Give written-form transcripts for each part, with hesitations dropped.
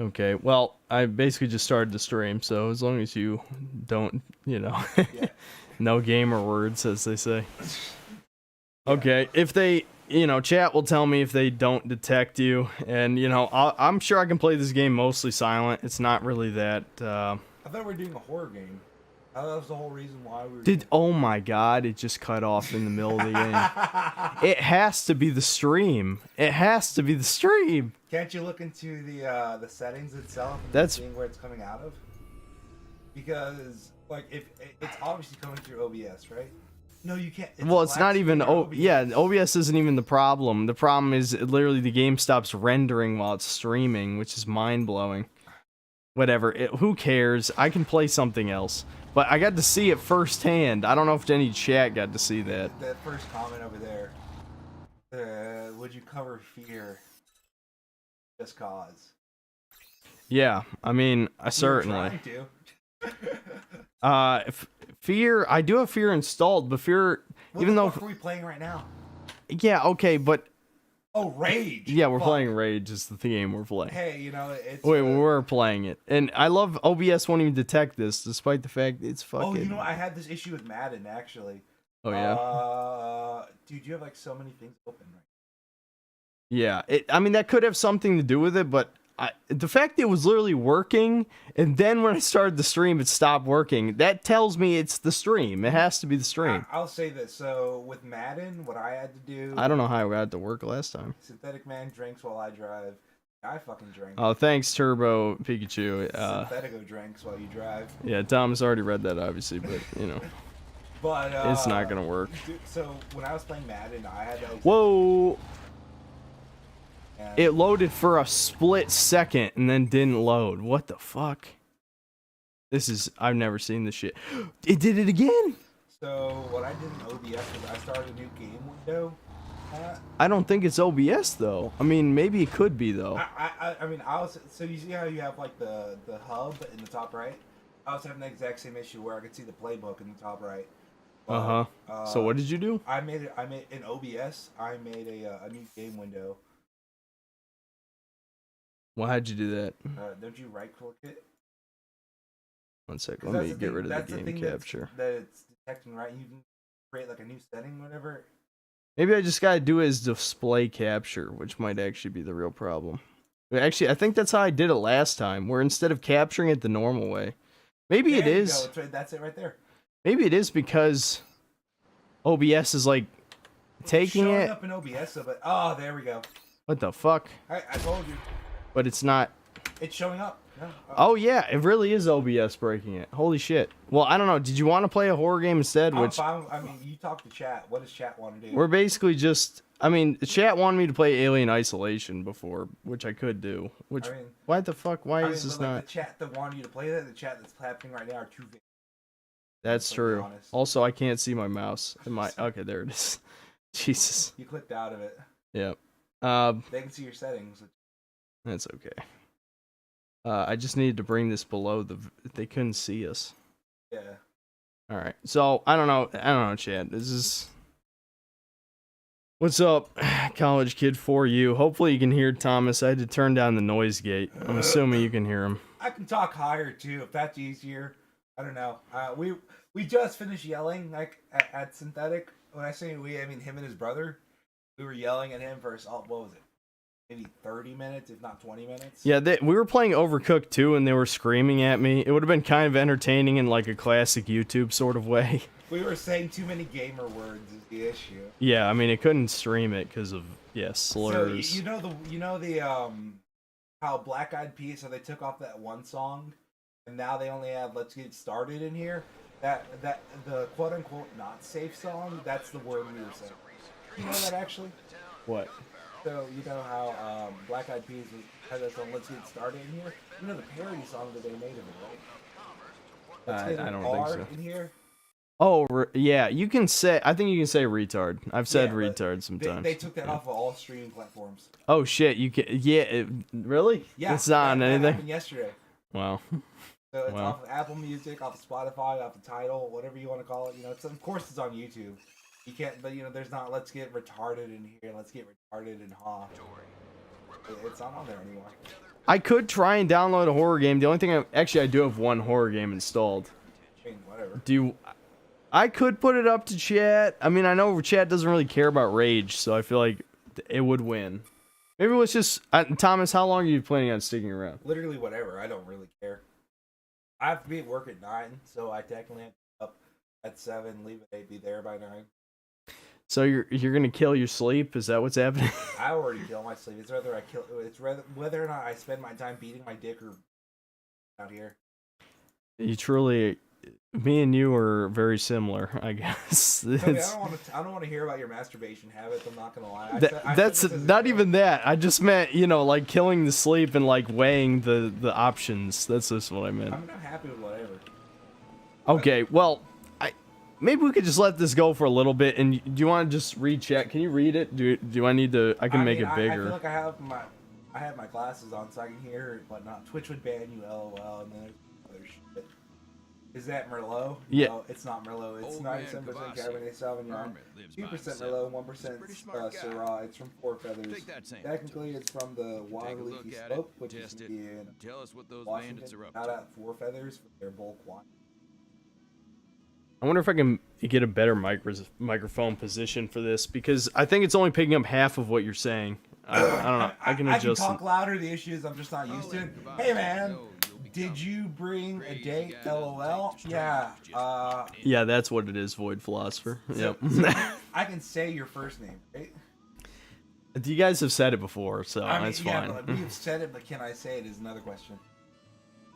Okay, well, I basically just started the stream, so as long as you don't, Yeah. no gamer words, as they say. Yeah. Okay, if they, chat will tell me if they don't detect you, and, I'm sure I can play this game mostly silent. It's not really that, I thought we were doing a horror game. I thought that was the whole reason why we were oh my god, it just cut off in the middle of the game. It has to be the stream. It has to be the stream. Can't you look into the settings itself and That's- seeing where it's coming out of? Because like if it's obviously coming through OBS, right? No, you can't. Well, it's not even OBS isn't even the problem. The problem is literally the game stops rendering while it's streaming, which is mind-blowing. Whatever, who cares? I can play something else. But I got to see it firsthand. I don't know if any chat got to see that. That first comment over there. Would you cover fear? Just cause. Yeah, I mean, I certainly. Fear. I do have Fear installed, but Fear, even though. What are we playing right now? Yeah, okay, but. Oh, Rage. Yeah, we're playing Rage. Is the game we're playing. Hey, it's. Wait, we're playing it, and I love OBS won't even detect this, despite the fact it's fucking. Oh, you know, I had this issue with Madden actually. Oh yeah. Dude, you have like so many things open right. Yeah, I mean that could have something to do with it, but the fact it was literally working, and then when I started the stream, it stopped working. That tells me it's the stream. It has to be the stream. I'll say this. So with Madden, what I had to do. I don't know how I got it to work last time. Synthetic Man drinks while I drive. I fucking drink. Oh, thanks, Turbo Pikachu. Synthetico drinks while you drive. Yeah, Tom's already read that, obviously, but But it's not gonna work. Dude, so when I was playing Madden, I had to. Whoa! It loaded for a split second and then didn't load. What the fuck? I've never seen this shit. It did it again? So what I did in OBS was I started a new game window. I don't think it's OBS though. I mean, maybe it could be though. I mean, so you see how you have like the hub in the top right? I was having the exact same issue where I could see the playbook in the top right. So what did you do? I made in OBS. I made a new game window. Well, how'd you do that? Don't you right click it? One sec, let me get rid of the game capture. That it's detecting, right? You can create like a new setting, whatever. Maybe I just gotta do it as display capture, which might actually be the real problem. Actually, I think that's how I did it last time, where instead of capturing it the normal way. Maybe it is. That's it right there. Maybe it is because OBS is like taking it. Showing up in OBS, but oh, there we go. What the fuck? I told you. But it's not. It's showing up. No. Oh yeah, it really is OBS breaking it. Holy shit. Well, I don't know. Did you want to play a horror game instead? I mean, you talk to chat. What does chat want to do? We're basically just. I mean, chat wanted me to play Alien Isolation before, which I could do. Which, why the fuck? Why is this not? The chat that wanted you to play that, the chat that's happening right now are two. That's true. Also, I can't see my mouse. Okay, there it is. Jesus. You clicked out of it. Yep. They can see your settings. That's okay. I just needed to bring this below they couldn't see us. Yeah. All right. So I don't know, Chad. This is. What's up, college kid? For you. Hopefully you can hear Thomas. I had to turn down the noise gate. I'm assuming you can hear him. I can talk higher too, if that's easier. I don't know. We just finished yelling like at Synthetic. When I say we, I mean him and his brother. We were yelling at him for what was it? Maybe 30 minutes, if not 20 minutes. Yeah, we were playing Overcooked 2 and they were screaming at me. It would have been kind of entertaining in like a classic YouTube sort of way. We were saying too many gamer words is the issue. Yeah, I mean it couldn't stream it because of slurs. So you know the how Black Eyed Peas, so they took off that one song and now they only have Let's Get Started in here. That the quote unquote not safe song, that's the word we were saying. You know that actually? What? So you know how Black Eyed Peas had that song "Let's Get Started" in here. You know the parody song that they made of it, right? I don't think so. In here. Oh yeah, you can say. I think you can say retard. I've said retard sometimes. They took that off of all streaming platforms. Oh shit, you can. Yeah, really? Yeah, it's not on anything. That happened yesterday. Wow. So it's off of Apple Music, off of Spotify, off of Tidal, whatever you want to call it. You know, of course it's on YouTube. You can't, but there's not "Let's Get Retarded" in here. "Let's Get Retarded" in Ha. It's not on there anymore. I could try and download a horror game. The only thing I do have one horror game installed. I mean, whatever. I could put it up to chat. I mean, I know chat doesn't really care about Rage, so I feel like it would win. Maybe let's just... Thomas, how long are you planning on sticking around? Literally whatever. I don't really care. I have to be at work at 9, so I technically have to be up at 7, leave at 8, be there by 9. So you're gonna kill your sleep? Is that what's happening? I already kill my sleep. It's whether or not I spend my time beating my dick or out here. You truly... Me and you are very similar, I guess. I don't want to hear about your masturbation habits. I'm not gonna lie. That's not even that. I just meant, like killing the sleep and like weighing the options. That's just what I meant. I'm not happy with whatever. Okay, well, maybe we could just let this go for a little bit. And do you want to just read chat? Can you read it? Do I need to? I can make it bigger. I feel like I have my glasses on so I can hear it, but not. Twitch would ban you, lol. And then there's other shit. Is that Merlot? Yeah. No, it's not Merlot. It's 97% Cabernet Sauvignon, 2% Merlot, 1% Syrah. It's from Four Feathers. Technically, it's from the Waterleafy Slope, which is in Washington. Shout out Four Feathers for their bulk wine. I wonder if I can get a better microphone position for this, because I think it's only picking up half of what you're saying. I don't know. I can adjust. I can talk louder. The issue is I'm just not used to it. Hey, man. Did you bring a date? LOL. Yeah. Yeah, that's what it is, Void Philosopher. Yep. I can say your first name, right? You guys have said it before, so I mean, that's fine. Yeah, we've said it, but can I say it is another question.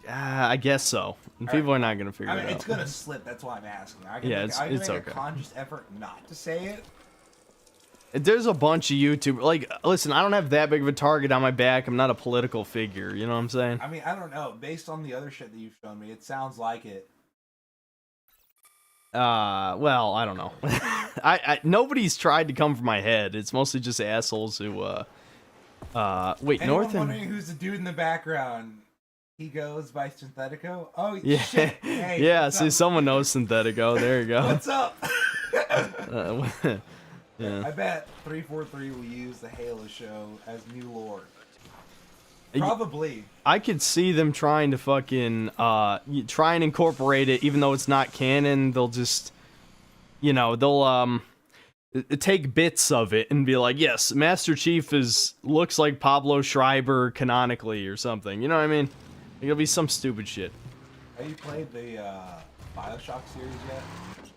I guess so. And people are not gonna figure it out. It's gonna slip. That's why I'm asking. I can make okay. a conscious effort not to say it. There's a bunch of YouTube. Like, listen, I don't have that big of a target on my back. I'm not a political figure. You know what I'm saying? I mean, I don't know. Based on the other shit that you've shown me, it sounds like it. Well, I don't know. Nobody's tried to come for my head. It's mostly just assholes who. Wait, Anyone Northern. Wondering who's the dude in the background? He goes by Synthetico. Oh yeah, shit! Hey, yeah. See, someone knows Synthetico. There you go. What's up? Yeah. I bet 343 will use the Halo show as new lore. Probably. I could see them trying to fucking try and incorporate it, even though it's not canon. They'll just, they'll take bits of it and be like, yes, Master Chief looks like Pablo Schreiber canonically or something. You know what I mean? It'll be some stupid shit. Have you played the BioShock series yet?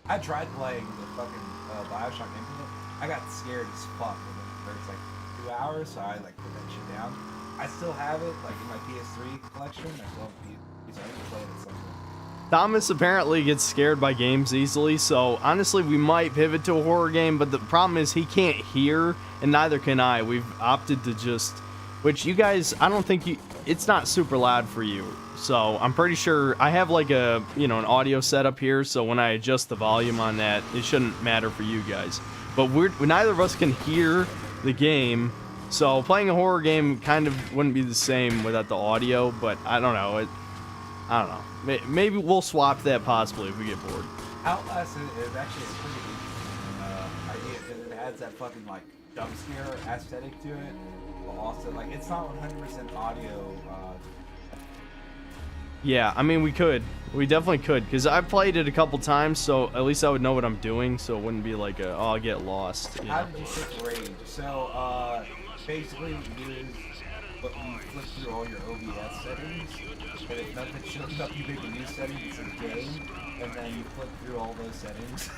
I tried playing the fucking BioShock Infinite. I got scared as fuck when it was like 2 hours, so I like put that shit down. I still have it like in my PS3 collection. I still have PS3, so I can play it at some point. Thomas apparently gets scared by games easily, so honestly we might pivot to a horror game, but the problem is he can't hear, and neither can I. We've opted to just, which you guys, I don't think it's not super loud for you, so I'm pretty sure I have like a, an audio setup here, so when I adjust the volume on that, it shouldn't matter for you guys. But neither of us can hear the game, so playing a horror game kind of wouldn't be the same without the audio, but I don't know. I don't know. Maybe we'll swap that possibly if we get bored. Outlast is actually a pretty interesting idea. It has that fucking like jump scare aesthetic to it, but also like it's not 100% audio. Yeah, I mean we definitely could, because I've played it a couple times, so at least I would know what I'm doing, so it wouldn't be like I'll get lost. How did you fix Rage? So basically you flip through all your OBS settings, and if nothing shows up, you make a new setting that's in the game, and then you flip through all those settings.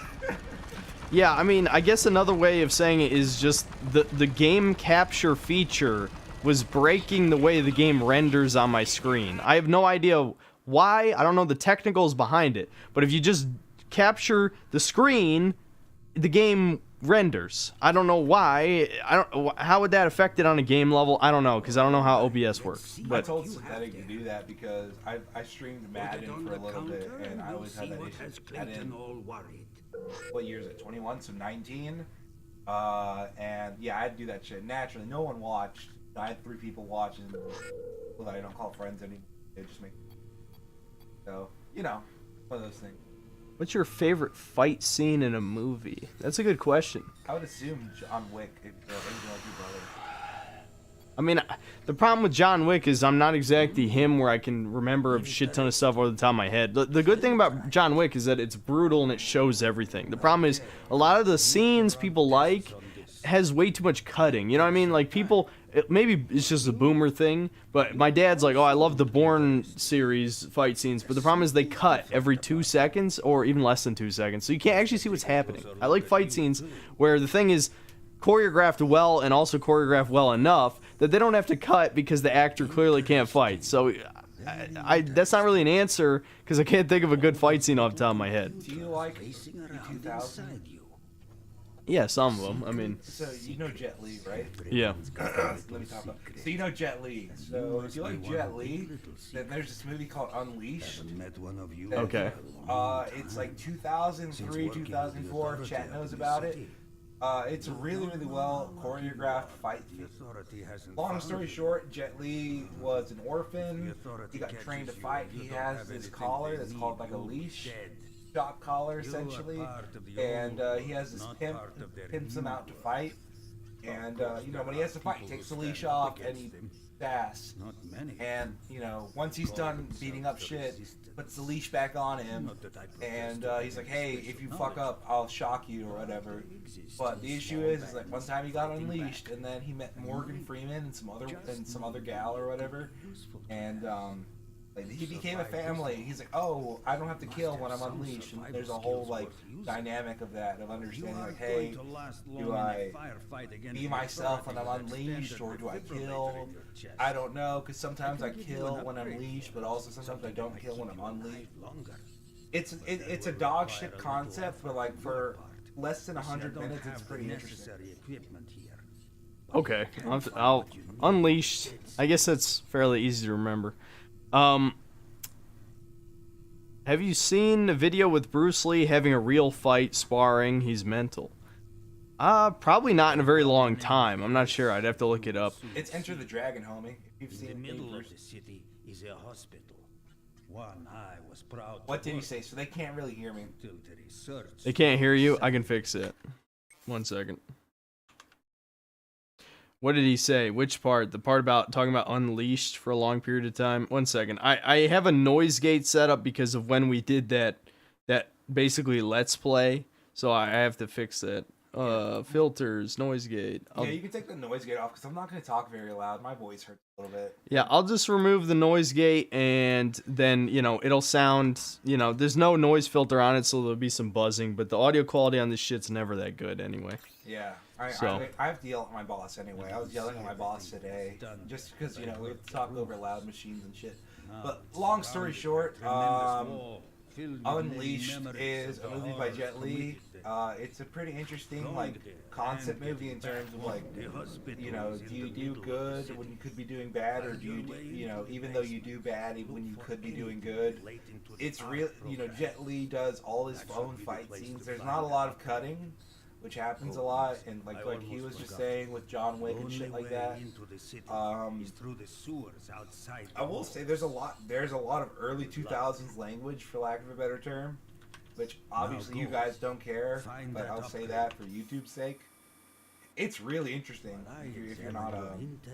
Yeah, I mean, I guess another way of saying it is just the game capture feature was breaking the way the game renders on my screen. I have no idea why. I don't know the technicals behind it, but if you just capture the screen, the game renders. I don't know why. How would that affect it on a game level? I don't know, because I don't know how OBS works. But I told Synthetic to do that because I streamed Madden for a little bit, and I always had that issue. Madden, what year is it? 21, so 19. And yeah, I had to do that shit. Naturally, no one watched. I had 3 people watching, people that I don't call friends anymore. They just make. So, one of those things. What's your favorite fight scene in a movie? That's a good question. I would assume John Wick if anything like your brother. I mean, the problem with John Wick is I'm not exactly him where I can remember a shit ton of stuff over the top of my head. The good thing about John Wick is that it's brutal and it shows everything. The problem is a lot of the scenes people like has way too much cutting. You know what I mean? Like people, maybe it's just a boomer thing, but my dad's like, oh, I love the Bourne series fight scenes, but the problem is they cut every 2 seconds or even less than 2 seconds, so you can't actually see what's happening. I like fight scenes where the thing is choreographed well and also choreographed well enough that they don't have to cut because the actor clearly can't fight. So that's not really an answer because I can't think of a good fight scene off the top of my head. Do you like the 2000? Yeah, some of them. I mean, So you know Jet Li, right? yeah. Let me talk about. So you know Jet Li. So if you like Jet Li, then there's this movie called Unleashed. that- Okay. It's like 2003, 2004. Chat knows about it. It's a really, really well choreographed fight. Long story short, Jet Li was an orphan. He got trained to fight. He has this collar that's called like a leash, shock collar essentially, and he has this pimp who pimps him out to fight. And when he has to fight, he takes the leash off and he ass. And once he's done beating up shit, puts the leash back on him, and he's like, "Hey, if you fuck up, I'll shock you or whatever." But the issue is like one time he got unleashed, and then he met Morgan Freeman and some other gal or whatever, and like he became a family. He's like, "Oh, I don't have to kill when I'm unleashed." And there's a whole like dynamic of that, of understanding like, "Hey, do I be myself when I'm unleashed, or do I kill?" I don't know, because sometimes I kill when I'm leashed, but also sometimes I don't kill when I'm unleashed. It's a dog shit concept, but like for less than 100 minutes, it's pretty interesting. Okay, I'll Unleashed. I guess that's fairly easy to remember. Have you seen a video with Bruce Lee having a real fight sparring? He's mental. Probably not in a very long time. I'm not sure. I'd have to look it up. It's Enter the Dragon, homie. If you've seen In the it, middle of the city is a hospital. One I was proud What to did he work say? So they can't really hear me. to the research. They can't hear you. I can fix it. 1 second. What did he say? Which part? The part about talking about Unleashed for a long period of time? 1 second. I have a noise gate set up because of when we did that basically Let's Play. So I have to fix that. Filters, noise gate. Yeah, you can take the noise gate off because I'm not going to talk very loud. My voice hurts a little bit. Yeah, I'll just remove the noise gate and then, it'll sound, there's no noise filter on it, so there'll be some buzzing, but the audio quality on this shit's never that good anyway. Yeah, I have to yell at my boss anyway. I was yelling at my boss today just because, we talk over loud machines and shit. But long story short, Unleashed is a movie by Jet Li. It's a pretty interesting concept movie in terms of do you do good when you could be doing bad, or do you even though you do bad even when you could be doing good? It's real. Jet Li does all his own fight scenes. There's not a lot of cutting, which happens a lot, and like he was just saying with John Wick and shit like that. I will say there's a lot of early 2000s language, for lack of a better term, which obviously you guys don't care, but I'll say that for YouTube's sake. It's really interesting if you're not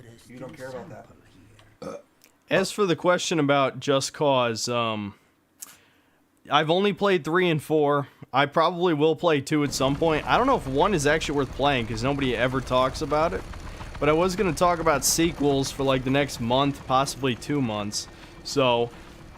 if you don't care about that. As for the question about Just Cause, I've only played 3 and 4. I probably will play 2 at some point. I don't know if 1 is actually worth playing because nobody ever talks about it. But I was going to talk about sequels for the next month, possibly 2 months. So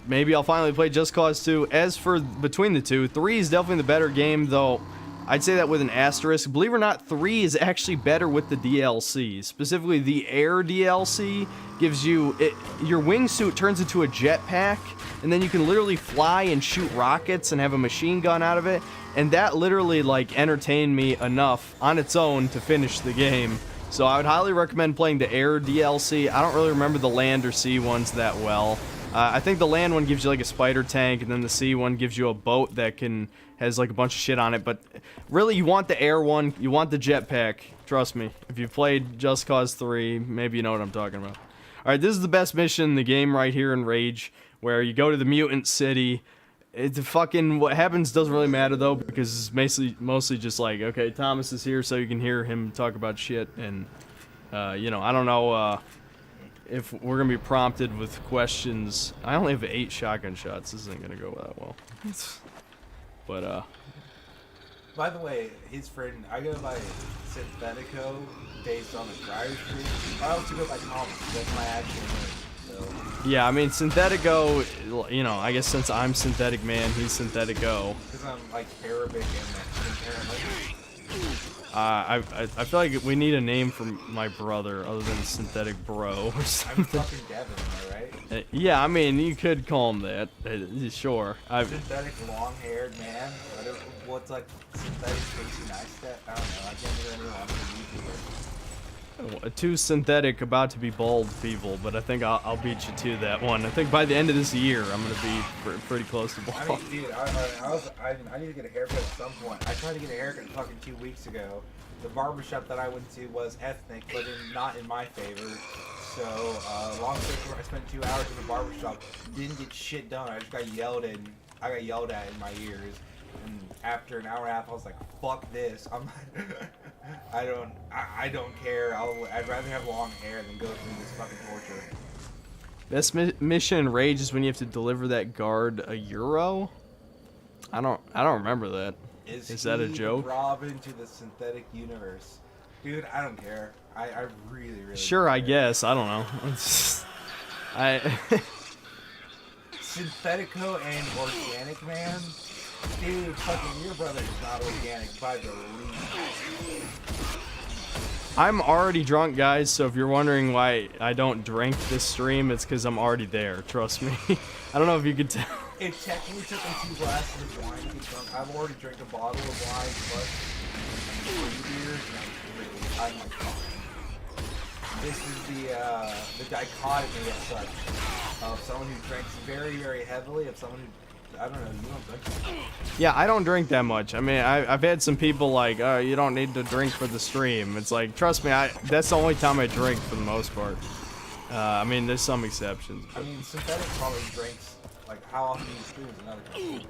maybe I'll finally play Just Cause 2. As for between the two, 3 is definitely the better game, though I'd say that with an asterisk. Believe it or not, 3 is actually better with the DLC. Specifically, the Air DLC gives you... your wingsuit turns into a jetpack, and then you can literally fly and shoot rockets and have a machine gun out of it. And that literally, entertained me enough on its own to finish the game. So I would highly recommend playing the Air DLC. I don't really remember the land or sea ones that well. I think the land one gives you a spider tank, and then the sea one gives you a boat that has a bunch of shit on it. But really, you want the air one. You want the jetpack. Trust me. If you've played Just Cause 3, maybe you know what I'm talking about. Alright, this is the best mission in the game right here in Rage, where you go to the mutant city. What happens doesn't really matter though, because it's mostly just okay, Thomas is here, so you can hear him talk about shit, and You know, I don't know if we're gonna be prompted with questions. I only have 8 shotgun shots. This isn't gonna go that well. But By the way, his friend, I go by Synthetico based on the dryer street. I also go by Thomas. That's my actual name. So. yeah, I mean, Synthetico, you know, I guess since I'm Synthetic Man, he's Synthetico. Because I'm like Arabic and apparently. I feel like we need a name for my brother other than Synthetic Bro or I'm something. fucking Devin, am I right? Yeah, I mean, you could call him that. Sure. Synthetic long-haired man. What's like synthetic Casey Neistat? I don't know. I can't do any longer YouTuber. Two synthetic, about to be bald people, but I think I'll beat you to that one. I think by the end of this year, I'm gonna be pretty close to I bald. mean, dude, I need to get a haircut at some point. I tried to get a haircut fucking 2 weeks ago. The barbershop that I went to was ethnic, but not in my favor. So, long story short, I spent 2 hours in the barbershop, didn't get shit done. I just got yelled at. I got yelled at in my ears. And after an hour and a half, I was like, "Fuck this! I'm not, I don't care. I'd rather have long hair than go through this fucking torture." Best mission in Rage is when you have to deliver that guard a euro. I don't remember that. Is that a he joke? Robin to the synthetic universe, dude. I don't care. I really. Sure, don't I care. guess. I don't know. Synthetico and organic man. Dude, fucking your brother is not organic by the least. I'm already drunk, guys, so if you're wondering why I don't drink this stream, it's because I'm already there. Trust me. I don't know if you could tell. It technically took me 2 glasses of wine to get drunk. I've already drank a bottle of wine, plus 3 beers, and I'm like, fuck. This is the dichotomy of such. Of someone who drinks very, very heavily, of someone who, I don't know, you don't drink. Yeah, I don't drink that much. I mean, I've had some people like, "Oh, you don't need to drink for the stream." It's like, trust me, that's the only time I drink for the most part. I mean, there's some exceptions. I mean, synthetic probably drinks, like, how often do you stream is another question.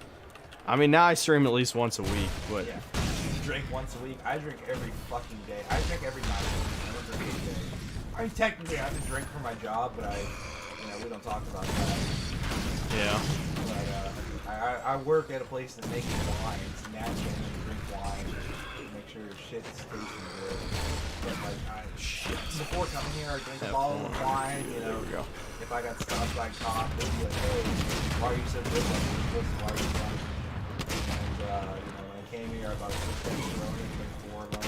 I mean, now I stream at least once a week, but Yeah. You drink once a week. I drink every fucking day. I drink every night. I don't drink every day. I mean, technically, I have to drink for my job, but we don't talk about that. yeah. But, I work at a place that makes wine. It's natural to drink wine. Make sure your shit's tasting good. But like, before coming here, I drink a bottle of wine. You know, There we go. if I got stopped by a cop, they'd be like, "Hey, why are you so good? Why are you drunk?" And when I came here, I bought a 6-pack of Corona, drank 4 of them.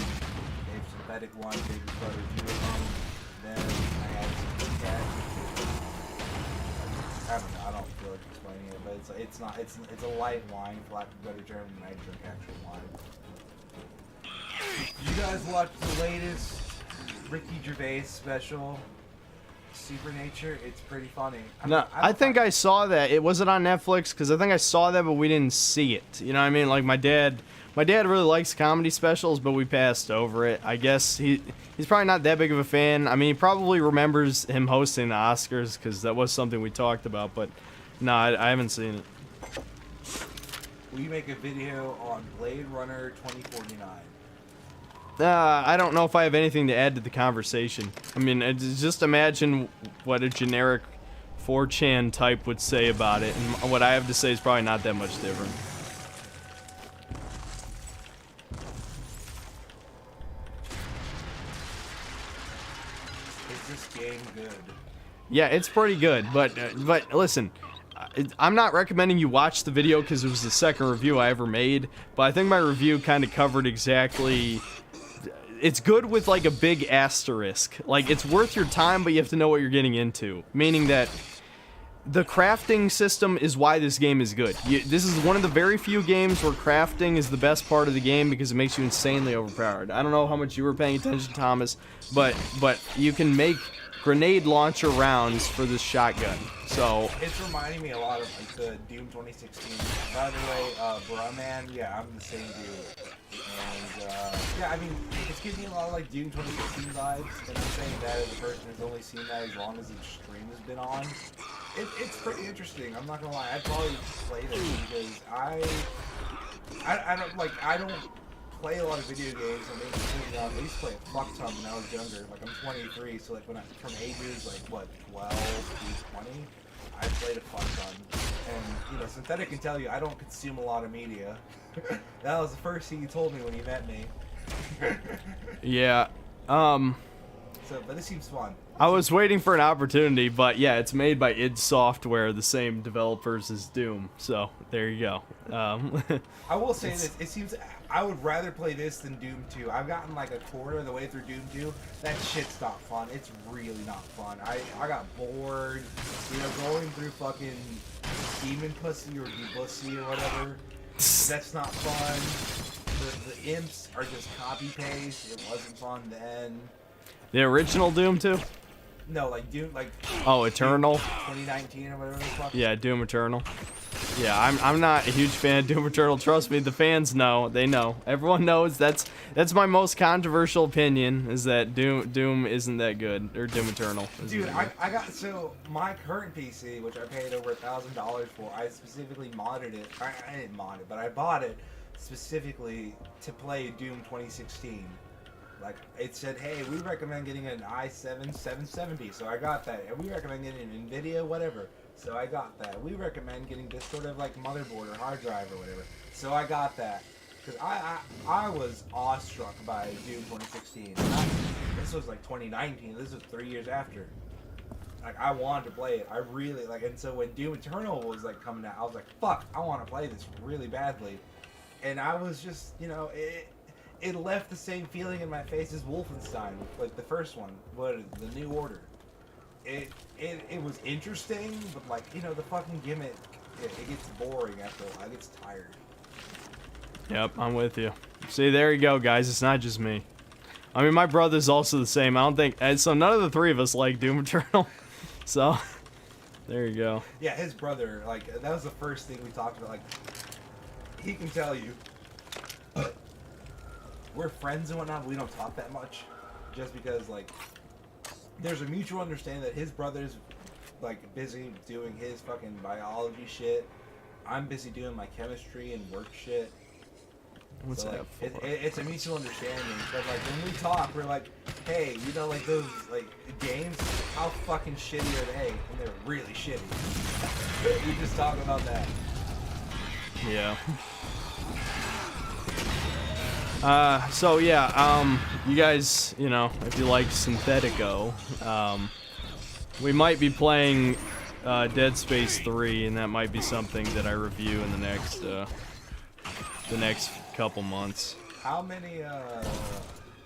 Gave synthetic one, gave your brother 2 of them. Then I had some Kit Kat. I don't know. I don't feel like explaining it, but it's a light wine, for lack of a better term, than I drink actual wine. Did you guys watch the latest Ricky Gervais special, Supernature? It's pretty funny. No, I think I saw that. It wasn't on Netflix because I think I saw that, but we didn't see it. You know what I mean? Like my dad really likes comedy specials, but we passed over it. I guess he's probably not that big of a fan. I mean, he probably remembers him hosting the Oscars because that was something we talked about. But no, I haven't seen it. Will you make a video on Blade Runner 2049? I don't know if I have anything to add to the conversation. I mean, just imagine what a generic 4chan type would say about it, and what I have to say is probably not that much different. Is this game good? Yeah, it's pretty good, but listen, I'm not recommending you watch the video because it was the second review I ever made, but I think my review kind of covered exactly. It's good with like a big asterisk. Like it's worth your time, but you have to know what you're getting into. Meaning that the crafting system is why this game is good. This is one of the very few games where crafting is the best part of the game because it makes you insanely overpowered. I don't know how much you were paying attention, Thomas, but you can make grenade launcher rounds for this shotgun. So It's reminding me a lot of like the Doom 2016. By the way, Brahman, yeah, I'm the same dude. And yeah, I mean, it's giving me a lot of like Doom 2016 vibes, and I'm saying that as a person who's only seen that as long as the stream has been on. It's pretty interesting. I'm not gonna lie. I'd probably play this because I don't play a lot of video games. I used to play a fuck ton when I was younger. Like, I'm 23, so like from ages like what 12 to 20, I played a fuck ton. And Synthetic can tell you I don't consume a lot of media. That was the first thing he told me when he met me. Yeah. But this seems fun. I was waiting for an opportunity, but yeah, it's made by id Software, the same developers as Doom. So there you go. I will say this: it seems I would rather play this than Doom 2. I've gotten like a quarter of the way through Doom 2. That shit's not fun. It's really not fun. I got bored. Going through fucking Demon Pussy or Debussy or whatever. That's not fun. The imps are just copy paste. It wasn't fun then. The original Doom 2? No, like Doom, like. Oh, Eternal. 2019 or whatever the fuck. Yeah, Doom Eternal. Yeah, I'm not a huge fan of Doom Eternal. Trust me, the fans know. They know. Everyone knows. That's my most controversial opinion, is that Doom isn't that good, or Doom Eternal. Dude, I got my current PC, which I paid over $1,000 for. I specifically modded it. I didn't mod it, but I bought it specifically to play Doom 2016. Like, it said, hey, we recommend getting an i7 770, so I got that. And we recommend getting an NVIDIA, whatever, so I got that. We recommend getting this sort of, like, motherboard or hard drive or whatever, so I got that. Because I was awestruck by Doom 2016. This was, like, 2019. This was 3 years after. Like, I wanted to play it. I really, like, and so when Doom Eternal was, like, coming out, I was like, fuck, I want to play this really badly. And I was just, it left the same feeling in my face as Wolfenstein, like the first one, the New Order. It was interesting, but like the fucking gimmick, it gets boring after a while. It gets tired. Yep, I'm with you. See, there you go, guys. It's not just me. I mean, my brother's also the same. I don't think, and so none of the three of us like Doom Eternal. So, there you go. Yeah, his brother, like that was the first thing we talked about. Like, he can tell you. We're friends and whatnot, but we don't talk that much. Just because, like, there's a mutual understanding that his brother's, like, busy doing his fucking biology shit. I'm busy doing my chemistry and work shit. What's so, that like, for? it's a mutual understanding. But, like, when we talk, we're like, hey, like, those, like, games, how fucking shitty are they? And they're really shitty. We just talk about that. Yeah. So yeah, you guys, if you like Synthetico, we might be playing Dead Space 3, and that might be something that I review in the next couple months. How many Ethernet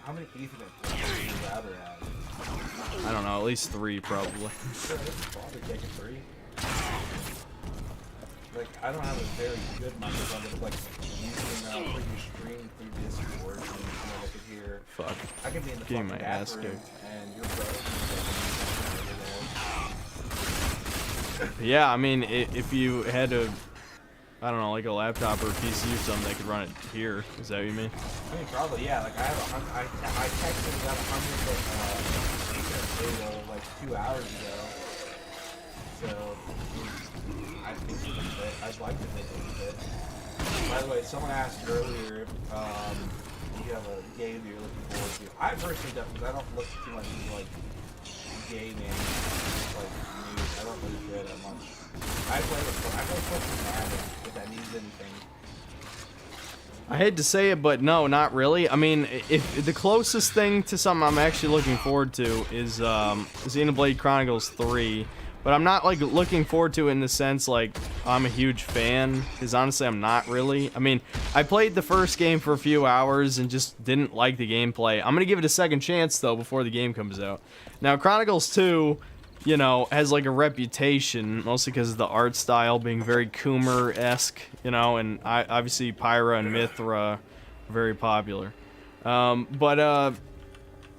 ports does your router have? I don't know, at least 3 probably. Sure, it's probably taking 3. Like, I don't have a very good microphone, but like using putting your stream through Discord, and I could hear. Fuck. I can be in the Getting fucking my ass bathroom, kicked. and your brother can be Yeah, I mean, if you had a, I don't know, like a laptop or a PC or something that could run it here, is that what you mean? I mean, probably, yeah. Like, I texted about 100 cable like 2 hours ago. So, I think it would fit. I'd like to think it would fit. By the way, someone asked earlier if you have a game that you're looking forward to. I personally don't, because I don't look too much into, like, gaming, like, news. I don't really care that much. I play fucking Madden, if that means anything. I hate to say it, but no, not really. I mean, if the closest thing to something I'm actually looking forward to is Xenoblade Chronicles 3, but I'm not like looking forward to it in the sense like I'm a huge fan, because honestly I'm not really. I mean, I played the first game for a few hours and just didn't like the gameplay. I'm gonna give it a second chance though before the game comes out. Now Chronicles 2, you know, has like a reputation, mostly because of the art style being very Coomer-esque, you know, and obviously Pyra and Mithra are very popular.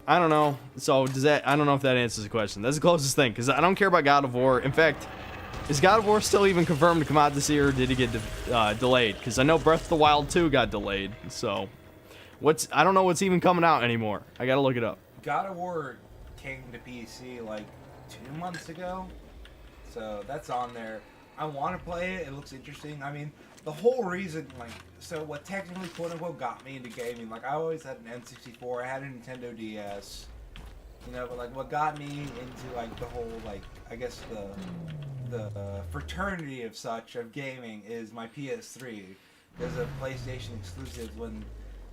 I don't know. So I don't know if that answers the question. That's the closest thing, because I don't care about God of War. In fact, is God of War still even confirmed to come out this year, or did it get delayed? Because I know Breath of the Wild 2 got delayed. So I don't know what's even coming out anymore. I gotta look it up. God of War came to PC like 2 months ago, so that's on there. I want to play it. It looks interesting. I mean, the whole reason, like, so what technically, quote unquote, got me into gaming, like, I always had an N64, I had a Nintendo DS, you know, but like, what got me into like the whole, like, I guess the fraternity of such of gaming is my PS3. There's a PlayStation exclusive when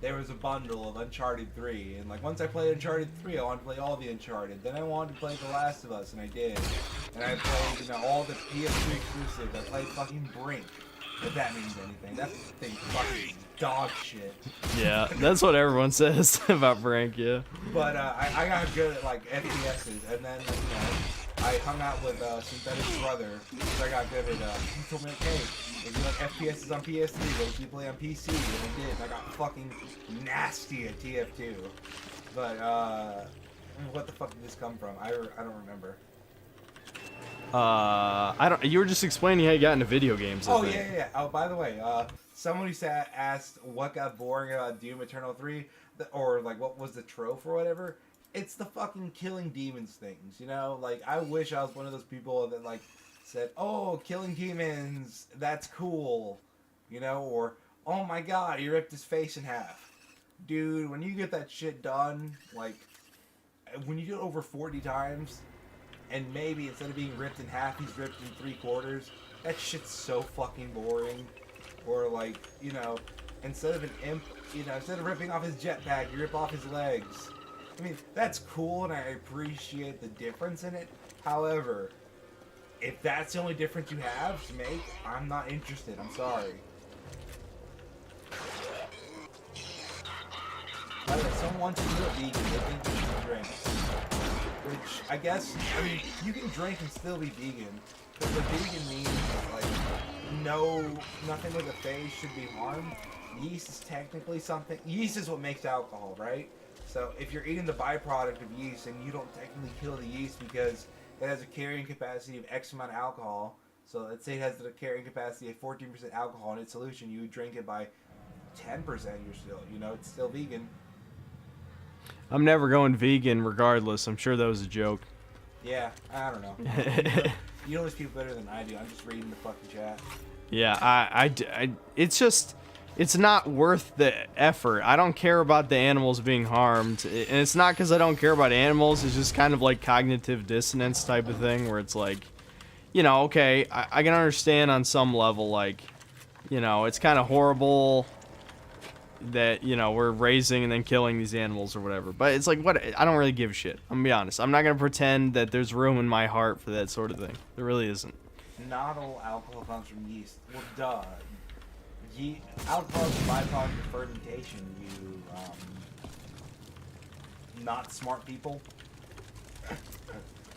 there was a bundle of Uncharted 3, and like once I played Uncharted 3, I wanted to play all the Uncharted. Then I wanted to play The Last of Us, and I did. And I played, you know, all the PS3 exclusives. I played fucking Brink, if that means anything. That thing fucking dog shit. Yeah, that's what everyone says about Brink, yeah. But I got good at like FPSs, and then like, you know, I hung out with Synthetic's brother, so I got good at. He told me, like, hey, if you like FPSs on PS3, what if you play on PC? And I did. And I got fucking nasty at TF2. But I mean, what the fuck did this come from? I don't remember. I don't. You were just explaining how you got into video games. I think. Yeah. Oh, by the way, somebody asked what got boring about Doom Eternal 3, or like what was the trope or whatever. It's the fucking killing demons things, you know? Like, I wish I was one of those people that, like, said, oh, killing demons, that's cool, you know? Or, oh my god, he ripped his face in half. Dude, when you get that shit done, like, when you do it over 40 times, and maybe instead of being ripped in half, he's ripped in 3/4, that shit's so fucking boring. Or, like, you know, instead of an imp, you know, instead of ripping off his jetpack, you rip off his legs. I mean, that's cool, and I appreciate the difference in it. However, if that's the only difference you have to make, I'm not interested. I'm sorry. By the way, someone wants to do a vegan. They think you can drink. Which, I guess, I mean, you can drink and still be vegan. Because what vegan means is, like, nothing with a phase should be harmed. Yeast is technically something. Yeast is what makes alcohol, right? So if you're eating the byproduct of yeast and you don't technically kill the yeast because it has a carrying capacity of X amount of alcohol, so let's say it has the carrying capacity of 14% alcohol in its solution, you drink it by 10%, you're still, you know, it's still vegan. I'm never going vegan regardless. I'm sure that was a joke. Yeah, I don't know. You know these people better than I do. I'm just reading the fucking chat. Yeah, it's just, it's not worth the effort. I don't care about the animals being harmed. And it's not because I don't care about animals. It's just kind of like cognitive dissonance type of thing where it's like, you know, okay, I can understand on some level, like, you know, it's kind of horrible that, you know, we're raising and then killing these animals or whatever. But it's like, what? I don't really give a shit. I'm gonna be honest. I'm not gonna pretend that there's room in my heart for that sort of thing. There really isn't. Not all alcohol comes from yeast. Well, duh. Alcohol is a byproduct of fermentation, you, not smart people.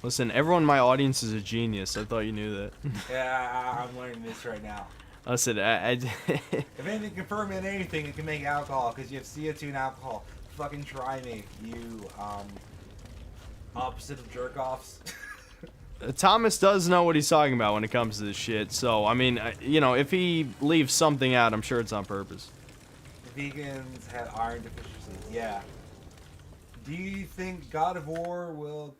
Listen, everyone in my audience is a genius. I thought you knew that. Yeah, I'm learning this right now. Listen, If anything can ferment anything, it can make alcohol, because you have CO2 and alcohol. Fucking try me, you, opposite of jerk-offs. Thomas does know what he's talking about when it comes to this shit. So, I mean, you know, if he leaves something out, I'm sure it's on purpose. Vegans have iron deficiencies, yeah. Do you think God of War will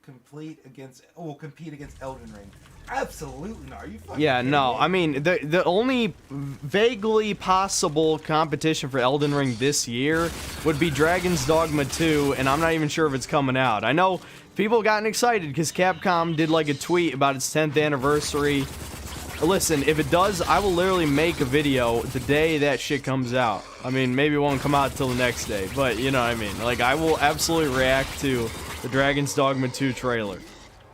compete against Elden Ring? Absolutely not. Are you fucking Yeah, kidding no. me? I mean, the only vaguely possible competition for Elden Ring this year would be Dragon's Dogma 2, and I'm not even sure if it's coming out. I know people gotten excited because Capcom did like a tweet about its 10th anniversary. Listen, if it does, I will literally make a video the day that shit comes out. I mean, maybe it won't come out till the next day, but you know what I mean. Like, I will absolutely react to the Dragon's Dogma 2 trailer.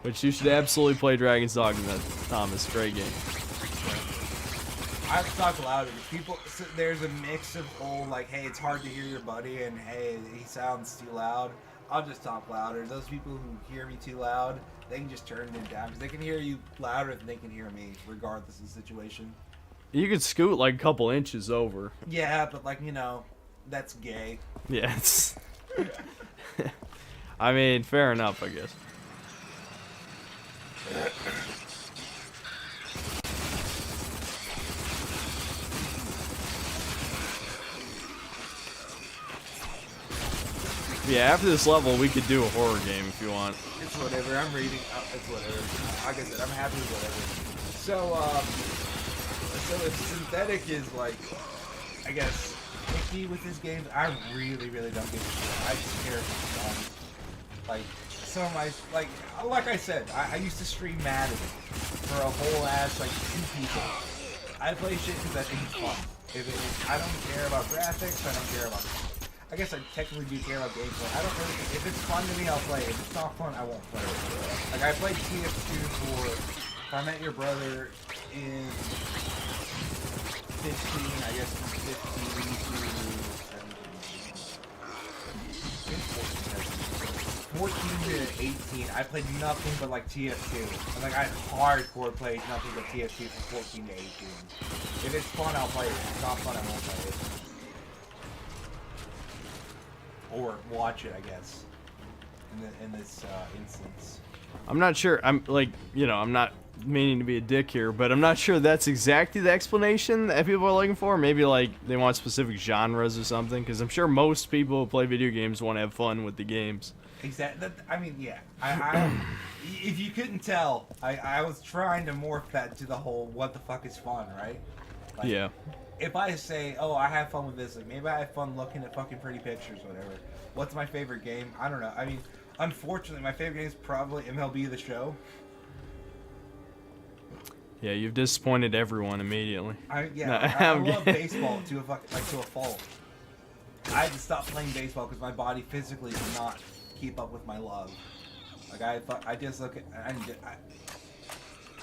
Which you should absolutely play Dragon's Dogma, Thomas. Great game. I have to talk louder. There's a mix of like, hey, it's hard to hear your buddy, and hey, he sounds too loud. I'll just talk louder. Those people who hear me too loud, they can just turn it down because they can hear you louder than they can hear me, regardless of the situation. You could scoot like a couple inches over. Yeah, but like, you know, that's gay. Yeah, it's... I mean, fair enough, I guess. Yeah, after this level, we could do a horror game if you want. It's whatever. I'm reading. It's whatever. Like I said, I'm happy with whatever. So if Synthetic is like, I guess, picky with his games, I really don't give a shit. I just care if it's fun. Like, some of my, like I said, I used to stream Madden for a whole ass, like, 2 people. I play shit because I think it's fun. I don't care about graphics, I don't care about, I guess I technically do care about gameplay. I don't really, if it's fun to me, I'll play it. If it's not fun, I won't play it. Like, I played TF2 for If I Met Your Brother in 15, I guess from 15 to 14 to 18, I played nothing but like TF2. And like I hardcore played nothing but TF2 from 14 to 18. If it's fun, I'll play it. If it's not fun, I won't play it. Or watch it, I guess. In this instance. I'm not sure. I'm like, I'm not meaning to be a dick here, but I'm not sure that's exactly the explanation that people are looking for. Maybe like they want specific genres or something, because I'm sure most people who play video games want to have fun with the games. Exactly. I mean, yeah. I if you couldn't tell, I was trying to morph that to the whole what the fuck is fun, right? Like, Yeah. If I say, oh, I have fun with this, like maybe I have fun looking at fucking pretty pictures, whatever. What's my favorite game? I don't know. I mean, unfortunately, my favorite game is probably MLB The Show. Yeah, you've disappointed everyone immediately. I I'm love kidding. baseball to a fault. I had to stop playing baseball because my body physically could not keep up with my love. Like I just look at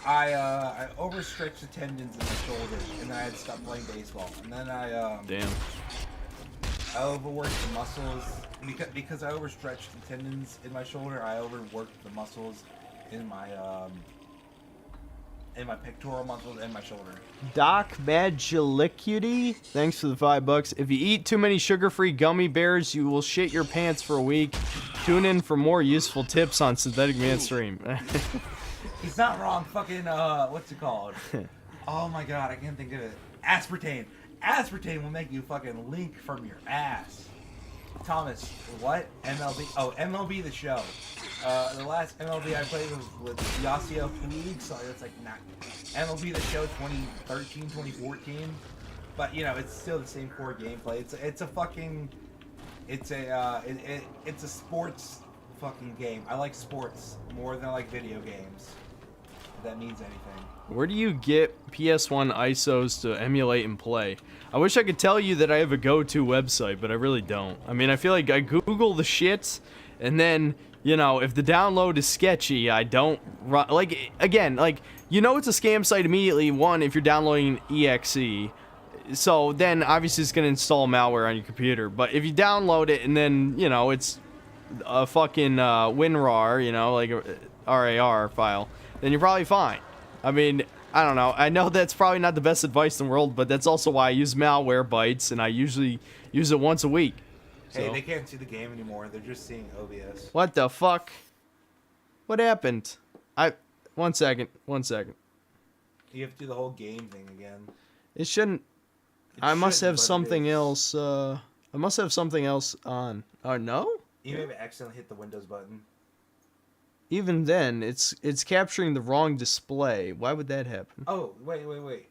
I overstretched the tendons in my shoulder, and then I had to stop playing baseball. And then Damn. I overworked the muscles because I overstretched the tendons in my shoulder. I overworked the muscles in my pectoral muscles and my shoulder. Doc Magilicuity, thanks for the $5. If you eat too many sugar-free gummy bears, you will shit your pants for a week. Tune in for more useful tips on Synthetic Man stream. He's not wrong. Fucking what's it called? Oh my god, I can't think of it. Aspartame. Aspartame will make you fucking leak from your ass. Thomas, what? MLB? Oh, MLB The Show. The last MLB I played was with Yasiel Puig, so it's like not MLB The Show 2013, 2014. But it's still the same core gameplay. It's a sports fucking game. I like sports more than I like video games. If that means anything. Where do you get PS1 ISOs to emulate and play? I wish I could tell you that I have a go-to website, but I really don't. I mean, I feel like I Google the shit, and then, if the download is sketchy, I don't run. Like, again, it's a scam site immediately, one, if you're downloading EXE. So then, obviously, it's going to install malware on your computer. But if you download it, and then, it's a fucking WinRAR, like a RAR file, then you're probably fine. I mean, I don't know. I know that's probably not the best advice in the world, but that's also why I use Malwarebytes, and I usually use it once a week. Hey, So. they can't see the game anymore. They're just seeing OBS. What the fuck? What happened? One second. You have to do the whole game thing again. It shouldn't. It I must shouldn't, have but it something is. else. I must have something else on. Oh, no? You maybe accidentally hit the Windows button. Even then, it's capturing the wrong display. Why would that happen? Oh, wait.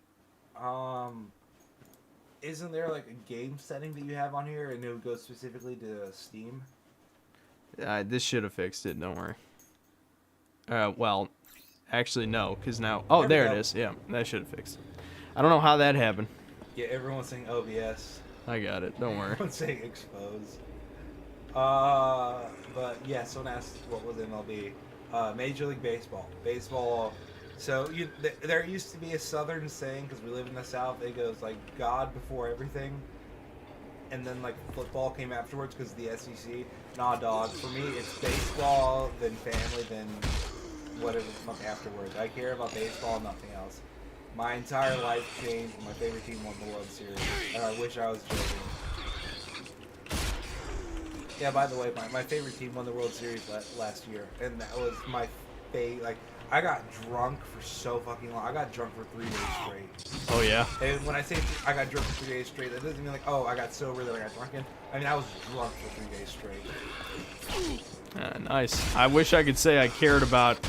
Isn't there like a game setting that you have on here and it would go specifically to Steam? This should have fixed it. Don't worry. Well, actually no, because now. Oh, There we there it go. is. Yeah, that should have fixed it. I don't know how that happened. Yeah, everyone's saying OBS. I got it. Don't worry. Everyone's saying expose. But yeah, someone asked what was MLB. Major League Baseball. Baseball. So there used to be a Southern saying, because we live in the South, it goes like God before everything. And then like football came afterwards because of the SEC. Nah, dog. For me, it's baseball, then family, then whatever the fuck afterwards. I care about baseball, nothing else. My entire life changed when my favorite team won the World Series. And I wish I was joking. Yeah, by the way, my favorite team won the World Series last year, and that was my like, I got drunk for so fucking long. I got drunk for 3 days straight. Oh yeah. And when I say I got drunk for 3 days straight, that doesn't mean like, oh, I got sober, then I got drunken. I mean, I was drunk for 3 days straight. Nice. I wish I could say I cared about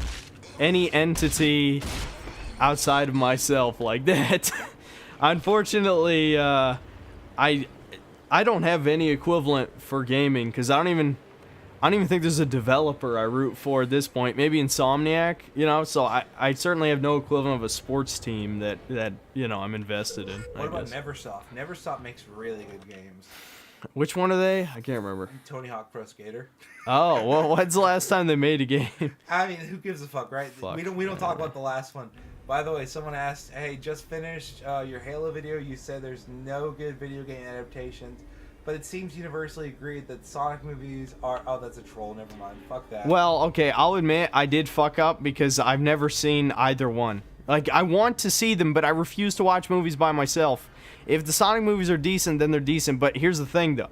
any entity outside of myself like that. Unfortunately, I don't have any equivalent for gaming because I don't even think there's a developer I root for at this point. Maybe Insomniac, you know. So I certainly have no equivalent of a sports team that you know I'm invested in. What about Neversoft? Neversoft makes really good games. Which one are they? I can't remember. Tony Hawk Pro Skater. Oh, well, when's the last time they made a game? I mean, who gives a fuck, right? Fuck. We don't talk about the last one. By the way, someone asked, "Hey, just finished your Halo video. You said there's no good video game adaptations, but it seems universally agreed that Sonic movies are." Oh, that's a troll. Never mind. Fuck that. Well, okay, I'll admit I did fuck up because I've never seen either one. Like, I want to see them, but I refuse to watch movies by myself. If the Sonic movies are decent, then they're decent. But here's the thing, though.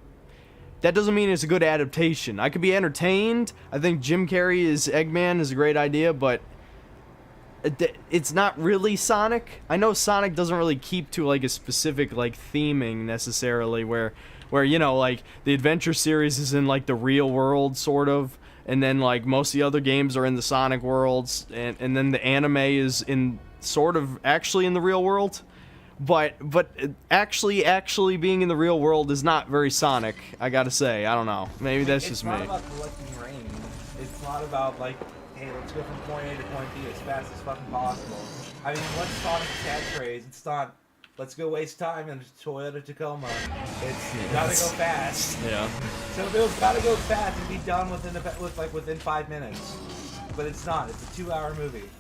That doesn't mean it's a good adaptation. I could be entertained. I think Jim Carrey as Eggman is a great idea, but it's not really Sonic. I know Sonic doesn't really keep to like a specific like theming necessarily, where you know like the adventure series is in like the real world sort of, and then like most of the other games are in the Sonic worlds, and then the anime is in sort of actually in the real world. But actually being in the real world is not very Sonic, I gotta say. I don't know. Maybe that's just me. It's not about collecting rings. It's not about, like, hey, let's go from point A to point B as fast as fucking possible. I mean, what's Sonic's catchphrase? It's not, let's go waste time in Toyota Tacoma. It's, you gotta go fast. Yeah. So if it was gotta go fast, it'd be done within 5 minutes. But it's not. It's a 2-hour movie.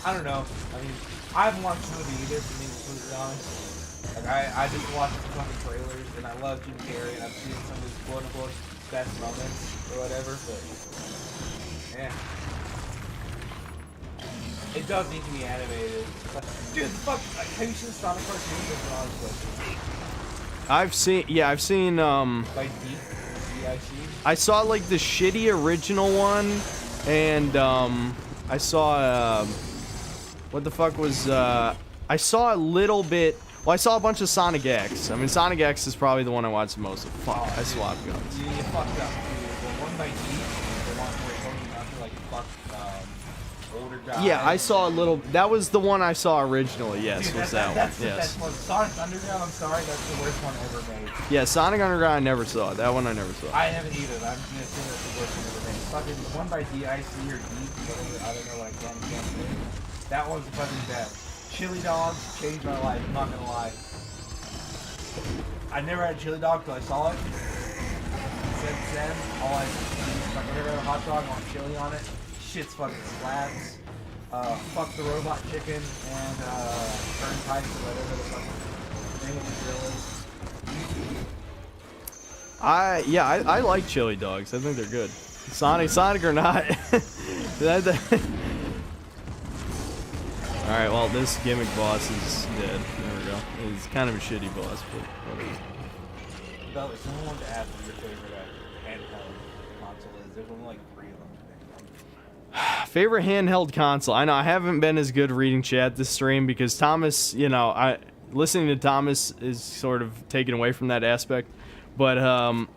I don't know. I mean, I haven't watched the movie either, to be completely honest. Like, I just watched the fucking trailers, and I love Jim Carrey, and I've seen some of his quote-unquote best moments, or whatever, but... yeah. It does need to be animated. But, dude, fuck, like, have you seen the Sonic cartoons? I've seen, Like, D-I-C? I saw, like, the shitty original one, and, I saw, what the fuck was, I saw a little bit, well, I saw a bunch of Sonic X. I mean, Sonic X is probably the one I watched the most of. Fuck, I swapped guns. You fucked up, dude. The one by D, the one where Tony Hawk, like, fucked, older guy. Yeah, I saw a little, that was the one I saw originally, yes, Dude, was that's that the one, yes. best one. Sonic Underground, I'm sorry, that's the worst one ever made. Yeah, Sonic Underground I never saw. That one I never saw. I haven't either. I'm gonna say that's the worst one ever made. Fucking one by DIC or D, whatever, I don't know what I can't say. That one's the fucking best. Chili dogs changed my life, I'm not gonna lie. I never had a chili dog till I saw it. Since then, all I if I ever have a hot dog, I want chili on it. Shit's fucking slaps. Fuck the robot chicken and turn pipes or whatever the fucking name of the grill is. I like chili dogs. I think they're good. Sonic or not. Alright, well, this gimmick boss is dead. There we go. He's kind of a shitty boss, but whatever. Belly, someone wanted to ask what your favorite handheld console is. There's only like 3 of them. Favorite handheld console? I know I haven't been as good reading chat this stream because Thomas, you know, listening to Thomas is sort of taken away from that aspect. But,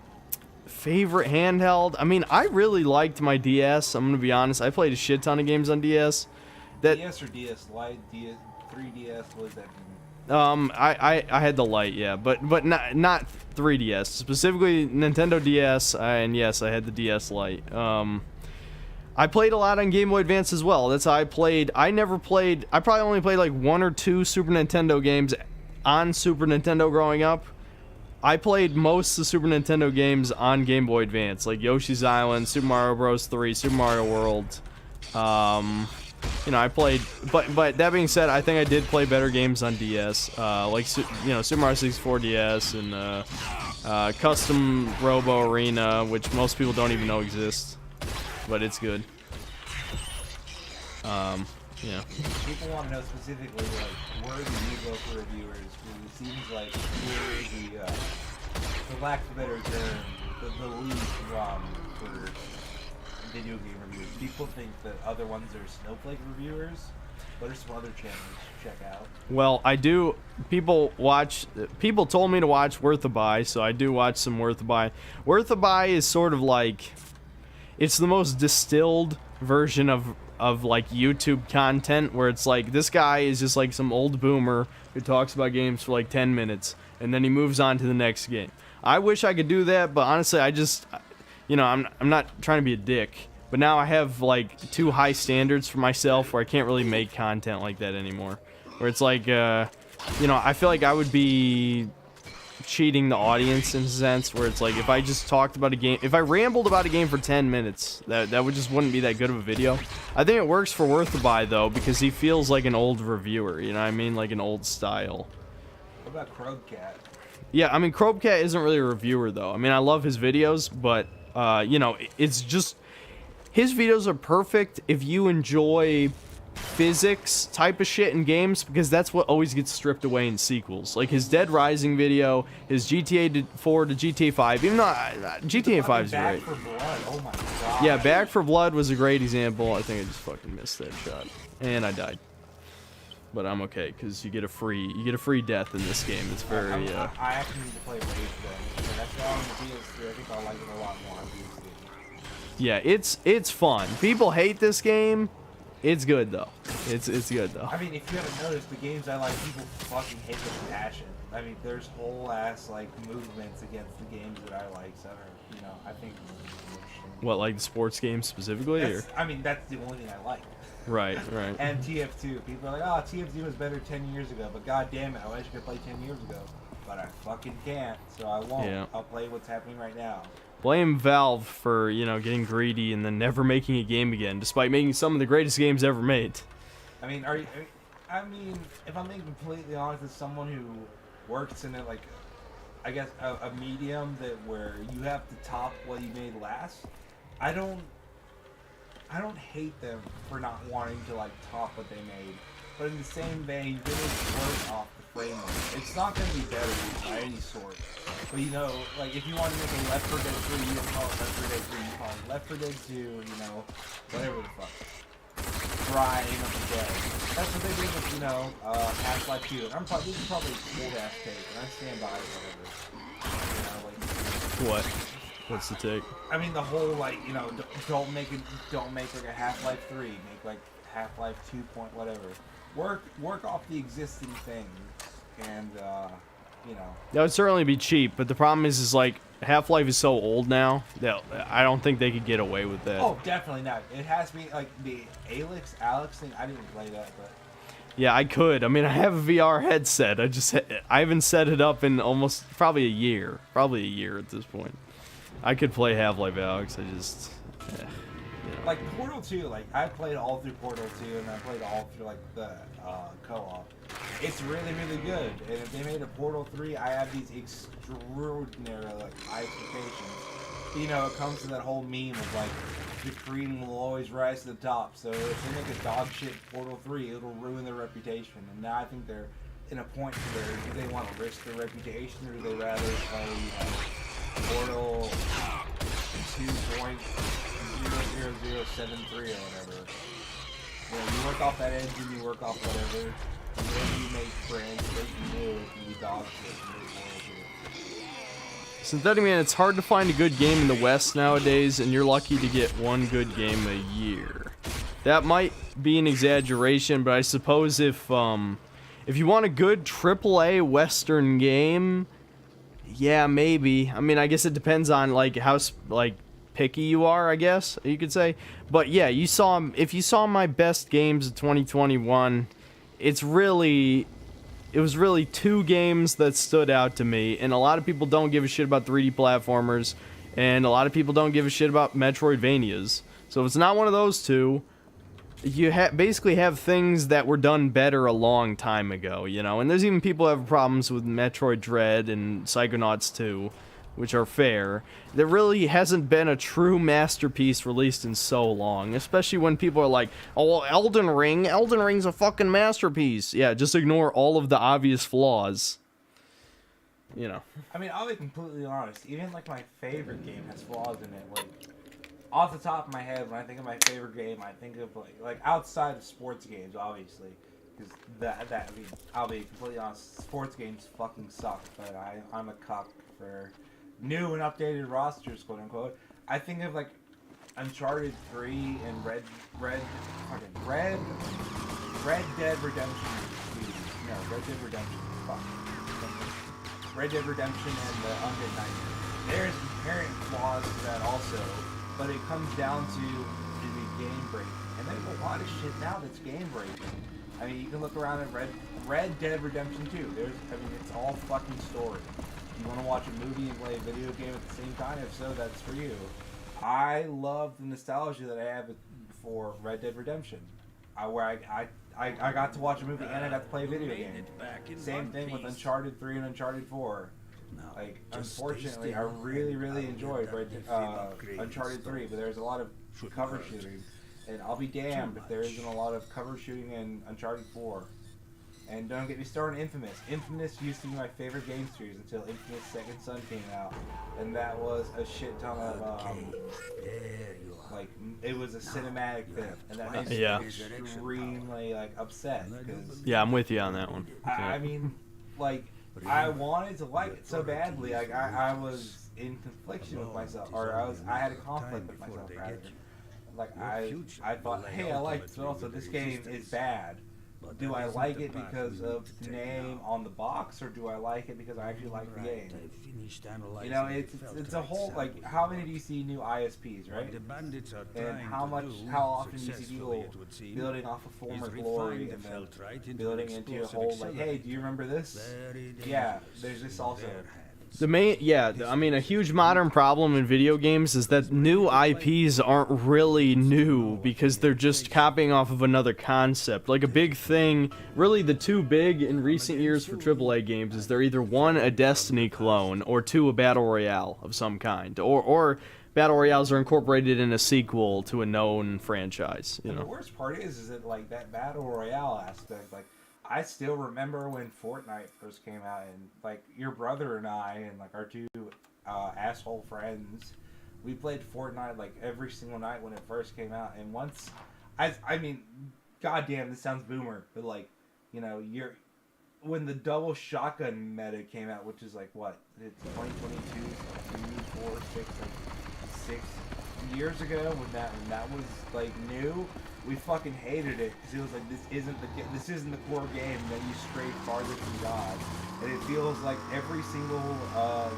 favorite handheld? I mean, I really liked my DS. I'm gonna be honest. I played a shit ton of games on DS. DS or DS Lite, 3DS, what is that? I had the Lite, yeah, but not 3DS, specifically Nintendo DS, and yes, I had the DS Lite. I played a lot on Game Boy Advance as well. That's how I played. I probably only played like 1 or 2 Super Nintendo games on Super Nintendo growing up. I played most of the Super Nintendo games on Game Boy Advance, like Yoshi's Island, Super Mario Bros. 3, Super Mario World. You know, I played, but that being said, I think I did play better games on DS, like, you know, Super Mario 64 DS and Custom Robo Arena, which most people don't even know exists, but it's good. Yeah. People want to know specifically, like, where do you go for reviewers? Because it seems like you're for lack of a better term, the lead for video game reviews. People think that other ones are Snowflake reviewers. What are some other channels to check out? Well, I do. People told me to watch Worth a Buy, so I do watch some Worth a Buy. Worth a Buy is sort of like, it's the most distilled version of of like YouTube content where it's like this guy is just like some old boomer who talks about games for like 10 minutes and then he moves on to the next game. I wish I could do that, but honestly, I just, you know, I'm not trying to be a dick, but now I have like too high standards for myself where I can't really make content like that anymore. Where it's like, you know, I feel like I would be cheating the audience in a sense where it's like if I just talked about a game, if I rambled about a game for 10 minutes, that would just wouldn't be that good of a video. I think it works for Worth to Buy though, because he feels like an old reviewer, you know what I mean? Like an old style. What about Krogcat? Yeah, I mean, Krobcat isn't really a reviewer, though. I mean, I love his videos, but, you know, it's just... His videos are perfect if you enjoy physics type of shit in games, because that's what always gets stripped away in sequels. Like, his Dead Rising video, his GTA 4 to GTA 5, even though GTA 5 is Back great. for Blood. Oh my god. Yeah, Back for Blood was a great example. I think I just fucking missed that shot. And I died. But I'm okay, because you get a free death in this game. It's very, I actually need to play Rage though. That's why on the PS3. I think I'll like it a lot more on PS3. Yeah, it's fun. People hate this game. It's good though. It's good though. I mean, if you haven't noticed, the games I like, people fucking hate with passion. I mean, there's whole ass like movements against the games that I like. So, you know, I think. What, like the sports games specifically, or? I mean, that's the only thing I like. Right. And TF2. People are like, oh, TF2 was better 10 years ago. But god damn it, I wish I could play 10 years ago. But I fucking can't, so I won't. Yeah. I'll play what's happening right now. Blame Valve for, you know, getting greedy and then never making a game again, despite making some of the greatest games ever made. I mean, I mean, if I'm being completely honest, as someone who works in it, like, I guess a medium that where you have to top what you made last, I don't hate them for not wanting to like top what they made, but in the same vein, they didn't work off the framework. It's not going to be better by any sort. But you know, like if you want to make a Left 4 Dead 3, you don't call it Left 4 Dead 3, you call it Left 4 Dead 2, you know, whatever the fuck. Dry Aim of the Dead. That's what they did with, you know, Half-Life 2. And this is probably a cold ass take, and I stand by it, whatever. You know, like. What? What's the take? I mean, the whole like, you know, don't make like a Half-Life 3, make like Half-Life 2 point whatever. Work off the existing things, and you know. That would certainly be cheap, but the problem is like Half-Life is so old now that I don't think they could get away with that. Oh, definitely not. It has to be like the Alex thing. I didn't play that, but. Yeah, I could. I mean, I have a VR headset. I haven't set it up in almost probably a year at this point. I could play Half-Life Alyx. I just, you know. Like Portal 2, like I played all through Portal 2, and I played all through like the co-op. It's really, really good. And if they made a Portal 3, I have these extraordinary like high expectations. You know, it comes to that whole meme of like the cream will always rise to the top. So if they make a dog shit Portal 3, it'll ruin their reputation. And now I think they're in a point where do they want to risk their reputation, or do they rather play Portal 2.00073 or whatever. You know, you work off that engine, you work off whatever. And then you make friends, make new, it can be dog shit in this world here. Synthetic Man, it's hard to find a good game in the West nowadays, and you're lucky to get one good game a year. That might be an exaggeration, but I suppose if you want a good AAA Western game, yeah, maybe. I mean, I guess it depends on like how like picky you are, I guess you could say. But yeah, if you saw my best games of 2021, it was really two games that stood out to me, and a lot of people don't give a shit about 3D platformers, and a lot of people don't give a shit about Metroidvanias. So if it's not one of those two, you basically have things that were done better a long time ago, you know? And there's even people who have problems with Metroid Dread and Psychonauts 2, which are fair. There really hasn't been a true masterpiece released in so long, especially when people are like, oh, well, Elden Ring's a fucking masterpiece. Yeah, just ignore all of the obvious flaws. You know. I mean, I'll be completely honest. Even like my favorite game has flaws in it. Like, off the top of my head, when I think of my favorite game, I think of like outside of sports games, obviously, because I mean, I'll be completely honest. Sports games fucking suck, but I'm a cuck for new and updated rosters, quote unquote. I think of like Uncharted 3 and Red Dead Redemption 2. No, Red Dead Redemption. Fuck. Red Dead Redemption and the Undead Nightmare. There's inherent flaws to that also, but it comes down to the game breaking. And there's a lot of shit now that's game breaking. I mean, you can look around at Red Dead Redemption 2. It's all fucking story. You want to watch a movie and play a video game at the same time? If so, that's for you. I love the nostalgia that I have for Red Dead Redemption, where I got to watch a movie and I got to play a video game. Same thing with Uncharted 3 and Uncharted 4. Like, unfortunately, I really enjoyed Uncharted 3, but there's a lot of cover shooting. And I'll be damned if there isn't a lot of cover shooting in Uncharted 4. And don't get me started on Infamous. Infamous used to be my favorite game series until Infamous Second Son came out. And that was a shit ton of, like, it was a cinematic thing. And that made me extremely, like, upset. Yeah, I'm with you on that one. I mean, like, I wanted to like it so badly. Like, I was in confliction with myself. Or I had a conflict with myself, rather. Like, I thought, hey, I like it, but also this game is bad. Do I like it because of the name on the box, or do I like it because I actually like the game? You know, it's a whole, like, how many do you see new ISPs, right? And how often do you see people building off of former glory and then building into a whole, like, hey, do you remember this? Yeah, there's this also. A huge modern problem in video games is that new IPs aren't really new because they're just copying off of another concept. Like a big thing, really the two big in recent years for AAA games is they're either one, a Destiny clone, or two, a Battle Royale of some kind. Or Battle Royales are incorporated in a sequel to a known franchise, you know. The worst part is that, like, that Battle Royale aspect, like, I still remember when Fortnite first came out, and, like, your brother and I and, like, our two asshole friends, we played Fortnite, like, every single night when it first came out. And once, I mean, goddamn, this sounds boomer, but, like, you know, when the double shotgun meta came out, which is, like, what, it's 2022, 3, 4, 6, like, 6 years ago, when that was, like, new. We fucking hated it because it was like, this isn't the core game, that you stray farther from God. And it feels like every single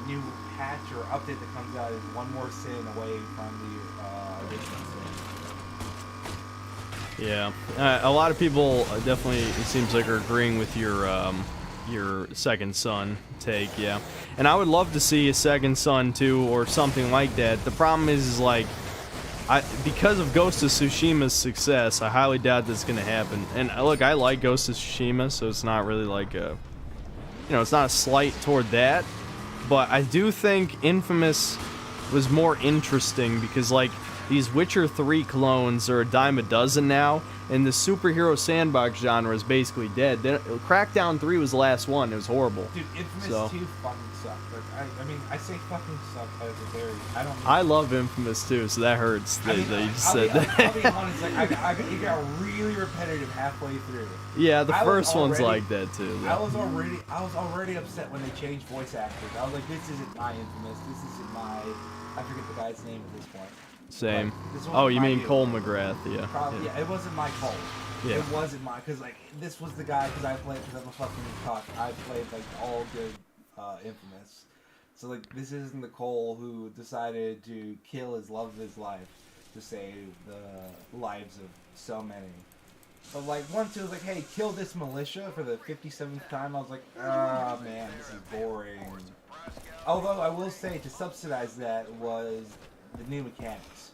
new patch or update that comes out is one more sin away from the original sin. Yeah, a lot of people definitely, it seems like, are agreeing with your Second Son take, yeah. And I would love to see a Second Son 2 or something like that. The problem is like, because of Ghost of Tsushima's success, I highly doubt that's going to happen. And look, I like Ghost of Tsushima, so it's not really like a, it's not a slight toward that. But I do think Infamous was more interesting because, like, these Witcher 3 clones are a dime a dozen now, and the superhero sandbox genre is basically dead. Crackdown 3 was the last one. It was horrible. Dude, Infamous 2 fucking sucked. Like, I mean, I say fucking suck as a very... I love Infamous too, so that hurts that you just said that. I'll be honest, like, it got really repetitive halfway through. Yeah, the first one's like that too. Though. I was already upset when they changed voice actors. I was like, this isn't my Infamous. This isn't my... I forget the guy's name at this point. Same. Oh, you mean Cole McGrath, yeah. Probably, yeah, it wasn't my Cole. Yeah. It wasn't my... Because, like, this was the guy, because I played, because I'm a fucking cock. I played, like, all good Infamous. So, like, this isn't the Cole who decided to kill his love of his life to save the lives of so many. But, like, once it was like, hey, kill this militia for the 57th time, I was like, oh, man, this is boring. Although, I will say, to subsidize that was the new mechanics.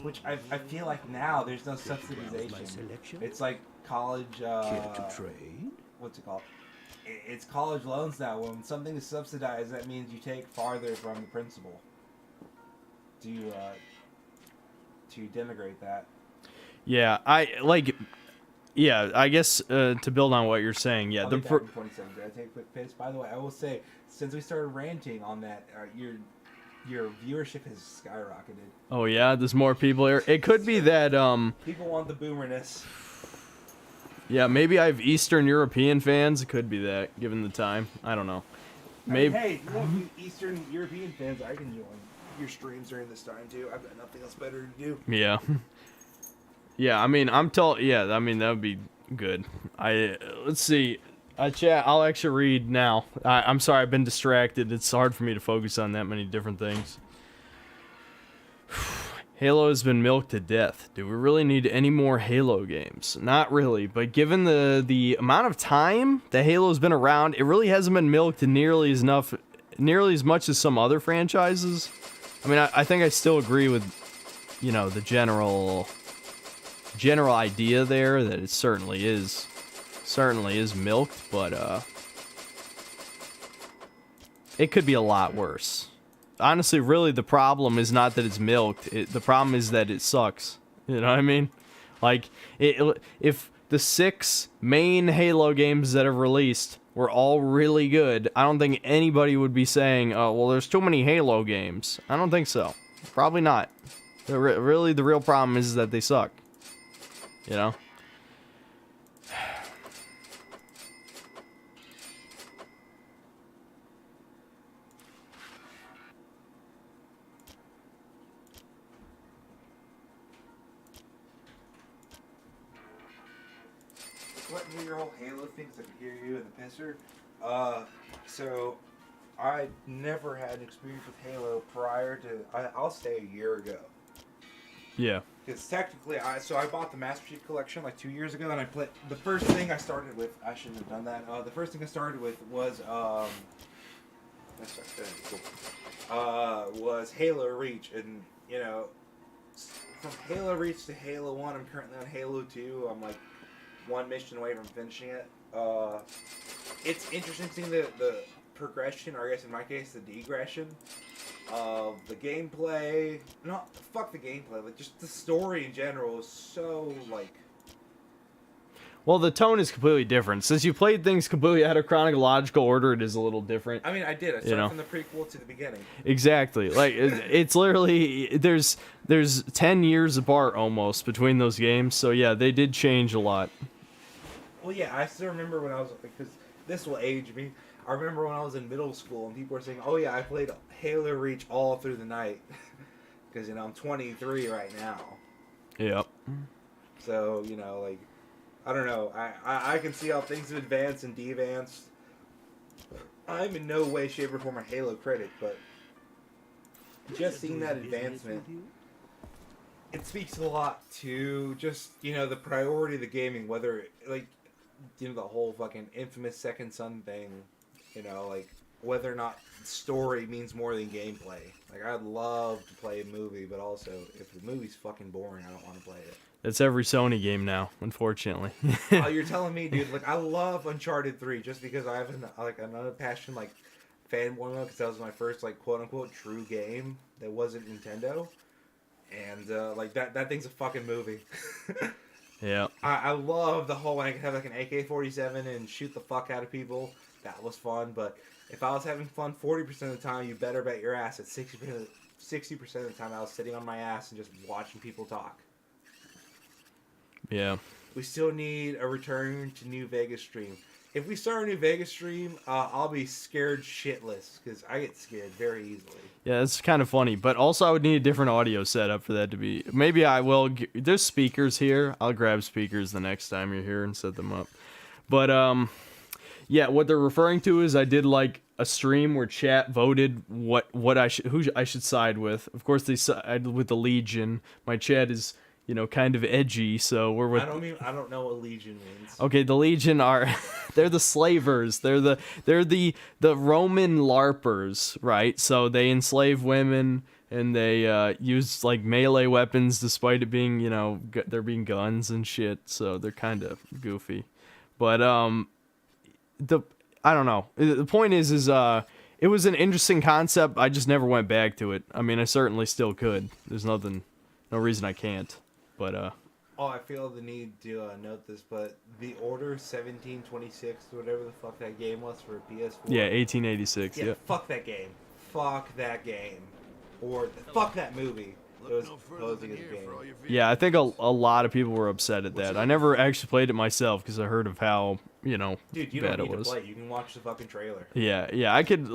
Which I feel like now there's no subsidization. It's like college, what's it called? It's college loans now. When something is subsidized, that means you take farther from the principal. To denigrate that. Yeah, I guess to build on what you're saying, yeah. I'll be back in 27. Did I take a quick piss? By the way, I will say, since we started ranting on that, your viewership has skyrocketed. Oh yeah, there's more people here. It could be that people want the boomerness. Yeah, maybe I have Eastern European fans. It could be that, given the time. I don't know. Maybe. Hey, you know, Eastern European fans I can join. your streams during this time too. I've got nothing else better to do. Yeah. Yeah, I mean, yeah, I mean, that would be good. Let's see. Chat, I'll actually read now. I'm sorry, I've been distracted. It's hard for me to focus on that many different things. Halo has been milked to death. Do we really need any more Halo games? Not really, but given the amount of time that Halo's been around, it really hasn't been milked nearly as much as some other franchises. I mean, I think I still agree with, the general idea there that it certainly is milked, but it could be a lot worse. Honestly, really, the problem is not that it's milked. The problem is that it sucks. You know what I mean? Like, if the 6 main Halo games that have released were all really good, I don't think anybody would be saying, oh, well, there's too many Halo games. I don't think so. Probably not. Really, the real problem is that they suck. You know? What do your whole Halo things? I can hear you in the pisser. So I never had an experience with Halo prior to. I'll say a year ago. Yeah. Because technically, I bought the Master Chief Collection like 2 years ago, and I played. The first thing I started with, I shouldn't have done that. The first thing I started with was was Halo Reach, and from Halo Reach to Halo 1, I'm currently on Halo 2. I'm like one mission away from finishing it. It's interesting seeing the progression, or I guess in my case, the degression of the gameplay. Not fuck the gameplay, like just the story in general is so like. Well, the tone is completely different. Since you played things completely out of chronological order, it is a little different. I mean, I did. I started from the prequel to the beginning. Exactly. Like, it's literally, there's 10 years apart almost between those games. So, yeah, they did change a lot. Well, yeah, I still remember when I was, because this will age me. I remember when I was in middle school and people were saying, oh, yeah, I played Halo Reach all through the night. Because, I'm 23 right now. Yep. So, like, I don't know. I can see how things have advanced and devanced. I'm in no way, shape, or form a Halo critic, but just seeing that advancement, it speaks a lot to just, the priority of the gaming, whether, like, the whole fucking infamous Second Son thing, like, whether or not story means more than gameplay. Like, I'd love to play a movie, but also, if the movie's fucking boring, I don't want to play it. That's every Sony game now, unfortunately. Oh, you're telling me, dude. Like, I love Uncharted 3 just because I have another passion, like, fanboy mode, because that was my first, like, quote-unquote true game that wasn't Nintendo. And, like, that thing's a fucking movie. Yeah. I love the whole, I could have, like, an AK-47 and shoot the fuck out of people. That was fun, but if I was having fun 40% of the time, you better bet your ass that 60% of the time I was sitting on my ass and just watching people talk. Yeah. We still need a return to New Vegas stream. If we start a New Vegas stream, I'll be scared shitless because I get scared very easily. Yeah, that's kind of funny. But also, I would need a different audio setup for that to be. Maybe I will. There's speakers here. I'll grab speakers the next time you're here and set them up. But yeah, what they're referring to is I did like a stream where chat voted who I should side with. Of course, they sided with the Legion. My chat is, kind of edgy, so we're with. I don't know what Legion means. Okay, the Legion are they're the slavers. They're the Roman LARPers, right? So they enslave women and they use like melee weapons despite it being, there being guns and shit. So they're kind of goofy. But I don't know. The point is it was an interesting concept. I just never went back to it. I mean, I certainly still could. There's no reason I can't. But Oh, I feel the need to note this, but The Order 1726, whatever the fuck that game was for PS4. Yeah, 1886. Yeah, Yeah. fuck that game. Fuck that game. Or fuck that movie. it was closing his game. Yeah, I think a lot of people were upset at that. I never actually played it myself because I heard of how, you know, Dude, you bad don't it need was. to play. You can watch the fucking trailer. Yeah, I could.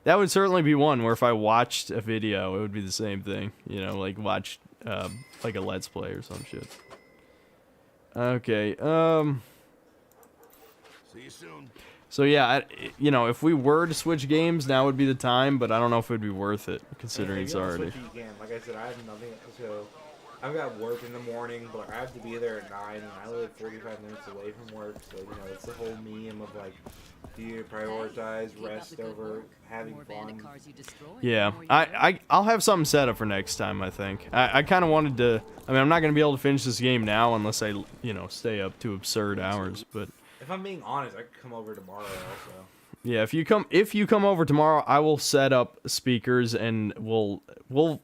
That would certainly be one where if I watched a video, it would be the same thing. You know, like watch like a Let's Play or some shit. Okay. See you soon. So yeah, you know, if we were to switch games, now would be the time. But I don't know if it'd be worth it considering If it's you wanna already. switch, you can. Like I said, I have nothing. So I've got work in the morning, but I have to be there at 9, and I live 45 minutes away from work. So you know, it's the whole meme of like, do you prioritize rest over having fun? Yeah, I'll have something set up for next time. I think I kind of wanted to. I mean, I'm not gonna be able to finish this game now unless I stay up to absurd hours. But If I'm being honest, I could come over tomorrow also. yeah, if you come over tomorrow, I will set up speakers and we'll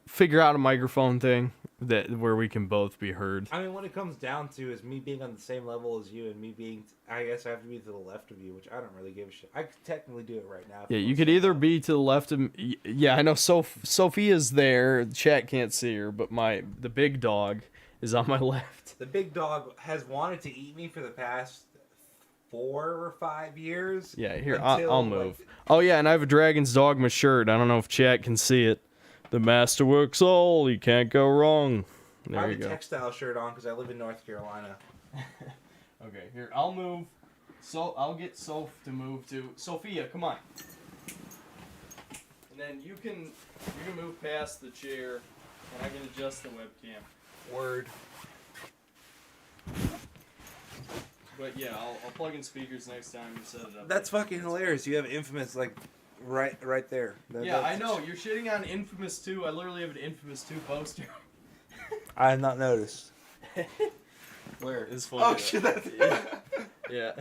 figure out a microphone thing where we can both be heard. I mean, what it comes down to is me being on the same level as you, and me being, I guess I have to be to the left of you, which I don't really give a shit. I could technically do it right now. if Yeah, you you want could to. either be to the left of me. Yeah, I know. Sophia's there. Chat can't see her, but the big dog is on my left. The big dog has wanted to eat me for the past 4 or 5 years. Yeah, here until, I'll move. Oh yeah, and I have a Dragon's Dogma shirt. I don't know if chat can see it. The masterworks all. You can't go wrong. I There have you a go. textile shirt on because I live in North Carolina. Okay, here I'll move. So I'll get Soph to move to Sophia. Come on. And then you can move past the chair, and I can adjust the webcam. Word. But yeah, I'll plug in speakers next time and set it up. That's fucking hilarious. You have Infamous like right there. Yeah, I know. You're shitting on Infamous 2. I literally have an Infamous 2 poster. I have not noticed. Where? It's funny. Oh shit! That's... Yeah.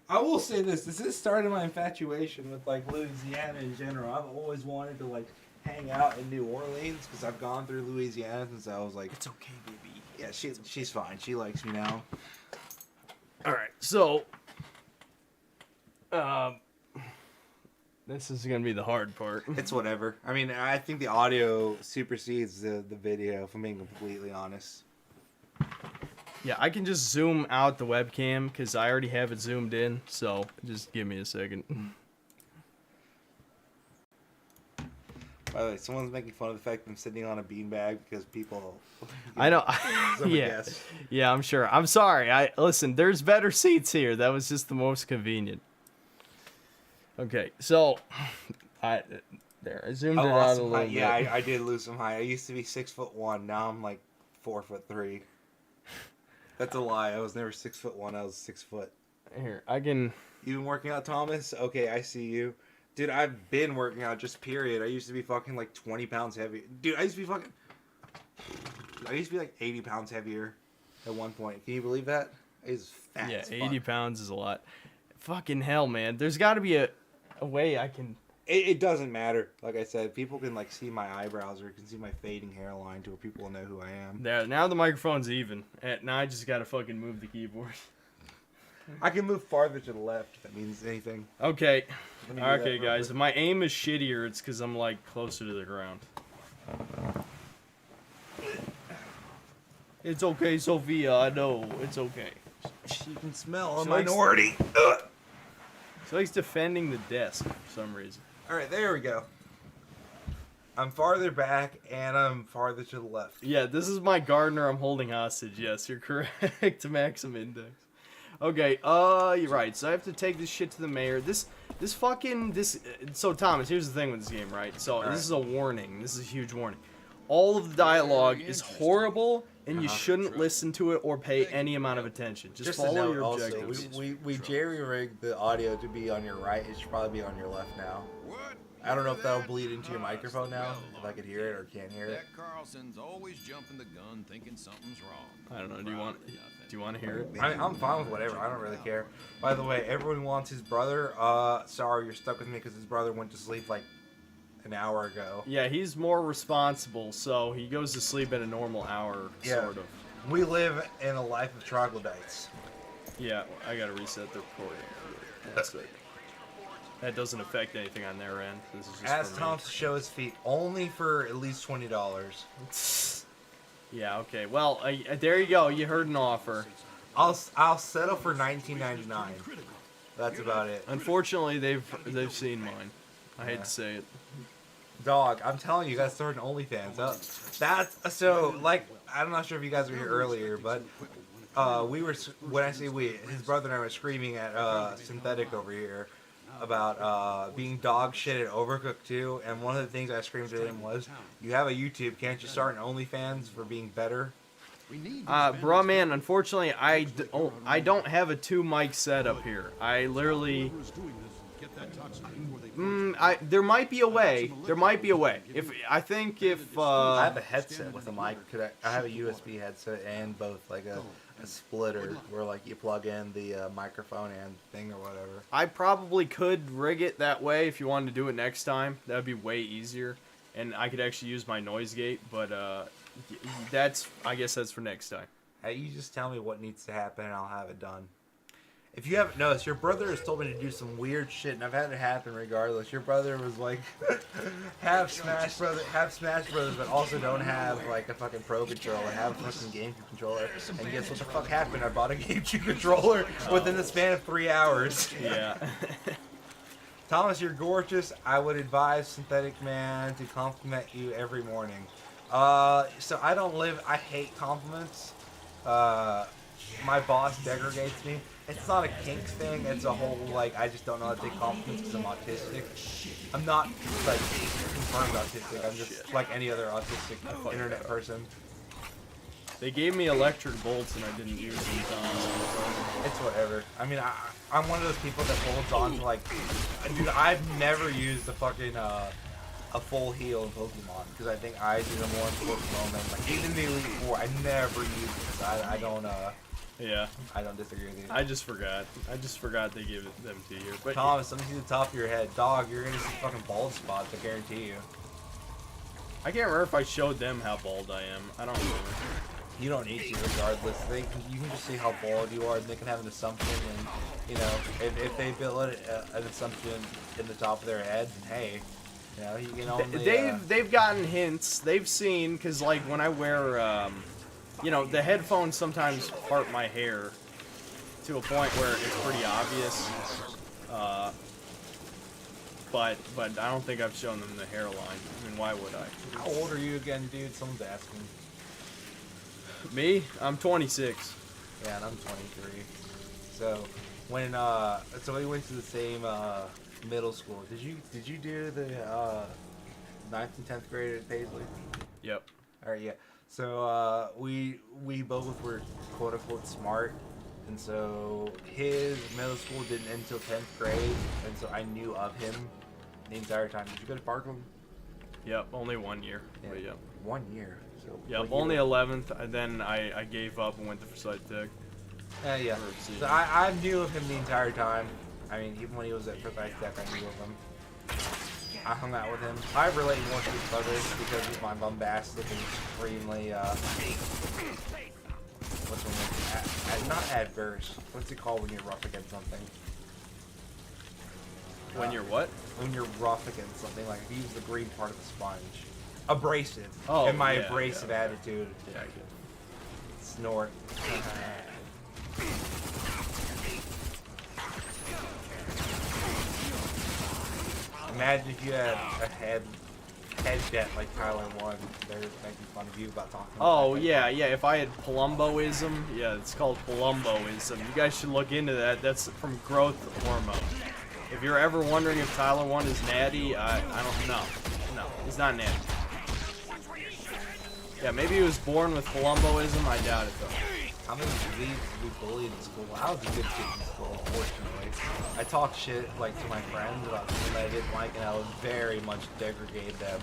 I will say this. This has started my infatuation with like Louisiana in general. I've always wanted to like hang out in New Orleans because I've gone through Louisiana since I was like. It's okay, baby. Yeah, she's fine. She likes me now. All right, so this is gonna be the hard part. It's whatever. I mean, I think the audio supersedes the video. If I'm being completely honest. Yeah, I can just zoom out the webcam because I already have it zoomed in. So just give me a second. By the way, someone's making fun of the fact that I'm sitting on a beanbag because people. I know. Someone Yeah, guessed. yeah, I'm sure. I'm sorry. Listen. There's better seats here. That was just the most convenient. Okay, so I zoomed I it out lost a some little height. bit. Yeah, I did lose some height. I used to be 6'1". Now I'm like 4'3". That's a lie. I was never 6'1". I was 6 foot. Here, I can. You been working out, Thomas? Okay, I see you. Dude, I've been working out, just period. I used to be fucking like 20 pounds heavy. Dude, I used to be like 80 pounds heavier at one point. Can you believe that? I was fat Yeah, as fuck. 80 pounds is a lot. Fucking hell, man. There's got to be a way I can. It doesn't matter. Like I said, people can like see my eyebrows or can see my fading hairline to where people will know who I am. There, now the microphone's even. Now I just got to fucking move the keyboard. I can move farther to the left if that means anything. Okay. Let me do that Okay, real guys. quick. If my aim is shittier, it's because I'm like closer to the ground. It's okay, Sophia. I know. It's okay. She can smell a She likes- minority. Ugh. She likes defending the desk for some reason. All right, there we go. I'm farther back and I'm farther to the left. Yeah, this is my gardener I'm holding hostage. Yes, you're correct. Maximum index. Okay, you're right. So I have to take this shit to the mayor. So Thomas, here's the thing with this game, right? So this is a warning. This is a huge warning. All of the dialogue is horrible, and you shouldn't listen to it or pay any amount of attention. Just a follow note your also, objectives. we jerry-rigged the audio to be on your right. It should probably be on your left now. I don't know if that'll bleed into your microphone now, if I could hear it or can't hear it. That Carlson's always jumping the gun, thinking something's wrong. I don't know. Do you want to hear it? I mean, I'm fine with whatever. I don't really care. By the way, everyone wants his brother. Sorry, you're stuck with me because his brother went to sleep like an hour ago. Yeah, he's more responsible, so he goes to sleep at a normal hour, sort of. We live in a life of troglodytes. Yeah, I gotta reset the recording. That's it. That doesn't affect anything on their end. This is just Ask for me. Tom to show his feet only for at least $20. Yeah, okay. Well, there you go. You heard an offer. I'll settle for $19.99. That's about it. Unfortunately, they've seen mine. I hate Yeah. to say it. Dog, I'm telling you, you guys started an OnlyFans. That's so like I'm not sure if you guys were here earlier, but we were when I say we, his brother and I were screaming at Synthetic over here about being dog shit at Overcooked 2, and one of the things I screamed at him was, "You have a YouTube, can't you start an OnlyFans for being better?" Bruh, man, unfortunately, I don't have a 2 mic setup here. I literally... there might be a way. There might be a way. I have a headset with a mic. I have a USB headset and both like a splitter where like you plug in the microphone and thing or whatever. I probably could rig it that way if you wanted to do it next time. That would be way easier, and I could actually use my noise gate. But I guess that's for next time. Hey, you just tell me what needs to happen and I'll have it done. If you haven't noticed, your brother has told me to do some weird shit, and I've had it happen regardless. Your brother was like, have Smash Brothers, but also don't have like a fucking Pro controller, have a fucking GameCube controller. And guess what the fuck happened? I bought a GameCube controller within the span of 3 hours. Yeah. Thomas, you're gorgeous. I would advise Synthetic Man to compliment you every morning. So I hate compliments. My boss degrades me. It's not a kink thing, it's a whole, like, I just don't know how to take compliments because I'm autistic. I'm not, like, confirmed autistic, I'm just like any other autistic internet person. They gave me electric bolts and I didn't use them. It's whatever. I mean, I'm one of those people that holds on to, like, dude, I've never used a fucking, a full heal in Pokemon, because I think I do the more important moment. Like, even the Elite Four, I never use it, because Yeah. I don't disagree with you. I just forgot they gave them to you. But Thomas, let me see the top of your head. Dog, you're gonna see fucking bald spots, I guarantee you. I can't remember if I showed them how bald I am. I don't remember. You don't need to, regardless. You can just see how bald you are, and they can have an assumption, and, you know, if they build an assumption in the top of their head, then hey, you know, you can only... They've gotten hints. They've seen, because, like, when I wear, you know, the headphones sometimes part my hair to a point where it's pretty obvious. But I don't think I've shown them the hairline. I mean, why would I? How old are you again, dude? Someone's asking. Me? I'm 26. Yeah, and I'm 23. So, when, so we went to the same, middle school. Did you do the, 9th and 10th grade at Paisley? Yep. Alright, yeah. So, we both were quote-unquote smart, and so his middle school didn't end until 10th grade, and so I knew of him the entire time. Did you go to Parkland? Yep, only 1 year. Yeah. But yep. 1 year. So Yep, what only year? 11th, and then I gave up and went to Forsyth Tech. Yeah. So I knew of him the entire time. I mean, even when he was at Forsyth Tech, I knew of him. I hung out with him. I relate more to his brother because he's my bombastic and extremely, what's one? Not adverse. What's it called when you're rough against something? When you're what? When you're rough against something, like if you use the green part of the sponge. Abrasive. Oh, and my yeah, abrasive attitude. Yeah, I get it. Snort. Imagine if you had a head jet like Tyler One. They're making fun of you about talking about Oh, that. yeah, if I had Palumboism, yeah, it's called Palumboism. You guys should look into that. That's from growth hormone. If you're ever wondering if Tyler 1 is natty, I don't know. No, he's not natty. Yeah, maybe he was born with Palumboism. I doubt it, though. How many diseases we bullied in school? I was a good kid in school, unfortunately. I talked shit like to my friends about people that I didn't like, and I would very much degrade them.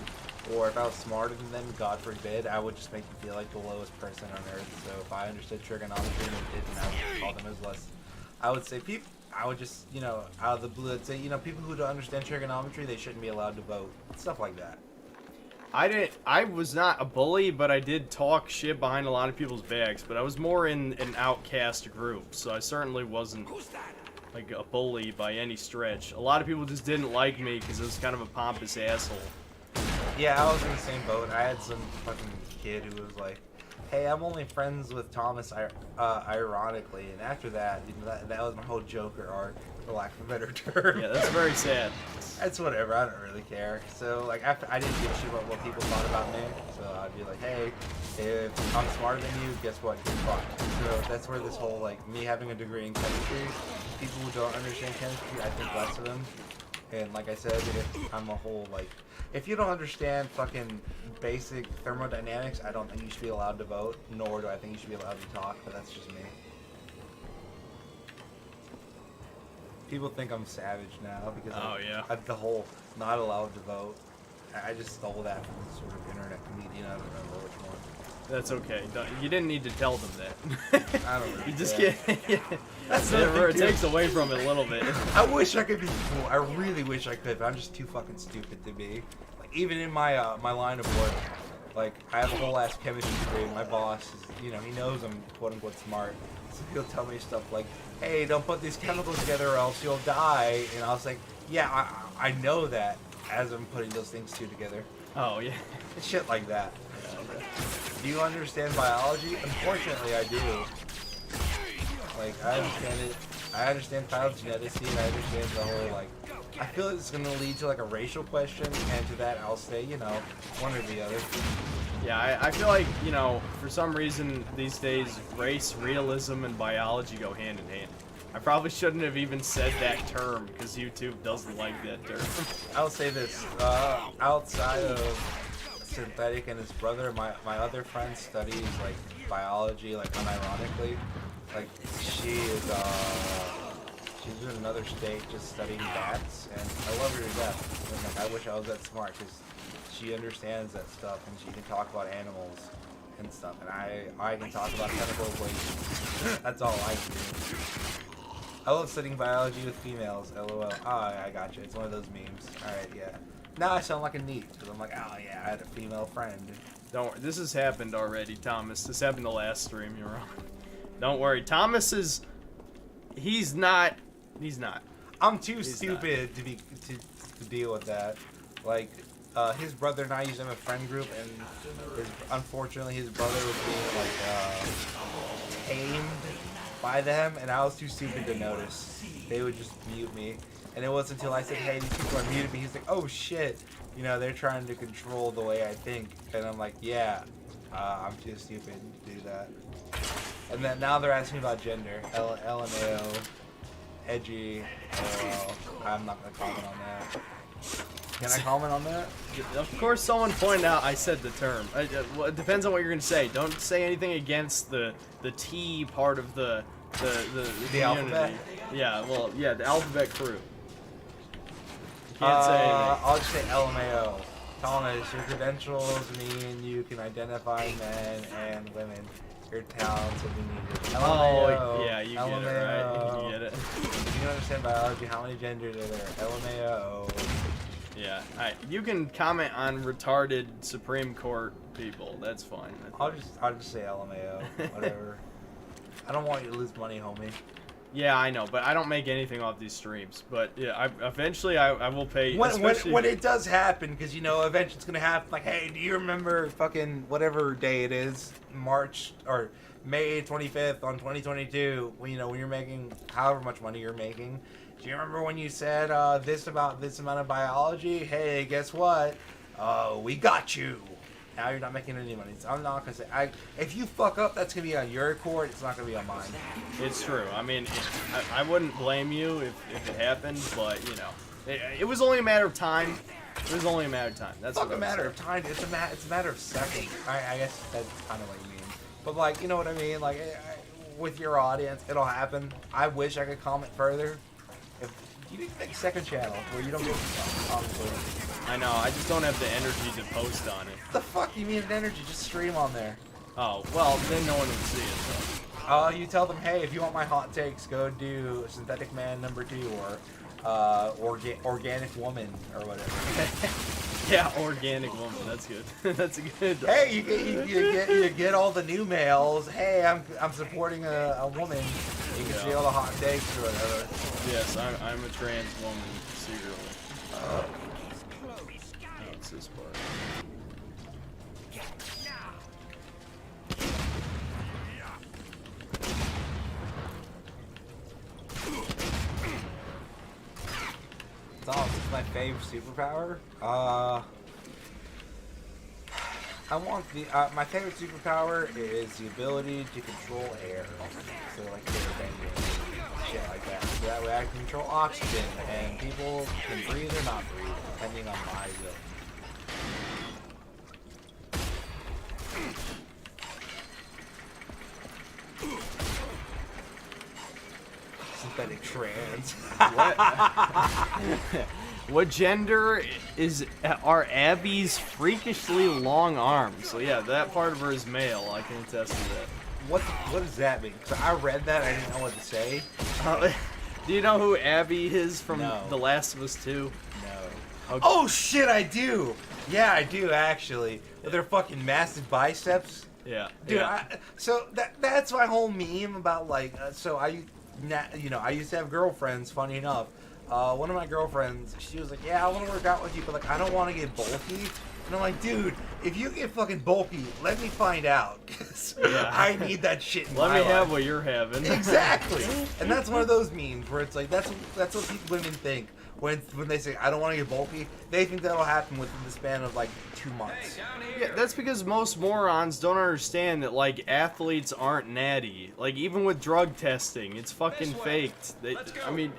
Or if I was smarter than them, God forbid, I would just make them feel like the lowest person on earth. So if I understood trigonometry and they didn't, I would call them as less. I would say people. I would just, you know, out of the blue, I'd say, you know, people who don't understand trigonometry, they shouldn't be allowed to vote. Stuff like that. I was not a bully, but I did talk shit behind a lot of people's backs, but I was more in an outcast group, so I certainly wasn't like a bully by any stretch. A lot of people just didn't like me because I was kind of a pompous asshole. Yeah, I was in the same boat. I had some fucking kid who was like, "Hey, I'm only friends with Thomas, ironically." And after that, you know, that was my whole Joker arc, for lack of a better term. Yeah, that's very sad. That's whatever. I don't really care. So like after I didn't give a shit about what people thought about me. So I'd be like, "Hey, if I'm smarter than you, guess what? You're fucked." So that's where this whole like me having a degree in chemistry, people who don't understand chemistry, I think less of them. And like I said, I'm a whole like. If you don't understand fucking basic thermodynamics, I don't think you should be allowed to vote, nor do I think you should be allowed to talk, but that's just me. People think I'm savage now because of the whole not allowed to vote. I just stole that from some sort of internet comedian, I don't remember which one. That's okay. You didn't need to tell them that. I don't really You just care. can't. That's It it takes away from it a little bit. I wish I could be cool. I really wish I could, but I'm just too fucking stupid to be. Like even in my my line of work, like I have a whole ass chemistry degree. My boss is, you know, he knows I'm quote unquote smart, so he'll tell me stuff like, "Hey, don't put these chemicals together or else you'll die." And I was like, "Yeah, I know that." As I'm putting those things two together, Oh yeah. it's shit like that. Do you understand biology? Unfortunately, I do. Like, I understand it. I understand phylogeneticity, and I understand the whole, like, I feel it's going to lead to, like, a racial question, and to that I'll say, you know, one or the other. Yeah, I feel like, you know, for some reason these days, race, realism, and biology go hand in hand. I probably shouldn't have even said that term, because YouTube doesn't like that term. I'll say this, outside of Synthetic and his brother, my other friend studies, like, biology, like, unironically. Like, she's in another state just studying bats, and I love her to death. And, like, I wish I was that smart, because she understands that stuff, and she can talk about animals and stuff, and I can talk about chemical equations. That's all I can do. I love studying biology with females, lol. Oh, I gotcha. It's one of those memes. Alright, yeah. Now I sound like a neat, because I'm like, oh yeah, I had a female friend. Don't worry, this has happened already, Thomas. This happened the last stream you were on. Don't worry, Thomas is... He's not... I'm too stupid to deal with that. Like, his brother and I used to have a friend group, and unfortunately his brother was being, like, tamed by them, and I was too stupid to notice. They would just mute me. And it wasn't until I said, "Hey, these people are muting me," he's like, "Oh shit, you know, they're trying to control the way I think." And I'm like, "Yeah, I'm too stupid to do that." And then now they're asking me about gender. LMAO, edgy, LOL. I'm not gonna comment on that. Can I comment on that? Of course someone pointed out I said the term. Well, it depends on what you're going to say. Don't say anything against the T part of the community. Alphabet? Yeah, well, yeah, the alphabet crew. You can't say anything. I'll just say LMAO. Thomas, your credentials mean you can identify men and women. Your talents will be needed. Oh, yeah, you get it, right? You get it. If you understand biology, how many genders are there? LMAO. Yeah, alright. You can comment on retarded Supreme Court people. That's fine. I'll just say LMAO. Whatever. I don't want you to lose money, homie. Yeah, I know, but I don't make anything off these streams. But yeah, eventually I will pay. When it does happen, because you know eventually it's gonna happen. Like, hey, do you remember fucking whatever day it is, March or May 25th on 2022? When you know when you're making however much money you're making. Do you remember when you said this about this amount of biology? Hey, guess what? We got you. Now you're not making any money. So I'm not gonna say. If you fuck up, that's gonna be on your court. It's not gonna be on mine. It's true. I mean, I wouldn't blame you if it happened, but you know, it was only a matter of time. It was only a matter of time. That's It's not a matter of time. It's a matter of seconds. I guess that's kind of what you mean. But like, you know what I mean? Like, with your audience, it'll happen. I wish I could comment further. If you need to make a second channel where you don't get obviously. I know. I just don't have the energy to post on it. What the fuck do you mean energy? Just stream on there. Oh well, then no one would see it. So. You tell them, hey, if you want my hot takes, go do Synthetic Man #2 or Organic Woman or whatever. Yeah, Organic Woman. That's good. That's a good. Hey, you get all the new males. Hey, I'm supporting a woman. You can Yeah. see all the hot takes or whatever. Yes, I'm a trans woman secretly. Oh, it's this part. It's awesome. It's my favorite superpower. I want the my favorite superpower is the ability to control air. So like airbending, shit like that. So that way I can control oxygen and people can breathe or not breathe, depending on my will. Synthetic trans. What gender are Abby's freakishly long arms? So yeah, that part of her is male. I can attest to that. What does that mean? Because I read that, I didn't know what to say. Do you know who Abby is from No. The Last of Us 2? No. Okay. Oh shit, I do. Yeah, I do actually. With their fucking massive biceps. Yeah. Dude, yeah. so that's my whole meme about like. I used to have girlfriends. Funny enough, one of my girlfriends, she was like, "Yeah, I want to work out with you, but like, I don't want to get bulky." And I'm like, "Dude, if you get fucking bulky, let me find out, 'cause Yeah. I need that shit in Let my me have life." what you're having. Exactly, and that's one of those memes where it's like that's what women think when they say I don't want to get bulky. They think that'll happen within the span of like 2 months. Yeah, that's because most morons don't understand that like athletes aren't natty. Like even with drug testing, it's fucking faked. I mean,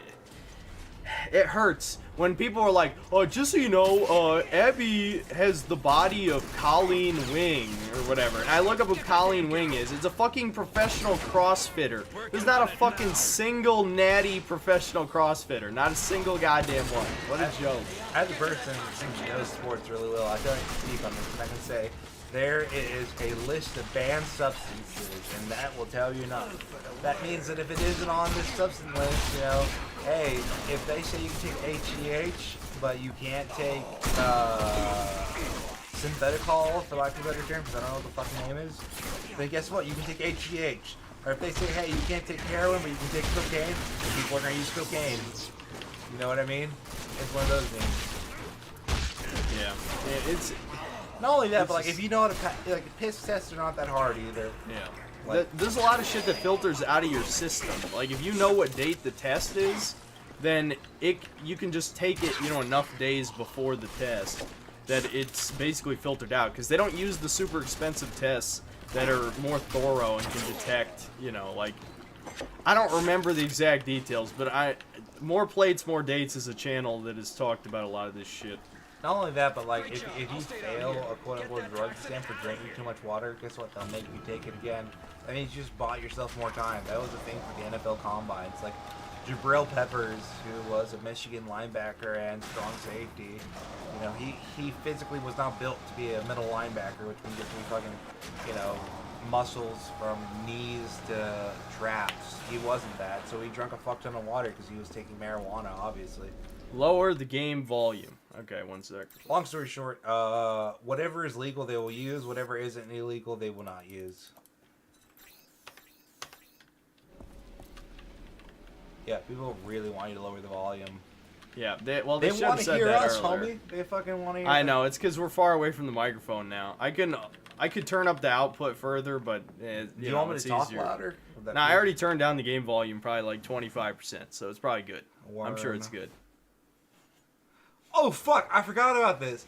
it hurts when people are like, "Oh, just so you know, Abby has the body of Colleen Wing or whatever." And I look up who Colleen Wing is. It's a fucking professional CrossFitter. There's not a fucking single natty professional CrossFitter. Not a single goddamn one. What a joke. As a person who knows sports really well, I don't speak on this, but I can say there is a list of banned substances, and that will tell you enough. That means that if it isn't on this substance list, you know, hey, if they say you can take HGH, but you can't take syntheticol, for lack of a better term, because I don't know what the fucking name is, then guess what? You can take HGH. Or if they say, hey, you can't take heroin, but you can take cocaine, then people are going to use cocaine. You know what I mean? It's one of those things. Yeah. It's Not only that, but like just- if you know how to like piss tests are not that hard either. Yeah. Like- There's a lot of shit that filters out of your system. Like if you know what date the test is, then you can just take it, you know, enough days before the test that it's basically filtered out because they don't use the super expensive tests that are more thorough and can detect, you know, like I don't remember the exact details, but More Plates, More Dates is a channel that has talked about a lot of this shit. Not only that, but like if you fail a quote unquote drug exam for drinking too much water, guess what? They'll make you take it again. That means you just bought yourself more time. That was the thing for the NFL Combine. It's like Jabril Peppers, who was a Michigan linebacker and strong safety. You know, he physically was not built to be a middle linebacker, which means you have to be fucking, you know, muscles from knees to traps. He wasn't that, so he drank a fuck ton of water because he was taking marijuana, obviously. Lower the game volume. Okay, one sec. Long story short, whatever is legal they will use, whatever isn't illegal they will not use. Yeah, people really want you to lower the volume. Yeah, they should They have want to said hear that us, earlier. homie. They fucking want to hear I us. know, it's because we're far away from the microphone now. I could turn up the output further, but Do you want me it's to talk easier. louder? Would that Nah, I be- already turned down the game volume probably like 25%, so it's probably good. I'm sure it's Worm. good. Oh fuck! I forgot about this.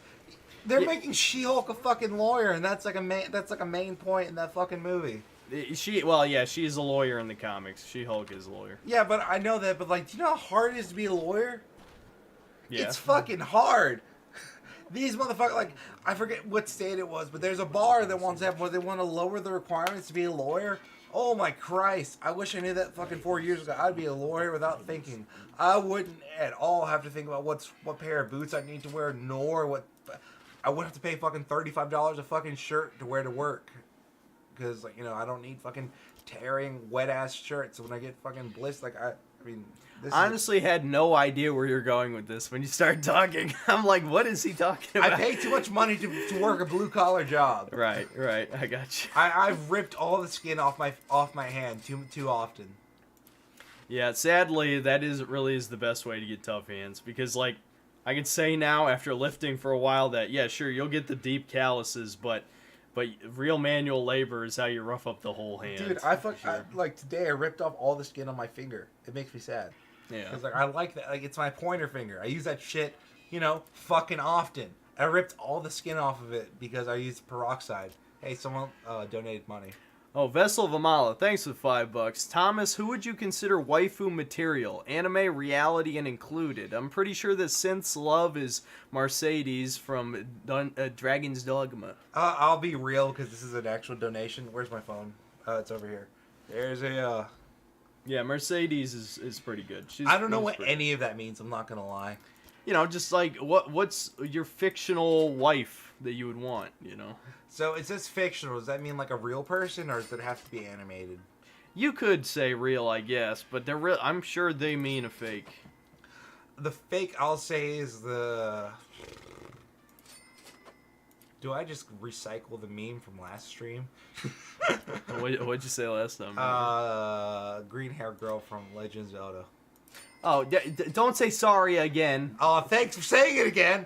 They're Yeah. making She-Hulk a fucking lawyer, and that's like a main point in that fucking movie. She's a lawyer in the comics. She-Hulk is a lawyer. Yeah, but I know that. But like, do you know how hard it is to be a lawyer? Yeah. It's fucking hard. These motherfuckers, like, I forget what state it was, but there's a bar that wants to have where they want to lower the requirements to be a lawyer. Oh my Christ! I wish I knew that fucking 4 years ago. I'd be a lawyer without thinking. I wouldn't at all have to think about what pair of boots I need to wear, nor what. I wouldn't have to pay fucking $35 a fucking shirt to wear to work, because like, you know, I don't need fucking tearing wet ass shirts when I get fucking blissed. Like I mean. This Honestly, had no idea where you're going with this when you started talking. I'm like, what is he talking about? I pay too much money to work a blue collar job. Right. I got you. I've ripped all the skin off my hand too often. Yeah, sadly, that really is the best way to get tough hands because, like, I can say now after lifting for a while that yeah, sure, you'll get the deep calluses, but real manual labor is how you rough up the whole hand. Dude, like today I ripped off all the skin on my finger. It makes me sad. Yeah. Cause like I like that. Like it's my pointer finger. I use that shit, fucking often. I ripped all the skin off of it because I used peroxide. Hey, someone donated money. Oh, Vessel of Amala, thanks for the $5. Thomas, who would you consider waifu material? Anime, reality, and included. I'm pretty sure that Synth's love is Mercedes from Dragon's Dogma. I'll be real because this is an actual donation. Where's my phone? It's over here. There's a. Yeah, Mercedes is pretty good. I don't know what any of that means. I'm not gonna lie. Just like what's your fictional wife that you would want? So it says fictional. Does that mean like a real person, or does it have to be animated? You could say real, I guess, but they're real. I'm sure they mean a fake. The fake, I'll say, is the. Do I just recycle the meme from last stream? What'd you say last time? Green hair girl from Legend of Zelda. Oh, don't say sorry again. Oh, thanks for saying it again.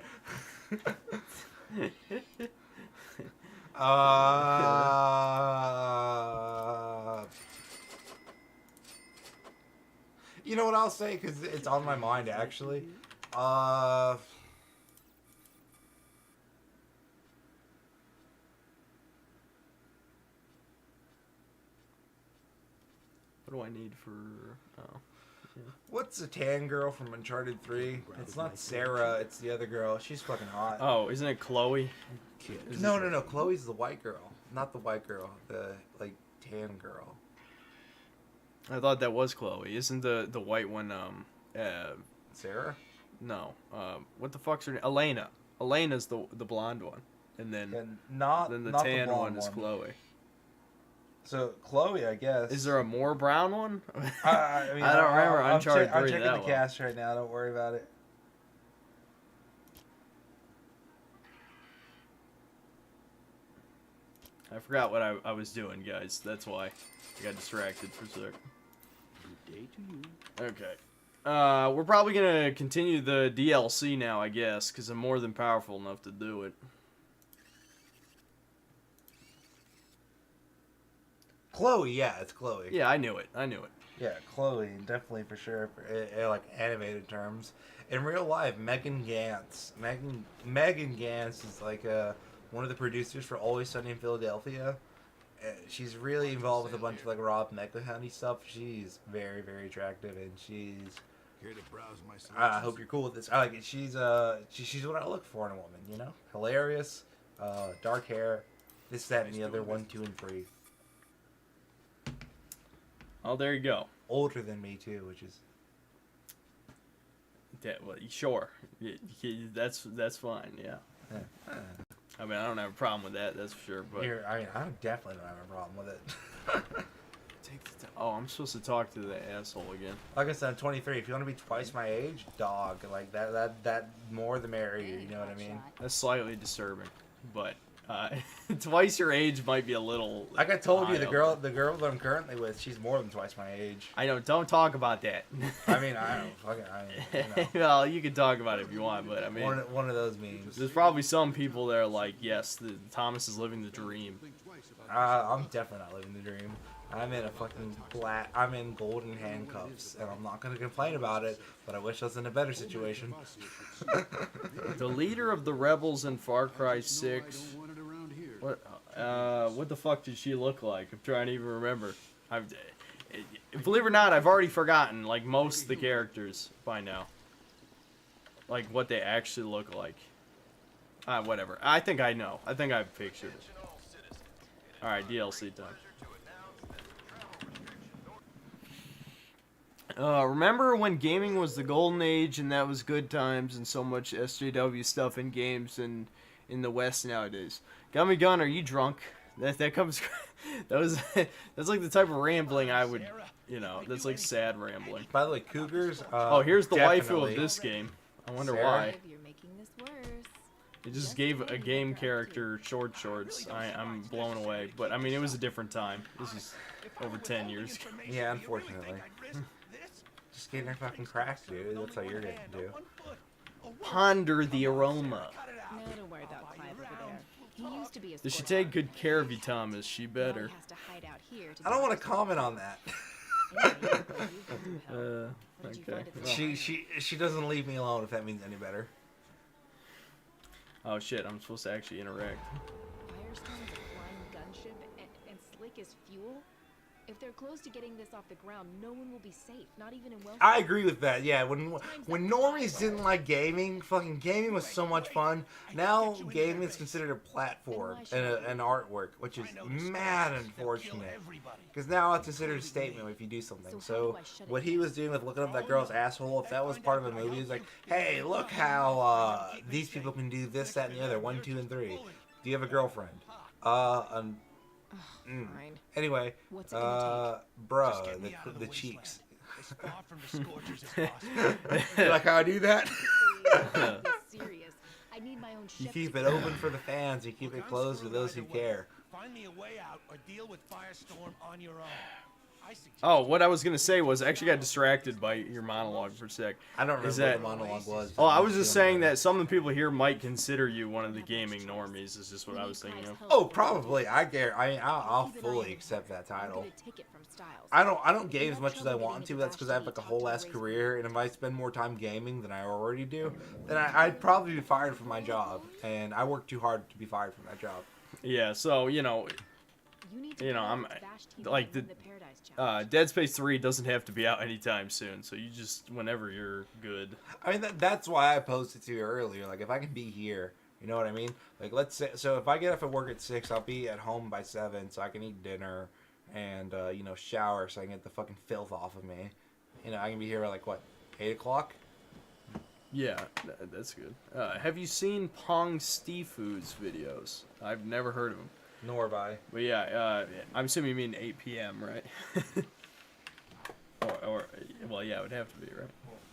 You know what I'll say? Because it's on my mind, actually. What do I need for... Oh. Yeah. What's the tan girl from Uncharted 3? It's not Sarah, it's the other girl. She's fucking hot. Oh, isn't it Chloe? No. Chloe's the white girl. Not the white girl. The, tan girl. I thought that was Chloe. Isn't the white one, Sarah? No. What the fuck's her name? Elena. Elena's the blonde one. And then the not tan blonde one is Chloe. So, Chloe, I guess. Is there a more brown one? I I don't remember Uncharted 3 I'm checking that the well. cast right now. Don't worry about it. I forgot what I was doing, guys. That's why I got distracted for a sec. Good day to you. Okay. We're probably gonna continue the DLC now, I guess, because I'm more than powerful enough to do it. Chloe, yeah, it's Chloe. Yeah, I knew it. Yeah, Chloe, definitely for sure. Like animated terms. In real life, Megan Gantz. Megan Gantz is like one of the producers for Always Sunny in Philadelphia. She's really involved with a bunch of like Rob McElhenney stuff. She's very, very attractive, and she's. Here to browse my selections. I hope you're cool with this. I like it. She's what I look for in a woman. Hilarious, dark hair, this, that, and the other, 1, 2, and 3. Oh, there you go. Older than me too, which is. Yeah, well, sure. That's fine. Yeah. I mean, I don't have a problem with that. That's for sure. But I definitely don't have a problem with it. Oh, I'm supposed to talk to the asshole again. Like I said, I'm 23. If you want to be twice my age, dog, like that more the merrier. You know what I mean? That's slightly disturbing, but twice your age might be a little. Like I told you, the high girl that I'm currently with, she's more than twice my age. I know. Don't talk about that. I mean, I don't fucking. Well, you can talk about it if you want, but I mean, one of those memes. there's probably some people that are like, yes, Thomas is living the dream. I'm definitely not living the dream. I'm in a fucking I'm in golden handcuffs, and I'm not gonna complain about it. But I wish I was in a better situation. The leader of the rebels in Far Cry 6. What the fuck did she look like? I'm trying to even remember. Believe it or not, I've already forgotten like most of the characters by now. Like what they actually look like. Whatever. I think I know. I think I've pictured it. All right, DLC time. Remember when gaming was the golden age and that was good times and so much SJW stuff in games and in the West nowadays? Gummy Gun, are you drunk? That comes. That's like the type of rambling I would, that's like sad rambling. By the way, Cougars. Oh, here's the definitely. waifu of this game. I wonder Sarah? why. You're making this worse. It just gave a game character shorts. I'm blown away. But I mean, it was a different time. This is over 10 years ago. Yeah, unfortunately. Just getting her fucking cracked, dude. That's how you're getting to. Ponder the aroma. No, don't worry about Clive over there. He used to be a Does she sports take star. good care of you, Thomas? She Now better. he has to hide out here to I don't do want to comment on that. Anyway, you've been through hell. What did you Okay. find at the She doesn't leave me alone if that means any better. Oh shit, I'm supposed to actually interact. Firestone's a flying gunship and slick as fuel? If they're close to getting this off the ground, no one will be safe, not even in Wells. I agree with that. Yeah, when normies didn't like gaming, fucking gaming was so much fun. Now gaming is considered a platform and an artwork, which is mad unfortunate. Because now it's considered a statement if you do something. So what he was doing with looking up that girl's asshole, if that was part of a movie, it's like, hey, look how these people can do this, that, and the other. 1, 2, and 3. Do you have a girlfriend? Fine. Anyway, What's it gonna bruh, the cheeks. You like how I do that? Be serious. I need my own You ship. keep it open for the fans. You keep it closed for those who care. Find me a way out or deal with Firestorm on your own. I suggest Oh, what I was gonna say was I actually got distracted by your monologue for a sec. I don't remember Is what that- the monologue was. Oh, I was just saying that some of the people here might consider you one of the gaming normies. Is just what I was thinking of. Oh, probably. I dare. I mean, I'll fully accept that title. Get a ticket from Styles. I don't game as much as I want to. That's because I have like a whole ass career, and if I spend more time gaming than I already do, then I'd probably be fired from my job. And I work too hard to be fired from that job. Yeah, so you know, Need you know, play I'm with Bash TV like and win the Paradise Challenge. Dead Space 3 doesn't have to be out anytime soon. So you just whenever you're good. I mean, that's why I posted to you earlier. Like, if I can be here, you know what I mean? Like, let's say, so if I get up at work at 6, I'll be at home by 7, so I can eat dinner and, you know, shower so I can get the fucking filth off of me. You know, I can be here by, like, what, 8 o'clock? Yeah, that's good. Have you seen Pong Foods videos? I've never heard of them. Nor have I. But yeah, I'm assuming you mean 8 p.m., right? or, well, yeah, it would have to be, right?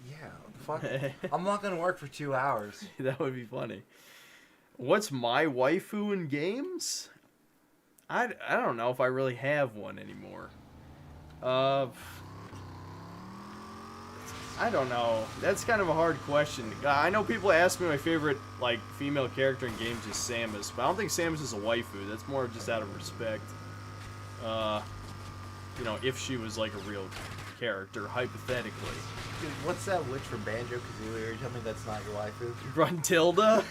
Yeah, what the fuck? I'm not gonna work for 2 hours. That would be funny. What's my waifu in games? I don't know if I really have one anymore. I don't know. That's kind of a hard question. I know people ask me my favorite like female character in games is Samus, but I don't think Samus is a waifu. That's more just out of respect. You know, if she was like a real character, hypothetically. Dude, what's that witch from Banjo-Kazooie? You tell me that's not your waifu? Gruntilda?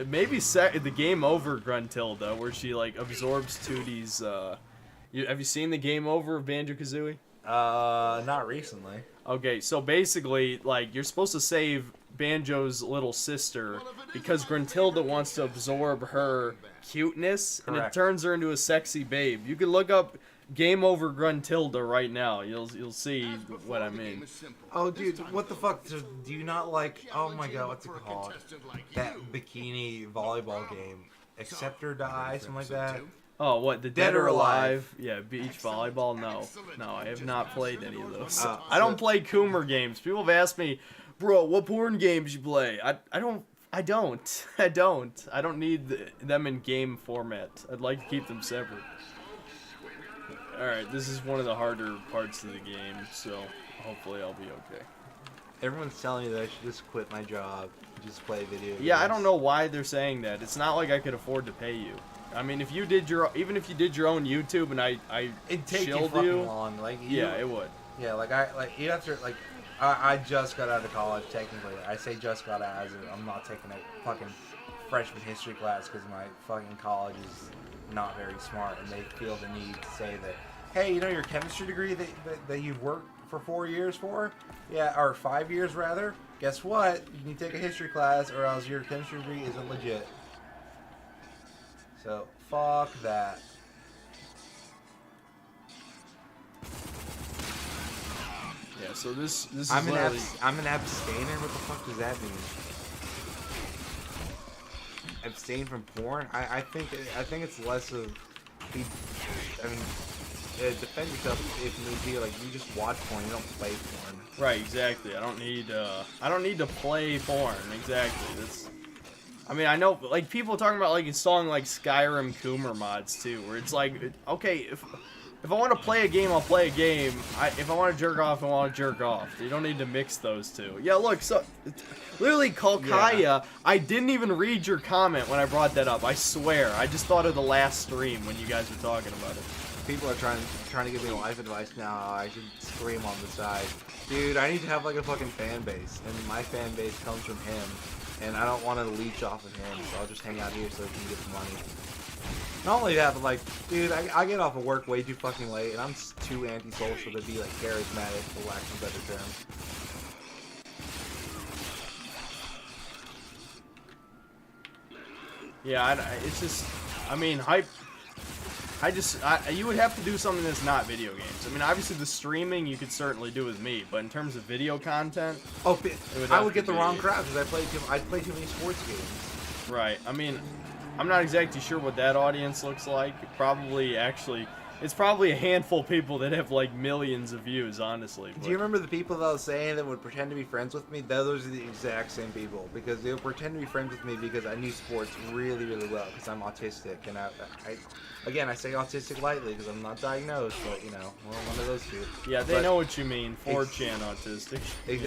Maybe the Game Over Gruntilda, where she like absorbs Tootie's. Have you seen the Game Over of Banjo-Kazooie? Not recently. Okay, so basically, like, you're supposed to save Banjo's little sister because Gruntilda wants to absorb her cuteness, and it Correct. turns her into a sexy babe. You can look up Game Over Gruntilda right now. You'll see what I mean. Oh, dude, what the fuck? Do you not like? Oh my god, what's it called? That bikini volleyball game, Accept or Die, something like that. Oh, what, the Dead, Dead or or Alive? Yeah, beach volleyball? No, I have not played any of those. Oh, I don't so- play Coomer games. People have asked me, bro, what porn games you play? I don't need them in game format. I'd like to keep them separate. Alright, this is one of the harder parts of the game, so hopefully I'll be okay. Everyone's telling me that I should just quit my job, and just play video games. Yeah, I don't know why they're saying that. It's not like I could afford to pay you. I mean, if you did even if you did your own YouTube and I It'd take you chilled fucking you, long. Like, yeah, it would. Yeah, you have to like. I just got out of college. Technically, I say just got out as in I'm not taking a fucking freshman history class because my fucking college is not very smart, and they feel the need to say that, hey, you know your chemistry degree that you've worked for 4 years for, yeah, or 5 years rather. Guess what? You need to take a history class, or else your chemistry degree isn't legit. So fuck that. Yeah, so this is I'm literally... an abstainer. What the fuck does that mean? Abstain from porn? I think it's less of. I mean, defend yourself if need be. Like, you just watch porn. You don't play porn. Right, exactly. I don't need to play porn. Exactly. That's. I mean, I know, like, people talking about like installing like Skyrim Coomer mods too, where it's like, okay, if I want to play a game, I'll play a game. If I want to jerk off, I want to jerk off. You don't need to mix those two. Yeah, look, so literally, Kalkaya, I didn't even read your comment when I brought that up. I swear, I just thought of the last stream when you guys were talking about it. People are trying to give me life advice now. I should scream on the side. Dude, I need to have like a fucking fan base, and my fan base comes from him, and I don't want to leech off of him, so I'll just hang out here so I can get the money. Not only that, but like, dude, I get off of work way too fucking late, and I'm too antisocial to be like charismatic, for lack of a better term. Yeah, it's just, I mean, you would have to do something that's not video games. I mean, obviously the streaming you could certainly do with me, but in terms of video content, I would get the wrong crowd because I play too many sports games. Right. I mean, I'm not exactly sure what that audience looks like. It's probably a handful of people that have like millions of views, honestly. Do you remember the people that I was saying that would pretend to be friends with me? Those are the exact same people, because they would pretend to be friends with me because I knew sports really, really well because I'm autistic, and I say autistic lightly because I'm not diagnosed, but you know, well, one of those two. Yeah, they know what you mean. 4chan autistic.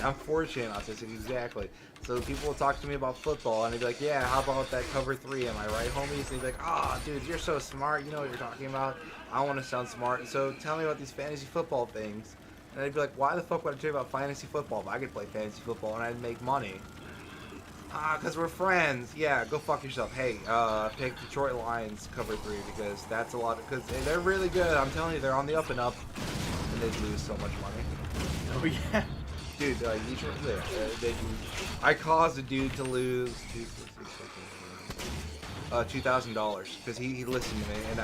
I'm 4chan autistic, exactly. So people will talk to me about football, and they'd be like, yeah, how about that cover 3? Am I right, homies? And they'd be like, oh, dude, you're so smart. You know what you're talking about. I want to sound smart, so tell me about these fantasy football things. And I'd be like, why the fuck would I tell you about fantasy football if I could play fantasy football and I'd make money? Because we're friends. Yeah, go fuck yourself. Hey, pick Detroit Lions cover 3 because that's a lot, because they're really good. I'm telling you, they're on the up and up, and they lose so much money. Oh, yeah. Dude, I caused a dude to lose $2,000 because he listened to me, and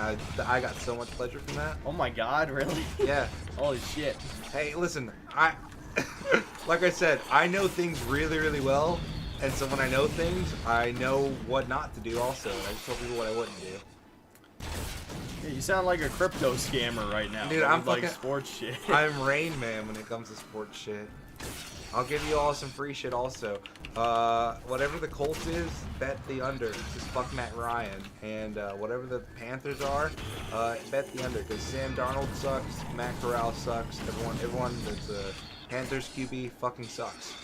I got so much pleasure from that. Oh my god, really? Yeah. Holy shit. Hey, listen, like I said, I know things really, really well, and so when I know things, I know what not to do also, and I just tell people what I wouldn't do. Yeah, you sound like a crypto scammer right now. Dude, I'm like fucking sports shit. I'm Rain Man when it comes to sports shit. I'll give you all some free shit also. Whatever the Colts is, bet the under. Just fuck Matt Ryan. And whatever the Panthers are, bet the under. Because Sam Darnold sucks, Matt Corral sucks, everyone that's a Panthers QB fucking sucks.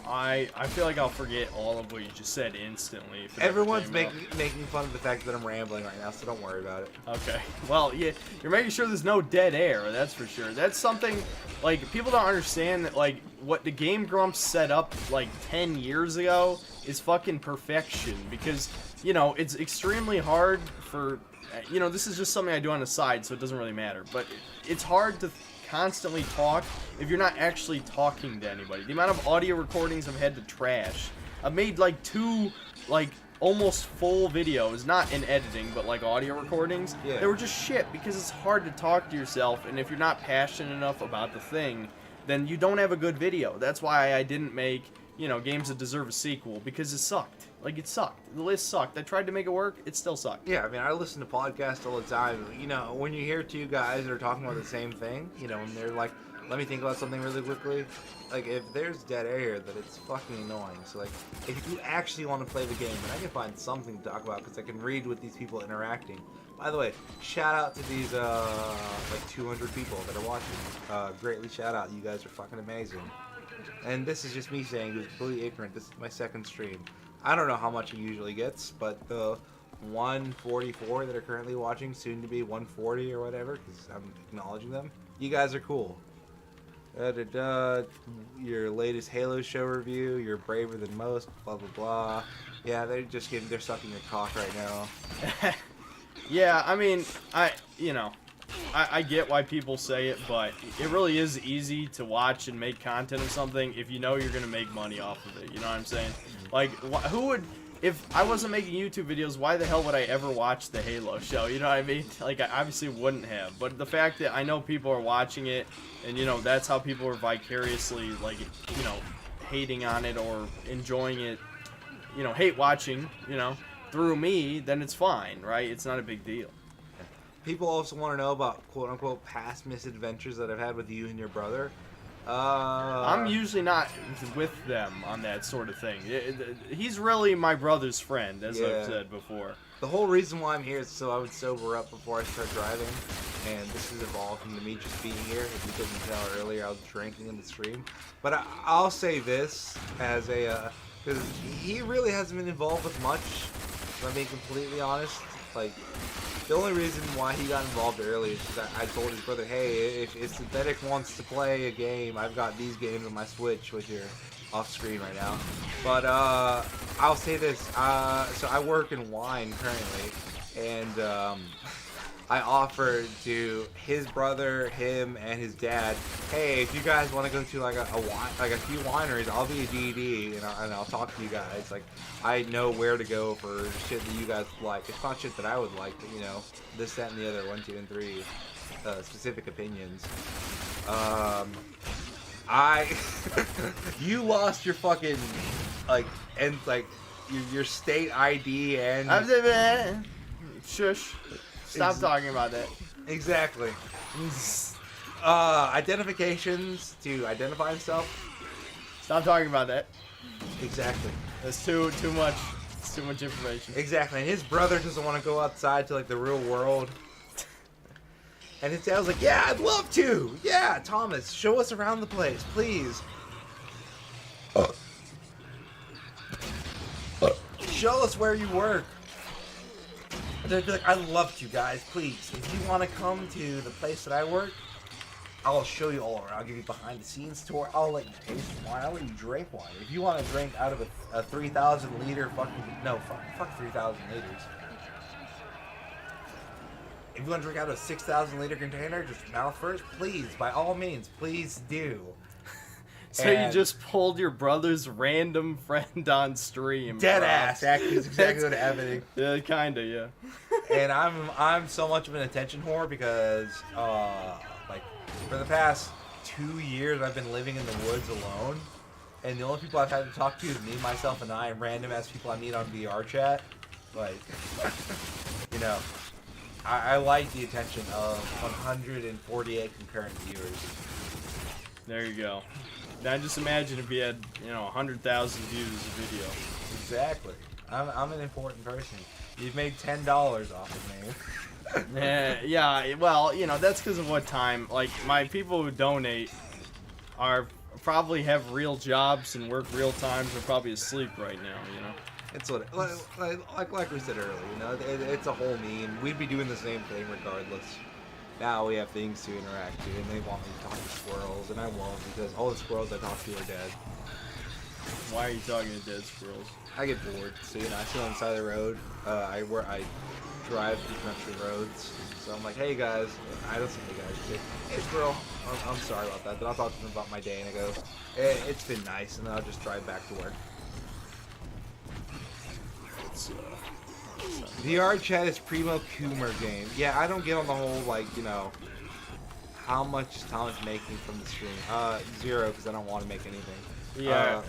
I feel like I'll forget all of what you just said instantly. If it ever Everyone's came up. making fun of the fact that I'm rambling right now, so don't worry about it. Okay. Well, yeah, you're making sure there's no dead air, that's for sure. That's something, like, people don't understand that, like, what the Game Grumps set up, like, 10 years ago is fucking perfection. Because, you know, it's extremely hard for, you know, this is just something I do on the side, so it doesn't really matter. But it's hard to constantly talk if you're not actually talking to anybody. The amount of audio recordings I've had to trash. I've made like 2 like almost full videos, not in editing, but like audio recordings. Yeah. They were just shit because it's hard to talk to yourself, and if you're not passionate enough about the thing, then you don't have a good video. That's why I didn't make, you know, games that deserve a sequel, because it sucked. Like, it sucked. The list sucked. I tried to make it work. It still sucked. Yeah, I mean, I listen to podcasts all the time. You know, when you hear 2 guys that are talking about the same thing, you know, and they're like, let me think about something really quickly. Like, if there's dead air, then it's fucking annoying. So, like, if you actually want to play the game, then I can find something to talk about because I can read with these people interacting. By the way, shout out to these, like, 200 people that are watching. Greatly shout out. You guys are fucking amazing. And this is just me saying who's completely ignorant. This is my second stream. I don't know how much it usually gets, but the 144 that are currently watching, soon to be 140 or whatever, because I'm acknowledging them. You guys are cool. Your latest Halo show review, you're braver than most, blah blah blah. Yeah, they're sucking your cock right now. Yeah, I mean, I get why people say it, but it really is easy to watch and make content of something if you know you're gonna make money off of it. You know what I'm saying? Like, who would? If I wasn't making YouTube videos, why the hell would I ever watch the Halo show? You know what I mean? Like, I obviously wouldn't have. But the fact that I know people are watching it, and, you know, that's how people are vicariously, like, you know, hating on it or enjoying it, you know, hate watching, you know, through me, then it's fine, right? It's not a big deal. People also want to know about quote-unquote past misadventures that I've had with you and your brother. I'm usually not with them on that sort of thing. He's really my brother's friend, as Yeah. I've said before. The whole reason why I'm here is so I would sober up before I start driving, and this is evolved into me just being here. If you couldn't tell earlier, I was drinking in the stream. But I'll say this as a, because he really hasn't been involved with much, if I'm being completely honest. Like, the only reason why he got involved early is because I told his brother, hey, if Synthetic wants to play a game, I've got these games on my Switch, which are off screen right now. But I'll say this, so I work in wine currently, and I offered to his brother, him, and his dad, hey, if you guys want to go to like a few wineries, I'll be a DD, and I'll talk to you guys. Like, I know where to go for shit that you guys would like. It's not shit that I would like, but you know, this, that, and the other, 1, 2, and 3 specific opinions. You lost your fucking your state ID and Shush. Stop talking about that. exactly. Identifications to identify himself. Stop talking about that. Exactly. That's too much. It's too much information. Exactly. And his brother doesn't want to go outside to like the real world. And his dad was like, "Yeah, I'd love to. Yeah, Thomas, show us around the place, please. Show us where you work." They'd be like, "I'd love to, guys. Please, if you want to come to the place that I work, I'll show you all around. I'll give you behind the scenes tour. I'll let you taste wine. I'll let you drink wine. If you want to drink out of a 3,000 liter fuck 3,000 liters. If you want to drink out of a 6,000 liter container, just mouth first, please, by all means, please do." So you And- just pulled your brother's random friend on stream. Dead bro. ass, actually, is exactly what happened. Yeah, kinda, yeah. And I'm so much of an attention whore because like for the past 2 years I've been living in the woods alone, and the only people I've had to talk to is me, myself, and I, and random ass people I meet on VR chat. Like, you know, I like the attention of 148 concurrent viewers. There you go. Now just imagine if you had, 100,000 views a video. Exactly. I'm an important person. You've made $10 off of me. Yeah, well, that's because of what time. Like, my people who donate probably have real jobs and work real times. They're probably asleep right now, It's what, like we said earlier, it's a whole meme. We'd be doing the same thing regardless. Now we have things to interact to, and they want me to talk to squirrels, and I won't because all the squirrels I talk to are dead. Why are you talking to dead squirrels? I get bored, so I sit on the side of the road. I drive through country roads, so I'm like, "Hey guys," I don't say "Hey guys," I say, "Hey squirrel, I'm sorry about that." Then I'll talk to them about my day, and I go, "It's been nice," and then I'll just drive back to work. It's, VR chat is primo Coomer game. Yeah, I don't get on the whole how much is Thomas making from the stream. 0 because I don't want to make anything. yeah,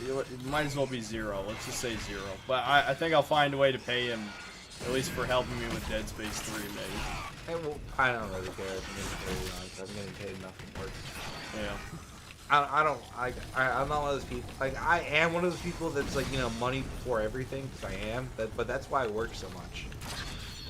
it might as well be 0. Let's just say 0. But I think I'll find a way to pay him, at least for helping me with Dead Space 3, maybe. Well, I don't really care if I'm getting paid honest. I'm getting paid enough from work. Yeah. I'm not one of those people. Like, I am one of those people that's like, money before everything, because I am. But that's why I work so much.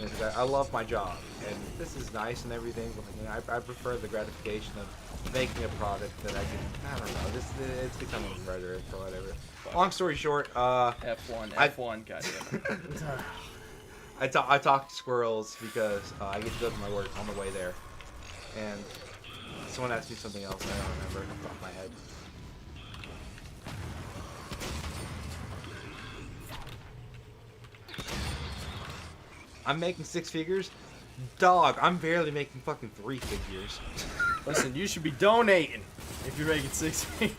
Because I love my job, and this is nice and everything. But I prefer the gratification of making a product that I can. I don't know. It's becoming rhetoric or whatever. Long story short, F1, goddamn. I talk to squirrels because I get to go to my work on the way there, and someone asked me something else. I don't remember off the top of my head. I'm making 6 figures? Dog, I'm barely making fucking 3 figures. Listen, you should be donating if you're making 6 figures.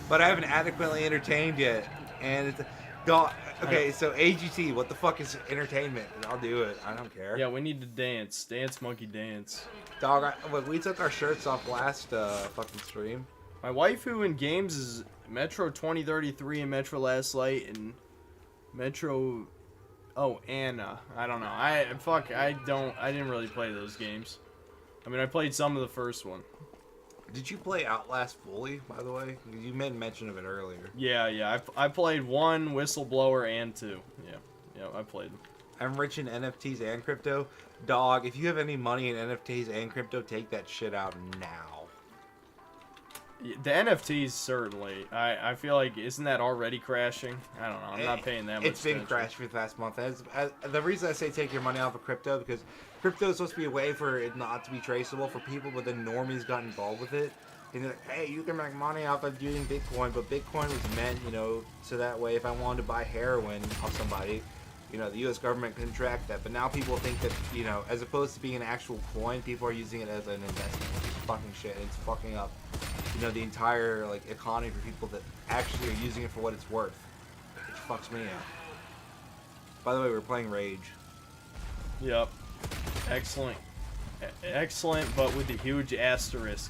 But I haven't adequately entertained yet. And it's... Dog, okay, so AGT, what the fuck is entertainment? I'll do it. I don't care. Yeah, we need to dance. Dance, monkey, dance. Dog, we took our shirts off last fucking stream. My waifu in games is Metro 2033 and Metro Last Light and Metro... Oh, Anna. I don't know. I didn't really play those games. I mean, I played some of the first one. Did you play Outlast fully, by the way? You made mention of it earlier. Yeah. I played 1, Whistleblower, and 2. Yeah, I played them. I'm rich in NFTs and crypto. Dog, if you have any money in NFTs and crypto, take that shit out now. The NFTs, certainly. I feel like, isn't that already crashing? I don't know. I'm not paying that much It's been attention. crashed for the past month. The reason I say take your money off of crypto, because crypto is supposed to be a way for it not to be traceable for people, but then normies got involved with it. And they're like, hey, you can make money off of using Bitcoin, but Bitcoin was meant, so that way if I wanted to buy heroin off somebody, the U.S. government can track that. But now people think that, as opposed to being an actual coin, people are using it as an investment, which is fucking shit. It's fucking up, the entire, economy for people that actually are using it for what it's worth. It fucks me up. By the way, we're playing Rage. Yep. Excellent. Excellent, but with a huge asterisk.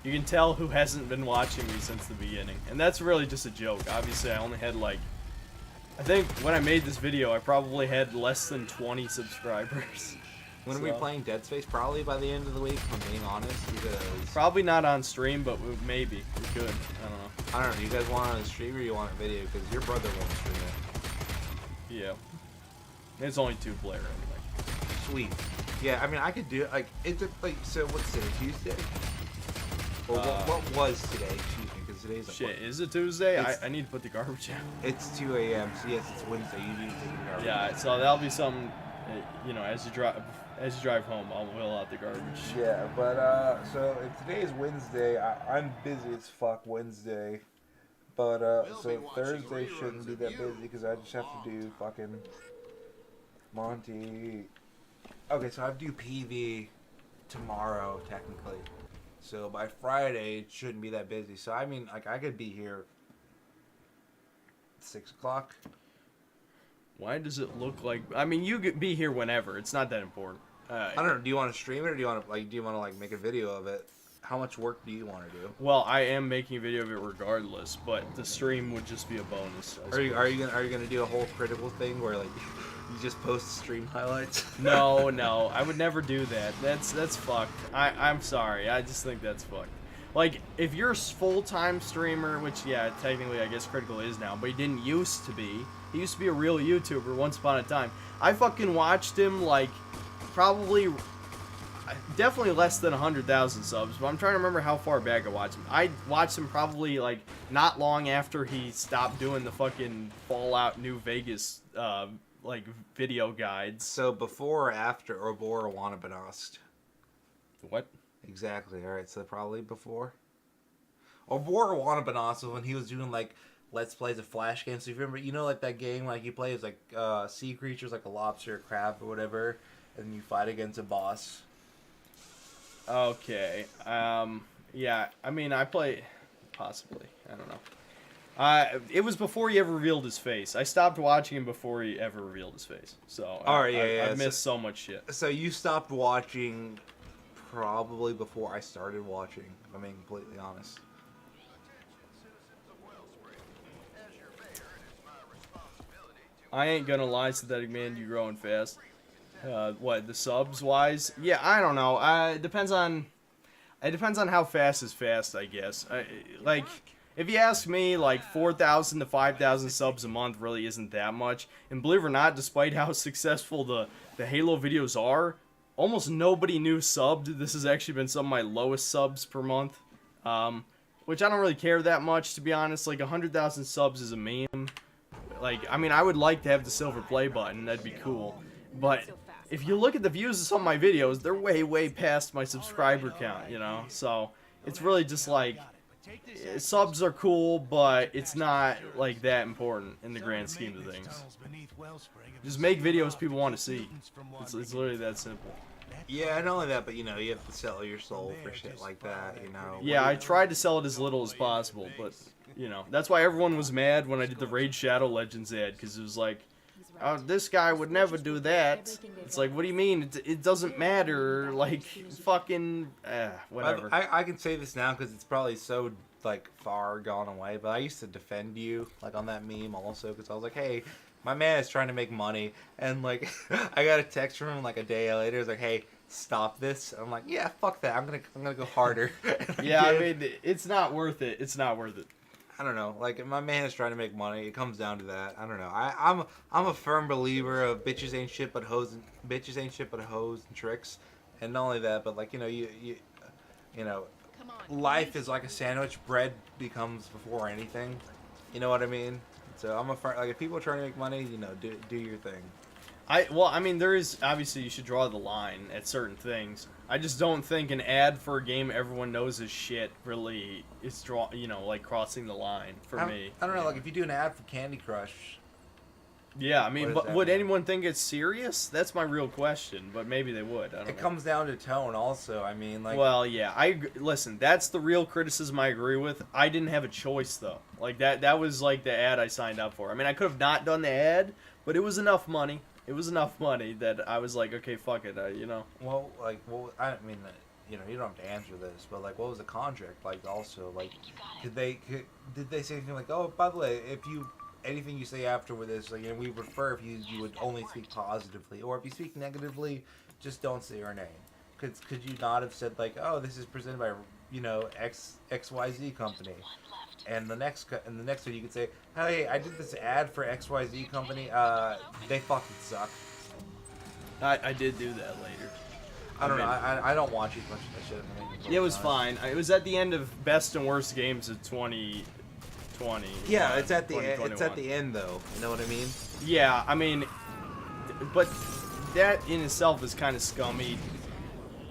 You can tell who hasn't been watching me since the beginning. And that's really just a joke. Obviously, I only had I think when I made this video, I probably had less than 20 subscribers. When are we playing Dead Space? Probably by the end of the week, if I'm being honest. Because Probably not on stream, but maybe. We could. I don't know. I don't know. You guys want it on stream or you want it video? Because your brother won't stream it. Yeah. It's only 2-player anyway. Sweet. Yeah, I mean, I could do it. So what's today? Tuesday? Or what was today? Excuse me, because today's Shit, is it Tuesday? It's- I need to put the garbage out. It's 2 a.m. So yes, it's Wednesday. You need to take your garbage. Yeah, so that'll be something, as you drive home, I'll wheel out the garbage. Yeah, but so if today is Wednesday. I'm busy as fuck Wednesday. But so Thursday shouldn't be that busy because I just have to do fucking Monty. Okay, so I have to do PV tomorrow technically. So by Friday it shouldn't be that busy. So I mean, I could be here at 6 o'clock. Why does it look like? I mean, you could be here whenever. It's not that important. I don't know. Do you want to stream it or do you want to make a video of it? How much work do you want to do? Well, I am making a video of it regardless, but the stream would just be a bonus. Are you gonna do a whole critical thing where you just post stream highlights? No, I would never do that. That's fucked. I'm sorry. I just think that's fucked. Like, if you're a full-time streamer, which, yeah, technically I guess Critical is now, but he didn't used to be. He used to be a real YouTuber once upon a time. I fucking watched him, probably, definitely less than 100,000 subs, but I'm trying to remember how far back I watched him. I watched him probably, not long after he stopped doing the fucking Fallout New Vegas, video guides. So before or after Obora Wannabenost? What? Exactly. All right. So probably before. Obora Wannabenost was when he was doing Let's Plays of Flash games. So if you remember, that game you play as sea creatures like a lobster, a crab, or whatever, and you fight against a boss. Okay. Yeah. I mean, I play possibly. I don't know. It was before he ever revealed his face. I stopped watching him before he ever revealed his face. So All right, yeah. I missed so much shit. So you stopped watching probably before I started watching, if I'm being completely honest. I ain't gonna lie, Synthetic Man, you growing fast. What, the subs wise? Yeah, I don't know. It depends on how fast is fast, I guess. If you ask me, 4,000 to 5,000 subs a month really isn't that much. And believe it or not, despite how successful the Halo videos are, almost nobody new subbed. This has actually been some of my lowest subs per month. Which I don't really care that much, to be honest. 100,000 subs is a meme. I mean, I would like to have the silver play button. That'd be cool. But if you look at the views of some of my videos, they're way, way past my subscriber count, So it's really just subs are cool, but it's not that important in the grand scheme of things. Just make videos people want to see. It's literally that simple. Yeah, not only that, but you have to sell your soul for shit like that, Yeah, I tried to sell it as little as possible, but that's why everyone was mad when I did the Raid Shadow Legends ad, because it was oh, this guy would never do that. It's what do you mean? It doesn't matter. Fucking, whatever. I can say this now because it's probably so, far gone away, but I used to defend you, on that meme also, because I was hey, my man is trying to make money, and, I got a text from him, a day later, it's hey, stop this. I'm like, yeah, fuck that. I'm gonna go harder. Yeah, I mean, it's not worth it. It's not worth it. I don't know. Like, my man is trying to make money. It comes down to that. I don't know. I'm a firm believer of bitches ain't shit but hoes and tricks. And not only that, but like, you know, Come on. life is like a sandwich. Bread becomes before anything. You know what I mean? So I'm a firm, like, if people are trying to make money, you know, do your thing. I mean, there is obviously you should draw the line at certain things. I just don't think an ad for a game everyone knows is shit really is like crossing the line for me. I don't know. Like, if you do an ad for Candy Crush, Yeah, I mean, What does but that would mean? anyone think it's serious? That's my real question. But maybe they would. I don't it know. comes down to tone. Also, I mean, like, Well, yeah, listen. That's the real criticism I agree with. I didn't have a choice though. Like that was like the ad I signed up for. I mean, I could have not done the ad, but it was enough money. It was enough money that I was like, okay, fuck it. You know. well, like, well, I mean, you know, you don't have to answer this, but like, what was the contract like? Also, like, did they say anything like, oh, by the way, if you anything you say after with this, like, you know, we prefer if you would only speak positively, or if you speak negatively, just don't say your name. Could you not have said like, oh, this is presented by, you know, XYZ company, and the next one you could say, hey, I did this ad for XYZ company. They fucking suck. I did do that later. I don't mean- know. I don't watch as much of that shit. I mean, It was fine. It was at the end of best and worst games of 2020. Yeah, it's at the end. It's 2021. at the end though. You know what I mean? Yeah, I mean, but that in itself is kind of scummy,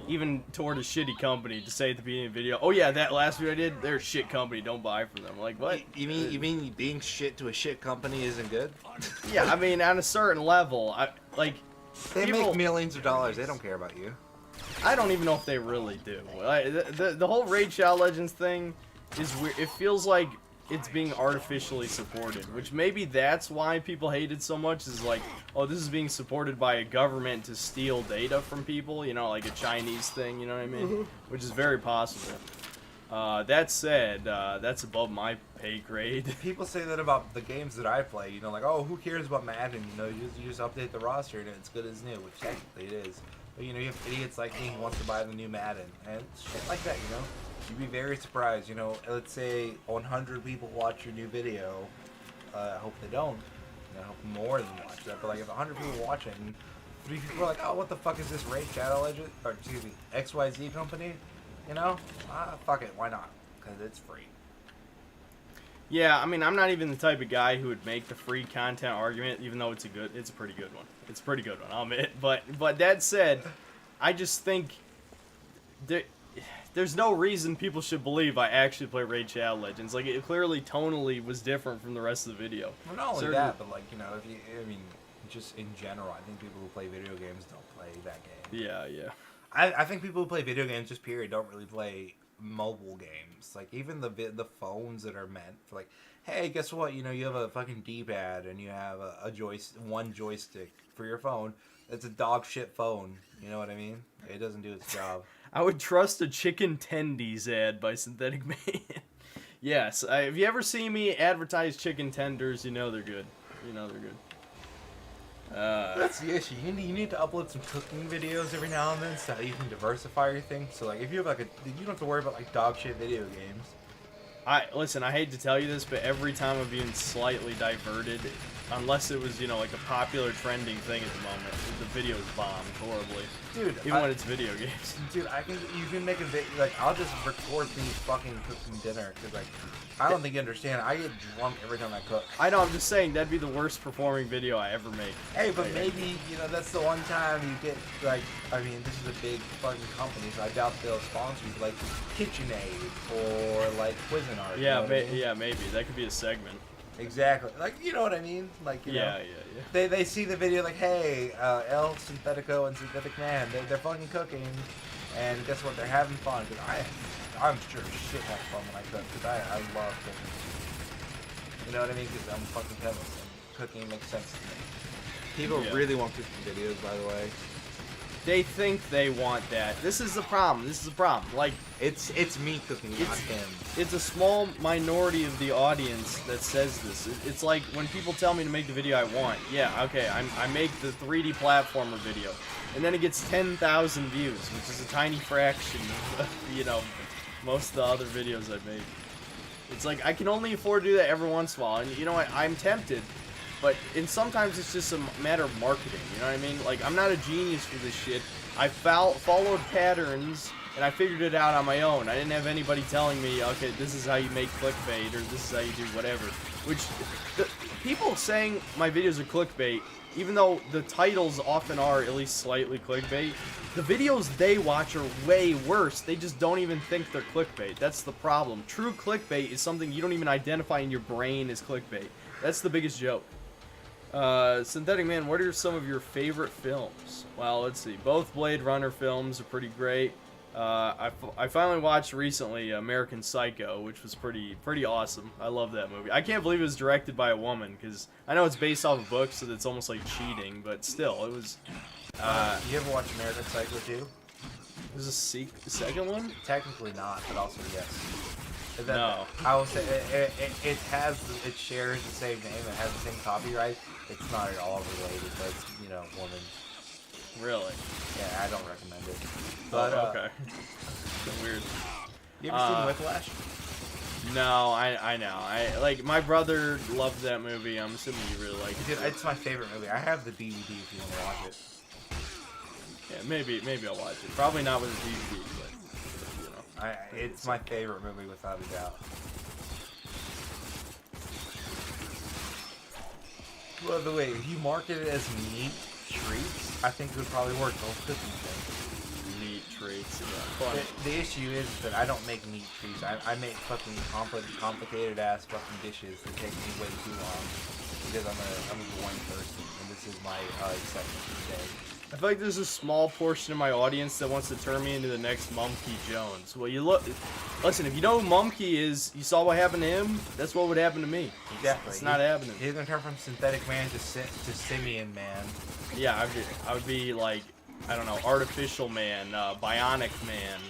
even toward a shitty company to say at the beginning of the video, oh yeah, that last video I did, they're a shit company, don't buy from them. Like, what? You mean being shit to a shit company isn't good? Yeah, I mean, on a certain level, They people- make millions of dollars. They don't care about you. I don't even know if they really do. The whole Raid Shadow Legends thing is weird. It feels like it's being artificially supported, which maybe that's why people hate it so much, is like, oh, this is being supported by a government to steal data from people, you know, like a Chinese thing, you know what I mean? Which is very possible. That said, that's above my pay grade. People say that about the games that I play. You know, like, oh, who cares about Madden? You know, you just update the roster and it's good as new, which technically it is. But you know, you have idiots like me who wants to buy the new Madden and shit like that. You know, you'd be very surprised. You know, let's say 100 people watch your new video. I hope they don't. I hope more than watch that. But like, if 100 people watch it and 3 people are like, oh, what the fuck is this Raid Shadow Legend? Or excuse me, XYZ company? You know, fuck it, why not? Because it's free. Yeah, I mean, I'm not even the type of guy who would make the free content argument, even though it's a pretty good one. It's a pretty good one, I'll admit. But that said, I just think there's no reason people should believe I actually play Raid Shadow Legends. Like, it clearly tonally was different from the rest of the video. Well, not only Certain- that, but like, you know, I mean, just in general, I think people who play video games don't play that game. Yeah. I think people who play video games, just period, don't really play mobile games. Like, even the phones that are meant for, like, hey, guess what? You know, you have a fucking D-pad and you have one joystick for your phone. It's a dog shit phone. You know what I mean? It doesn't do its job. I would trust a chicken tendies ad by Synthetic Man. Yes, if you ever see me advertise chicken tenders, you know they're good. That's the issue. You need to upload some cooking videos every now and then so that you can diversify your thing. So like, if you have like you don't have to worry about like dog shit video games. Listen, I hate to tell you this, but every time I've been slightly diverted, unless it was, you know, like a popular trending thing at the moment, the video's bombed horribly. Dude, Even when it's video games. Dude, you can make a video, like, I'll just record me fucking cooking dinner, because, like, I don't think you understand, I get drunk every time I cook. I know, I'm just saying, that'd be the worst performing video I ever make. Hey, but maybe, you know, that's the one time you get, like, I mean, this is a big fucking company, so I doubt they'll sponsor you, like, KitchenAid, or, like, Cuisinart. Yeah, you know what I mean? yeah, maybe. That could be a segment. Exactly. Like, you know what I mean? Like, you know. Yeah. They see the video like, hey, El Synthetico and Synthetic Man, they're fucking cooking, and guess what? They're having fun. Cause I'm sure as shit have fun when I cook, because I love cooking. You know what I mean? Because I'm fucking chemist, and cooking makes sense to me. People Yeah. really want cooking videos, by the way. They think they want that. This is the problem. Like, It's me cooking, not him. it's a small minority of the audience that says this. It's like when people tell me to make the video I want. Yeah, okay, I make the 3D platformer video, and then it gets 10,000 views, which is a tiny fraction of, you know, most of the other videos I've made. It's like I can only afford to do that every once in a while, and you know what? I'm tempted, but sometimes it's just a matter of marketing. You know what I mean? Like, I'm not a genius for this shit. I followed patterns, and I figured it out on my own. I didn't have anybody telling me, okay, this is how you make clickbait, or this is how you do whatever. Which, people saying my videos are clickbait, even though the titles often are at least slightly clickbait, the videos they watch are way worse. They just don't even think they're clickbait. That's the problem. True clickbait is something you don't even identify in your brain as clickbait. That's the biggest joke. Synthetic Man, what are some of your favorite films? Well, let's see. Both Blade Runner films are pretty great. I finally watched recently American Psycho, which was pretty awesome. I love that movie. I can't believe it was directed by a woman, because I know it's based off a book, so it's almost like cheating, but still, it was... You ever watch American Psycho 2? There's a second one? Technically not, but also yes. No. I will say it shares the same name. It has the same copyright. It's not at all related, but it's, you know, woman. Really? Yeah, I don't recommend it. But okay. Weird. You ever seen Whiplash? No, I know. Like, my brother loved that movie. I'm assuming you really like it. Dude, it's my favorite movie. I have the DVD if you want to watch it. Yeah, maybe I'll watch it. Probably not with a DVD, but you know. It's my favorite movie without a doubt. By the way, if you market it as meat treats, I think it would probably work. Those cooking things. Meat treats. Yeah, funny. The issue is that I don't make meat treats. I make fucking complicated ass fucking dishes that take me way too long because I'm a boring person, and this is my exception today. I feel like there's a small portion of my audience that wants to turn me into the next Mumkey Jones. Well, listen, if you know who Mumkey is, you saw what happened to him. That's what would happen to me. Exactly. It's not happening. He's gonna turn from Synthetic Man to Simian Man. Yeah, I would be like, I don't know, Artificial Man, Bionic Man,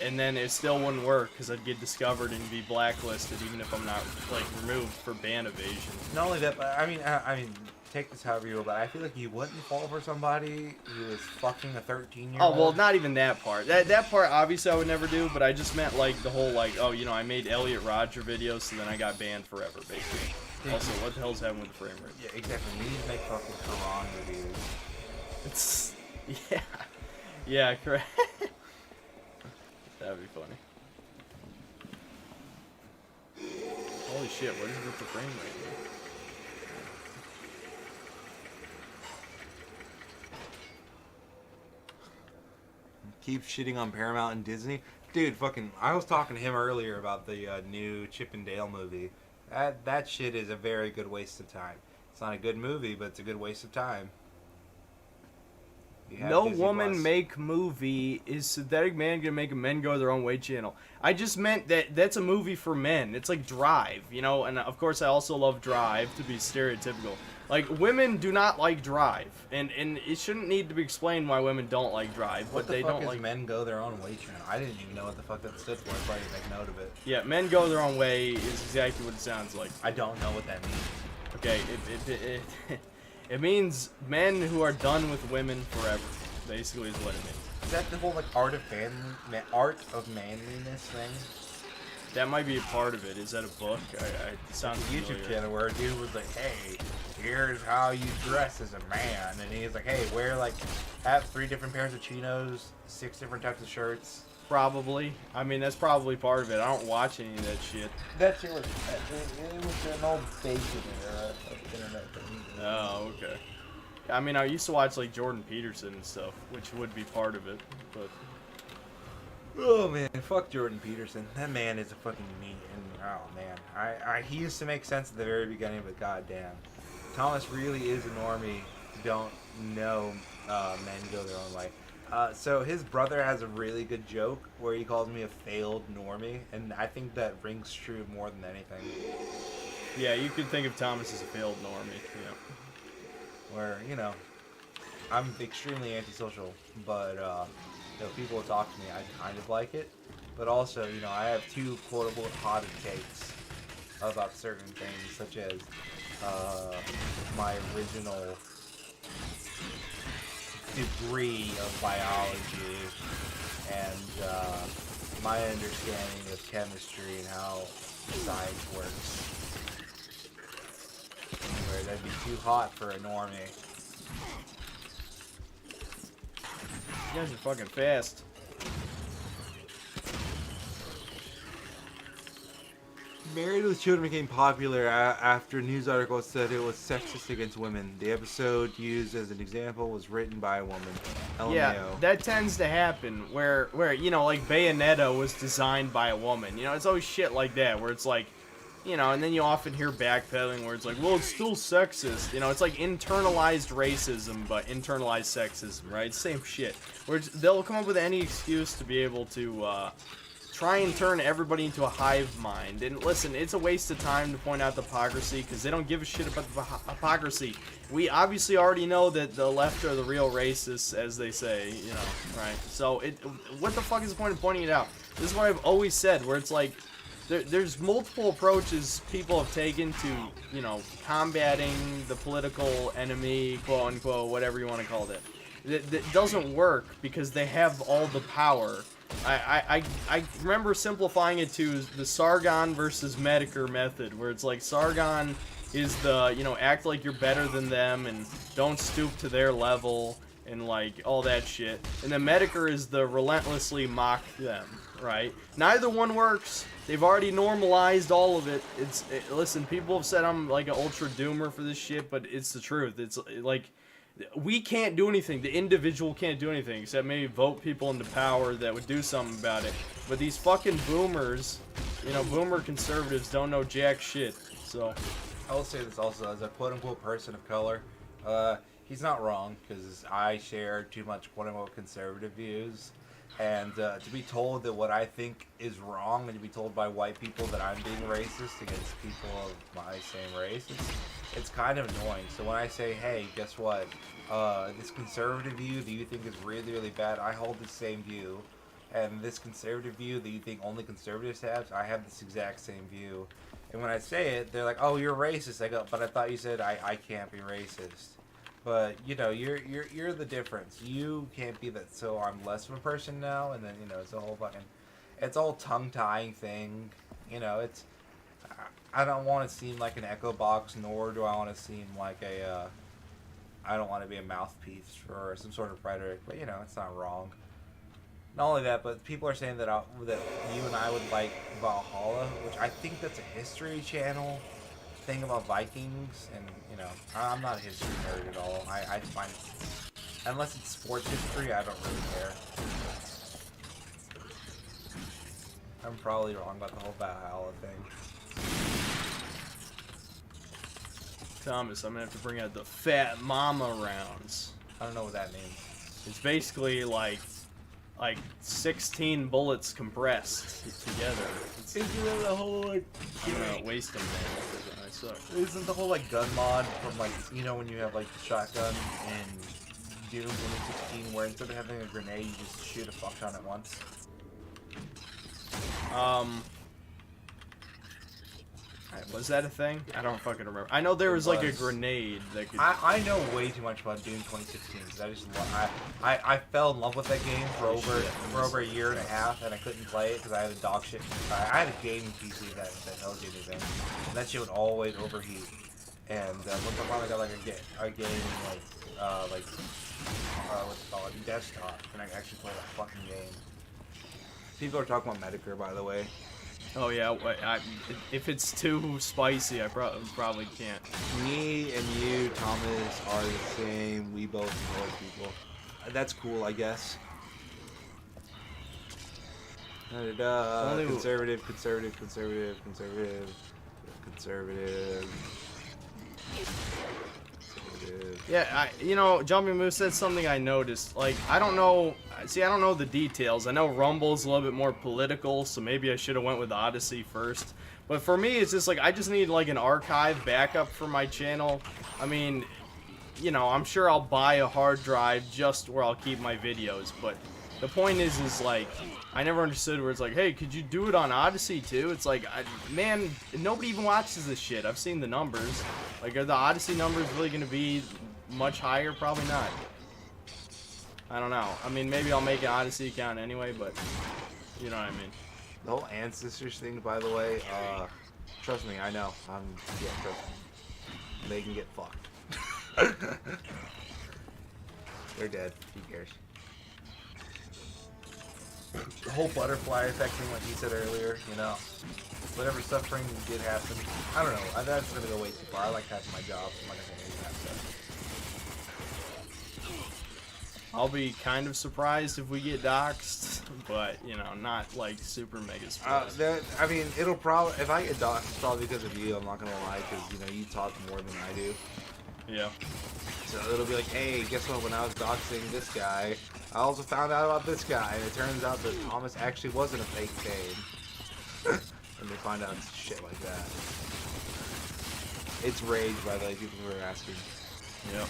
and then it still wouldn't work because I'd get discovered and be blacklisted even if I'm not like removed for ban evasion. Not only that, but I mean, take this however you will, but I feel like you wouldn't fall for somebody who is fucking a 13-year-old. Oh, well, not even that part. That part, obviously, I would never do, but I just meant, like, the whole, like, oh, you know, I made Elliot Rodger videos, so then I got banned forever, basically. Also, what the hell's happening with the frame rate? Yeah, exactly. We need to make fucking Quran reviews. It's... Yeah. Yeah, correct. That'd be funny. Holy shit, what is with the frame rate? Keep shitting on Paramount and Disney. Dude, fucking, I was talking to him earlier about the new Chip and Dale movie. That shit is a very good waste of time. It's not a good movie, but it's a good waste of time. No Woman Make Movie is Synthetic Man gonna make a Men Go Their Own Way channel. I just meant that's a movie for men. It's like Drive, you know, and of course I also love Drive to be stereotypical. Like, women do not like Drive, and it shouldn't need to be explained why women don't like Drive, but they don't like... What the fuck is Men Go Their Own Way channel? I didn't even know what the fuck that stood for. I probably didn't make note of it. Yeah, Men Go Their Own Way is exactly what it sounds like. I don't know what that means. Okay, it means men who are done with women forever, basically is what it means. Is that the whole, like, art of manliness thing? That might be a part of it. Is that a book? It sounds YouTube familiar. channel where a dude was like, hey, here's how you dress as a man. And he's like, hey, have 3 different pairs of chinos, 6 different types of shirts. Probably. I mean, that's probably part of it. I don't watch any of that shit. That shit was, it was an old basic era of internet thing. Oh, okay. I mean, I used to watch, like, Jordan Peterson and stuff, which would be part of it, but... Oh man, fuck Jordan Peterson. That man is a fucking meat, and oh man, he used to make sense at the very beginning, but goddamn, Thomas really is a normie. Don't know men go their own way. So his brother has a really good joke where he calls me a failed normie, and I think that rings true more than anything. Yeah, you could think of Thomas as a failed normie. Yeah. Where, you know, I'm extremely antisocial, but you know, people will talk to me. I kind of like it, but also, you know, I have two quotable hot takes about certain things, such as my original degree of biology and my understanding of chemistry and how science works. Where that'd be too hot for a normie. You guys are fucking fast. Married with Children became popular after news articles said it was sexist against women. The episode used as an example was written by a woman. LMAO. Yeah, that tends to happen where you know, like Bayonetta was designed by a woman. You know, it's always shit like that where it's like, you know, and then you often hear backpedaling where it's like, well, it's still sexist. You know, it's like internalized racism, but internalized sexism, right? Same shit. Where they'll come up with any excuse to be able to try and turn everybody into a hive mind. And listen, it's a waste of time to point out the hypocrisy because they don't give a shit about the hypocrisy. We obviously already know that the left are the real racists, as they say, you know, right? So what the fuck is the point of pointing it out? This is what I've always said, where it's like, there's multiple approaches people have taken to, you know, combating the political enemy, quote unquote, whatever you want to call it. That doesn't work because they have all the power. I remember simplifying it to the Sargon versus Medicare method, where it's like Sargon is the, you know, act like you're better than them and don't stoop to their level and like all that shit. And then Medicare is the relentlessly mock them, right? Neither one works. They've already normalized all of it. Listen, people have said I'm like an ultra doomer for this shit, but it's the truth. It's like, we can't do anything. The individual can't do anything except maybe vote people into power that would do something about it. But these fucking boomers, you know, boomer conservatives don't know jack shit. So I will say this also, as a quote-unquote person of color, he's not wrong, because I share too much quote-unquote conservative views. And to be told that what I think is wrong, and to be told by white people that I'm being racist against people of my same race, it's kind of annoying. So when I say, hey, guess what, this conservative view that you think is really, really bad, I hold the same view. And this conservative view that you think only conservatives have, I have this exact same view. And when I say it, they're like, oh, you're racist. I go, but I thought you said I can't be racist. But, you know, you're the difference. You can't be that, so I'm less of a person now, and then, you know, it's a whole fucking, it's all tongue-tying thing. You know, it's, I don't want to seem like an echo box, nor do I want to seem like a, I don't want to be a mouthpiece for some sort of rhetoric, but, you know, it's not wrong. Not only that, but people are saying that that you and I would like Valhalla, which I think that's a History Channel thing about Vikings, and you know, I'm not a history nerd at all. I find, unless it's sports history, I don't really care. I'm probably wrong about the whole Valhalla thing. Thomas, I'm gonna have to bring out the Fat Mama rounds. I don't know what that means. It's basically like 16 bullets compressed together. Isn't the whole like? I'm gonna waste them, man. I suck. Isn't the whole like gun mod from like, you know, when you have like the shotgun in Doom 2016, where instead of having a grenade, you just shoot a fuck ton at once? Was that a thing? I don't fucking remember. I know there was like a grenade that could. I know way too much about Doom 2016 because I just I fell in love with that game for over a year and a half, and I couldn't play it because I had a dog shit. I had a gaming PC that tells you anything, and that shit would always overheat. And once I finally got like a game what's it called, a desktop, and I can actually play that fucking game. People are talking about Medicare, by the way. Oh yeah, if it's too spicy, I probably can't. Me and you, Thomas, are the same. We both know people. That's cool, I guess. Conservative. Yeah, you know, Jumping Moose said something I noticed. Like, I don't know. See, I don't know the details. I know Rumble's a little bit more political, so maybe I should have went with Odyssey first. But for me, it's just like I just need like an archive backup for my channel. I mean, you know, I'm sure I'll buy a hard drive just where I'll keep my videos, but the point is like, I never understood where it's like, hey, could you do it on Odyssey too? It's like, man, nobody even watches this shit. I've seen the numbers. Like, are the Odyssey numbers really gonna be much higher? Probably not. I don't know. I mean, maybe I'll make an Odyssey account anyway, but you know what I mean. The whole ancestors thing, by the way, trust me, I know. Yeah, trust me. They can get fucked. They're dead. Who cares? The whole butterfly effect thing, like you said earlier, you know, whatever suffering did happen. I don't know. That's gonna go way too far. I like having my job. So I'm not gonna say that stuff. I'll be kind of surprised if we get doxxed, but you know, not like super mega surprised. I mean, it'll probably, if I get doxxed, it's probably because of you. I'm not gonna lie, because you know you talk more than I do. Yeah. So it'll be like, hey, guess what? When I was doxing this guy, I also found out about this guy, and it turns out that Thomas actually wasn't a fake name. And they find out shit like that. It's rage, by the way. People were asking. Yep.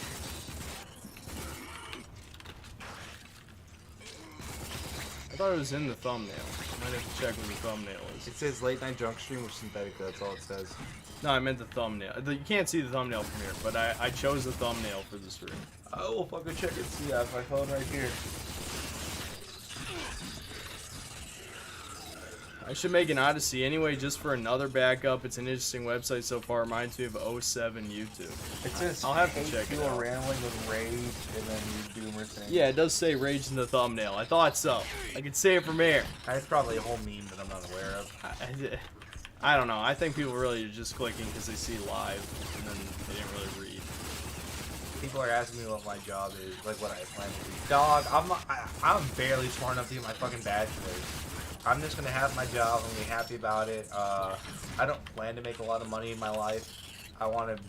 I thought it was in the thumbnail. Might have to check what the thumbnail is. It says late night drunk stream with Synthetic. That's all it says. No, I meant the thumbnail. You can't see the thumbnail from here, but I chose the thumbnail for the stream. I will fucking check and see. I have my phone right here. I should make an Odyssey anyway, just for another backup. It's an interesting website so far. Reminds me of 07 YouTube. It says I'll have to check it people out. rambling with rage and then you doomer thing. Yeah, it does say rage in the thumbnail. I thought so. I could say it from here. It's probably a whole meme that I'm not aware of. I don't know. I think people really are just clicking because they see live and then they didn't really read. People are asking me what my job is, like what I plan to do. Dog, I'm barely smart enough to get my fucking bachelor's. I'm just gonna have my job and be happy about it. I don't plan to make a lot of money in my life. I want to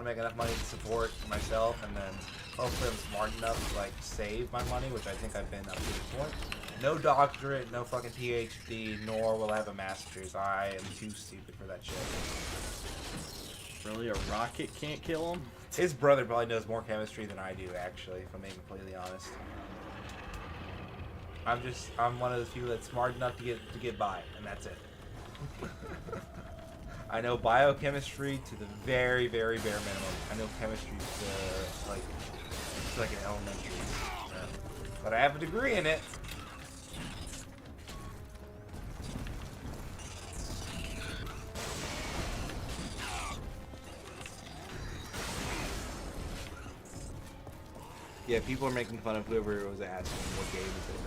make enough money to support myself, and then hopefully I'm smart enough to like save my money, which I think I've been up to this point. No doctorate, no fucking PhD, nor will I have a master's. I am too stupid for that shit. Really, a rocket can't kill him? His brother probably knows more chemistry than I do, actually, if I'm being completely honest. I'm one of the few that's smart enough to get by, and that's it. I know biochemistry to the very, very bare minimum. I know chemistry to like an elementary. But I have a degree in it. Yeah, people are making fun of whoever was asking what game is it.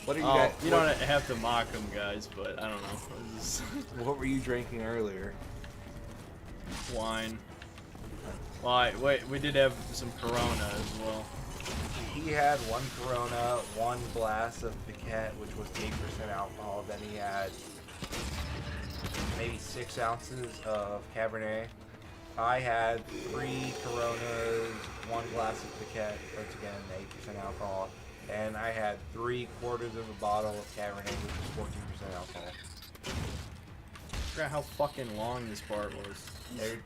What are you guys? You don't have to mock them, guys, but I don't know. What were you drinking earlier? Wine. Why? Wait, we did have some Corona as well. He had one Corona, one glass of Piquet, which was 8% alcohol. Then he had maybe 6 ounces of Cabernet. I had 3 Coronas, 1 glass of Piquet, once again 8% alcohol, and I had 3/4 of a bottle of Cabernet, which was 14% alcohol. I forgot how fucking long this part was.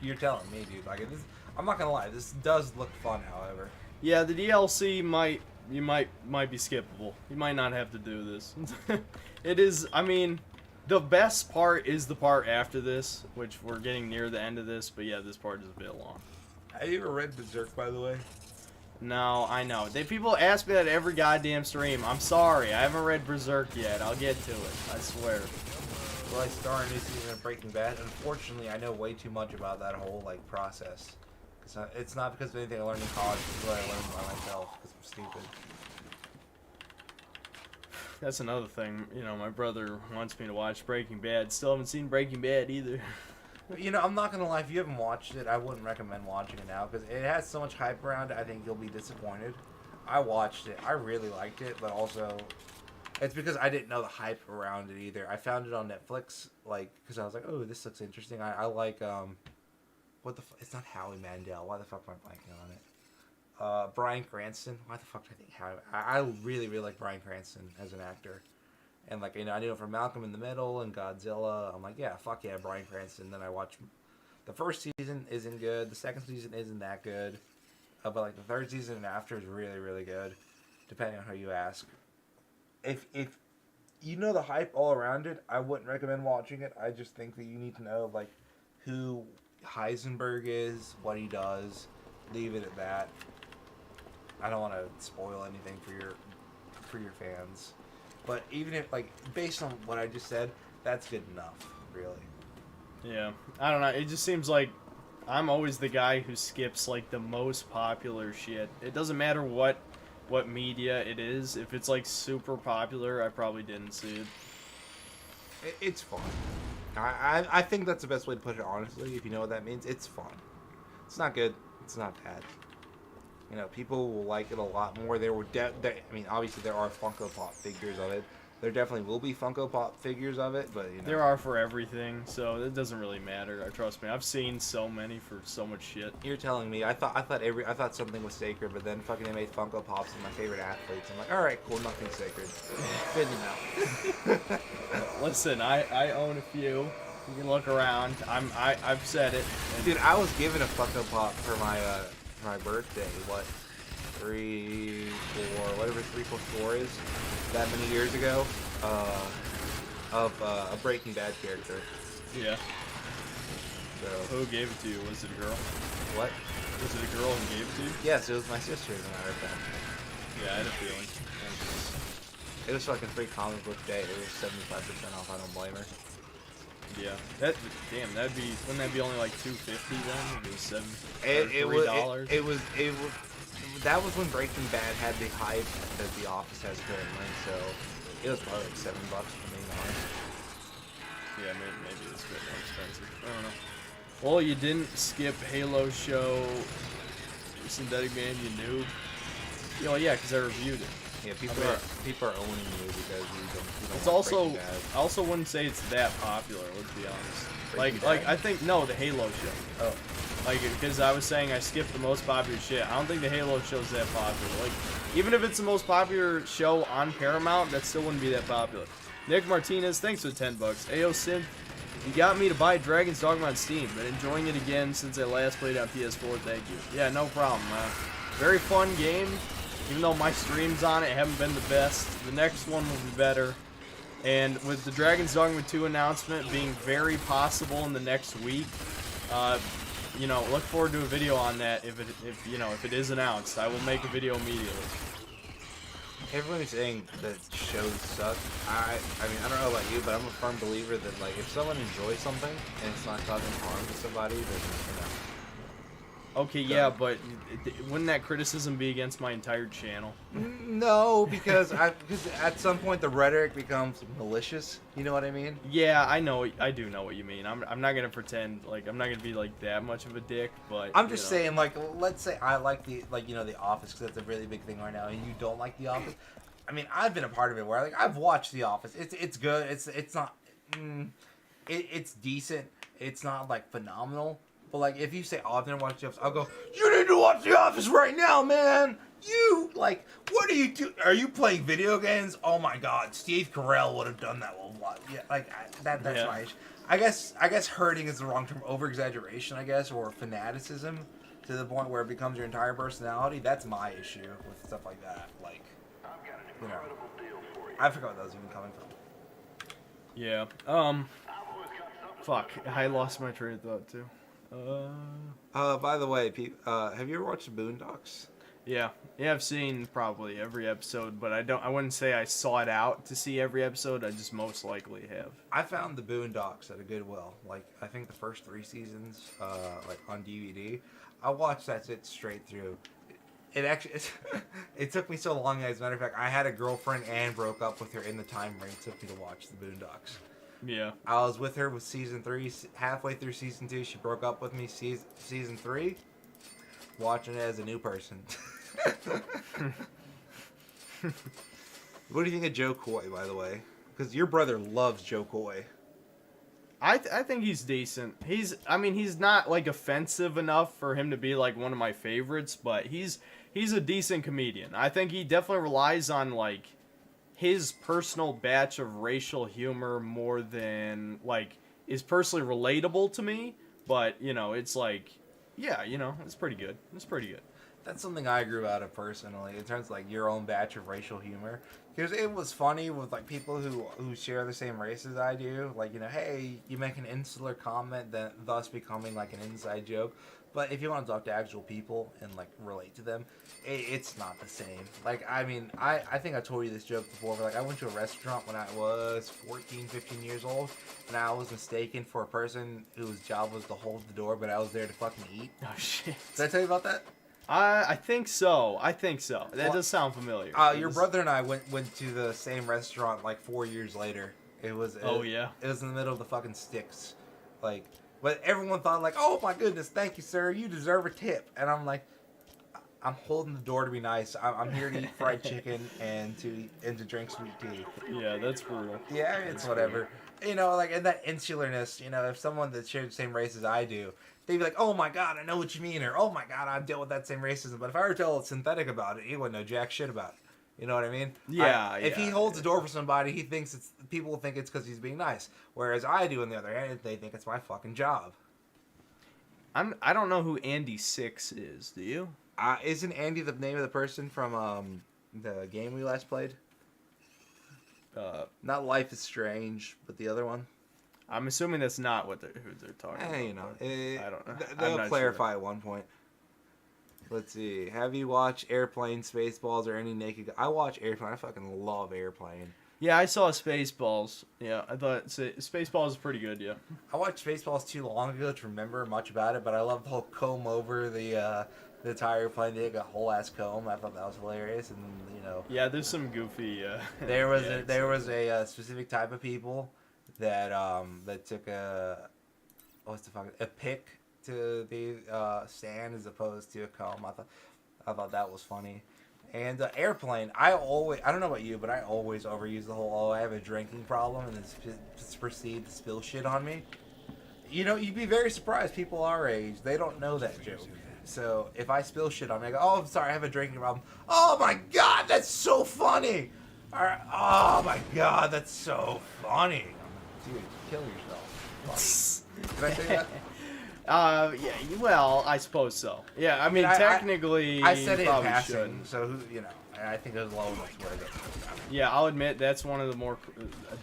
You're telling me, dude. Like this, I'm not gonna lie. This does look fun, however. Yeah, the DLC might be skippable. You might not have to do this. It is. I mean, the best part is the part after this, which we're getting near the end of this. But yeah, this part is a bit long. Have you ever read Berserk, by the way? No, I know. People ask me that every goddamn stream. I'm sorry, I haven't read Berserk yet. I'll get to it. I swear. Will I start a new season of Breaking Bad? Unfortunately, I know way too much about that whole like process. It's not because of anything I learned in college. It's what I learned by myself. Because I'm stupid. That's another thing. You know, my brother wants me to watch Breaking Bad. Still haven't seen Breaking Bad either. You know, I'm not gonna lie. If you haven't watched it, I wouldn't recommend watching it now because it has so much hype around it. I think you'll be disappointed. I watched it. I really liked it, but also it's because I didn't know the hype around it either. I found it on Netflix, like, because I was like, oh, this looks interesting. I like, what the fuck? It's not Howie Mandel. Why the fuck am I blanking on it? Bryan Cranston. Why the fuck do I think Howie? I really, really like Bryan Cranston as an actor. And, like, you know, I knew him from Malcolm in the Middle and Godzilla. I'm like, yeah, fuck yeah, Bryan Cranston. Then I watched The first season isn't good. The second season isn't that good. But like the third season and after is really, really good, depending on who you ask. If you know the hype all around it, I wouldn't recommend watching it. I just think that you need to know like who Heisenberg is, what he does. Leave it at that. I don't want to spoil anything for your fans, but even if like based on what I just said, that's good enough, really. Yeah, I don't know. It just seems like I'm always the guy who skips like the most popular shit. It doesn't matter what media it is. If it's like super popular, I probably didn't see it. It's fun. I think that's the best way to put it, honestly. If you know what that means, it's fun. It's not good. It's not bad. You know, people will like it a lot more. There were, I mean, obviously there are Funko Pop figures of it. There definitely will be Funko Pop figures of it, but you know. There are for everything, so it doesn't really matter. Trust me, I've seen so many for so much shit. You're telling me. I thought something was sacred, but then fucking they made Funko Pops of my favorite athletes. I'm like, all right, cool, nothing's sacred. Good to know. Listen, I own a few. You can look around. I've said it. Dude, I was given a Funko Pop for my birthday. What? 3, 4, whatever 3+4 is, that many years ago, of a Breaking Bad character. Yeah. So Who gave it to you? Was it a girl? what? Was it a girl who gave it to you? Yes, it was my sister, as a matter of fact. Yeah, I had a feeling. It was fucking free comic book day. It was 75% off. I don't blame her. Yeah. Wouldn't that be only like $2.50 then? It was $3. That was when Breaking Bad had the hype that The Office has currently, so it was probably like $7 for me, honest. Yeah, maybe it's a bit more expensive. I don't know. Well, you didn't skip Halo show, Synthetic Man, you noob. Oh yeah, because I reviewed it. Yeah, people are owning you because you don't It's like also, Breaking Bad. I also wouldn't say it's that popular. Let's be honest. Breaking Like Bad? I think no, the Halo show. Oh, Like, because I was saying I skipped the most popular shit. I don't think the Halo show's that popular. Like, even if it's the most popular show on Paramount, that still wouldn't be that popular. Nick Martinez, thanks for the $10. AO Synth, you got me to buy Dragon's Dogma on Steam. Been enjoying it again since I last played on PS4. Thank you. Yeah, no problem. Very fun game. Even though my streams on it haven't been the best, the next one will be better. And with the Dragon's Dogma 2 announcement being very possible in the next week, you know, look forward to a video on that. If it is announced, I will make a video immediately. everybody's saying that shows suck. I mean, I don't know about you, but I'm a firm believer that like if someone enjoys something and it's not causing harm to somebody, then you know. Okay, yeah, but wouldn't that criticism be against my entire channel? No, because at some point the rhetoric becomes malicious. You know what I mean? Yeah, I do know what you mean. I'm not gonna pretend like I'm not gonna be like that much of a dick, but I'm just saying, like, let's say I like The Office because that's a really big thing right now, and you don't like The Office. I mean, I've been a part of it where like I've watched The Office. It's good. It's not. It's decent. It's not like phenomenal. But like, if you say, "Oh, I've never watched The Office," I'll go, "You need to watch The Office right now, man! You like, what are you doing? Are you playing video games? Oh my God, Steve Carell would have done that a lot." Yeah, like that's Yeah. my issue. I guess hurting is the wrong term. Over exaggeration, I guess, or fanaticism to the point where it becomes your entire personality. That's my issue with stuff like that. Like, you know, I forgot where that was even coming from. Yeah. Fuck. I lost my train of thought too. By the way, have you ever watched the Boondocks? Yeah, I've seen probably every episode, but I wouldn't say I sought out to see every episode. I just most likely have. I found the Boondocks at a Goodwill. Like, I think the first 3 seasons, like on DVD. I watched that shit straight through. It actually, it took me so long. As a matter of fact, I had a girlfriend and broke up with her in the time frame it took me to watch the Boondocks. Yeah. I was with her with season 3, halfway through season 2, she broke up with me. Season 3, watching it as a new person. What do you think of Joe Coy, by the way? Because your brother loves Joe Coy. I think he's decent. He's not like offensive enough for him to be like one of my favorites, but he's a decent comedian. I think he definitely relies on like his personal batch of racial humor more than like is personally relatable to me, But you know, it's like, yeah, you know, it's pretty good. It's pretty good. That's something I grew out of personally in terms of like your own batch of racial humor, because it was funny with like people who share the same race as I do. Like, you know, hey, you make an insular comment, then thus becoming like an inside joke. But if you want to talk to actual people and like relate to them, it's not the same. Like, I mean, I think I told you this joke before, but like I went to a restaurant when I was 14, 15 years old, and I was mistaken for a person whose job was to hold the door, but I was there to fucking eat. Oh shit. Did I tell you about that? I think so. I think so. That does sound familiar. Your brother and I went to the same restaurant like 4 years later. It was It was in the middle of the fucking sticks, like. But everyone thought like, oh my goodness, thank you, sir. You deserve a tip. And I'm like, I'm holding the door to be nice. I'm here to eat fried chicken and to drink sweet tea. Yeah, that's brutal. Yeah, it's whatever. You know, like, and that insularness. You know, if someone that shared the same race as I do, they'd be like, oh my god, I know what you mean, or oh my god, I've dealt with that same racism. But if I were to tell Synthetic about it, he wouldn't know jack shit about it. You know what I mean? Yeah. If he holds the door for somebody, he thinks people will think it's because he's being nice. Whereas I do, on the other hand, they think it's my fucking job. I don't know who Andy Six is. Do you? Isn't Andy the name of the person from the game we last played? Not Life is Strange, but the other one. I'm assuming that's not who they're talking about. You know, I don't know. They'll clarify at one point. Let's see. Have you watched Airplane, Spaceballs, or any Naked? I watch Airplane. I fucking love Airplane. Yeah, I saw Spaceballs. Yeah, I thought Spaceballs is pretty good. Yeah. I watched Spaceballs too long ago to remember much about it, but I love the whole comb over the entire plane. They got a whole ass comb. I thought that was hilarious, and you know. Yeah, there's some goofy. There was a specific type of people that took a pick to the stand as opposed to a comb. I thought that was funny. And Airplane, I don't know about you, but I always overuse the whole, I have a drinking problem, and then proceed to spill shit on me. You know, you'd be very surprised. People our age, they don't know that joke. So if I spill shit on me, I go, oh, I'm sorry, I have a drinking problem. Oh my god, that's so funny. Oh my god, that's so funny. Dude, kill yourself. Did I say that? Yeah, well, I suppose so. Yeah, I mean, technically, I said it in probably passing, shouldn't. so you know, I think it was low enough where it. Yeah, I'll admit that's one of the more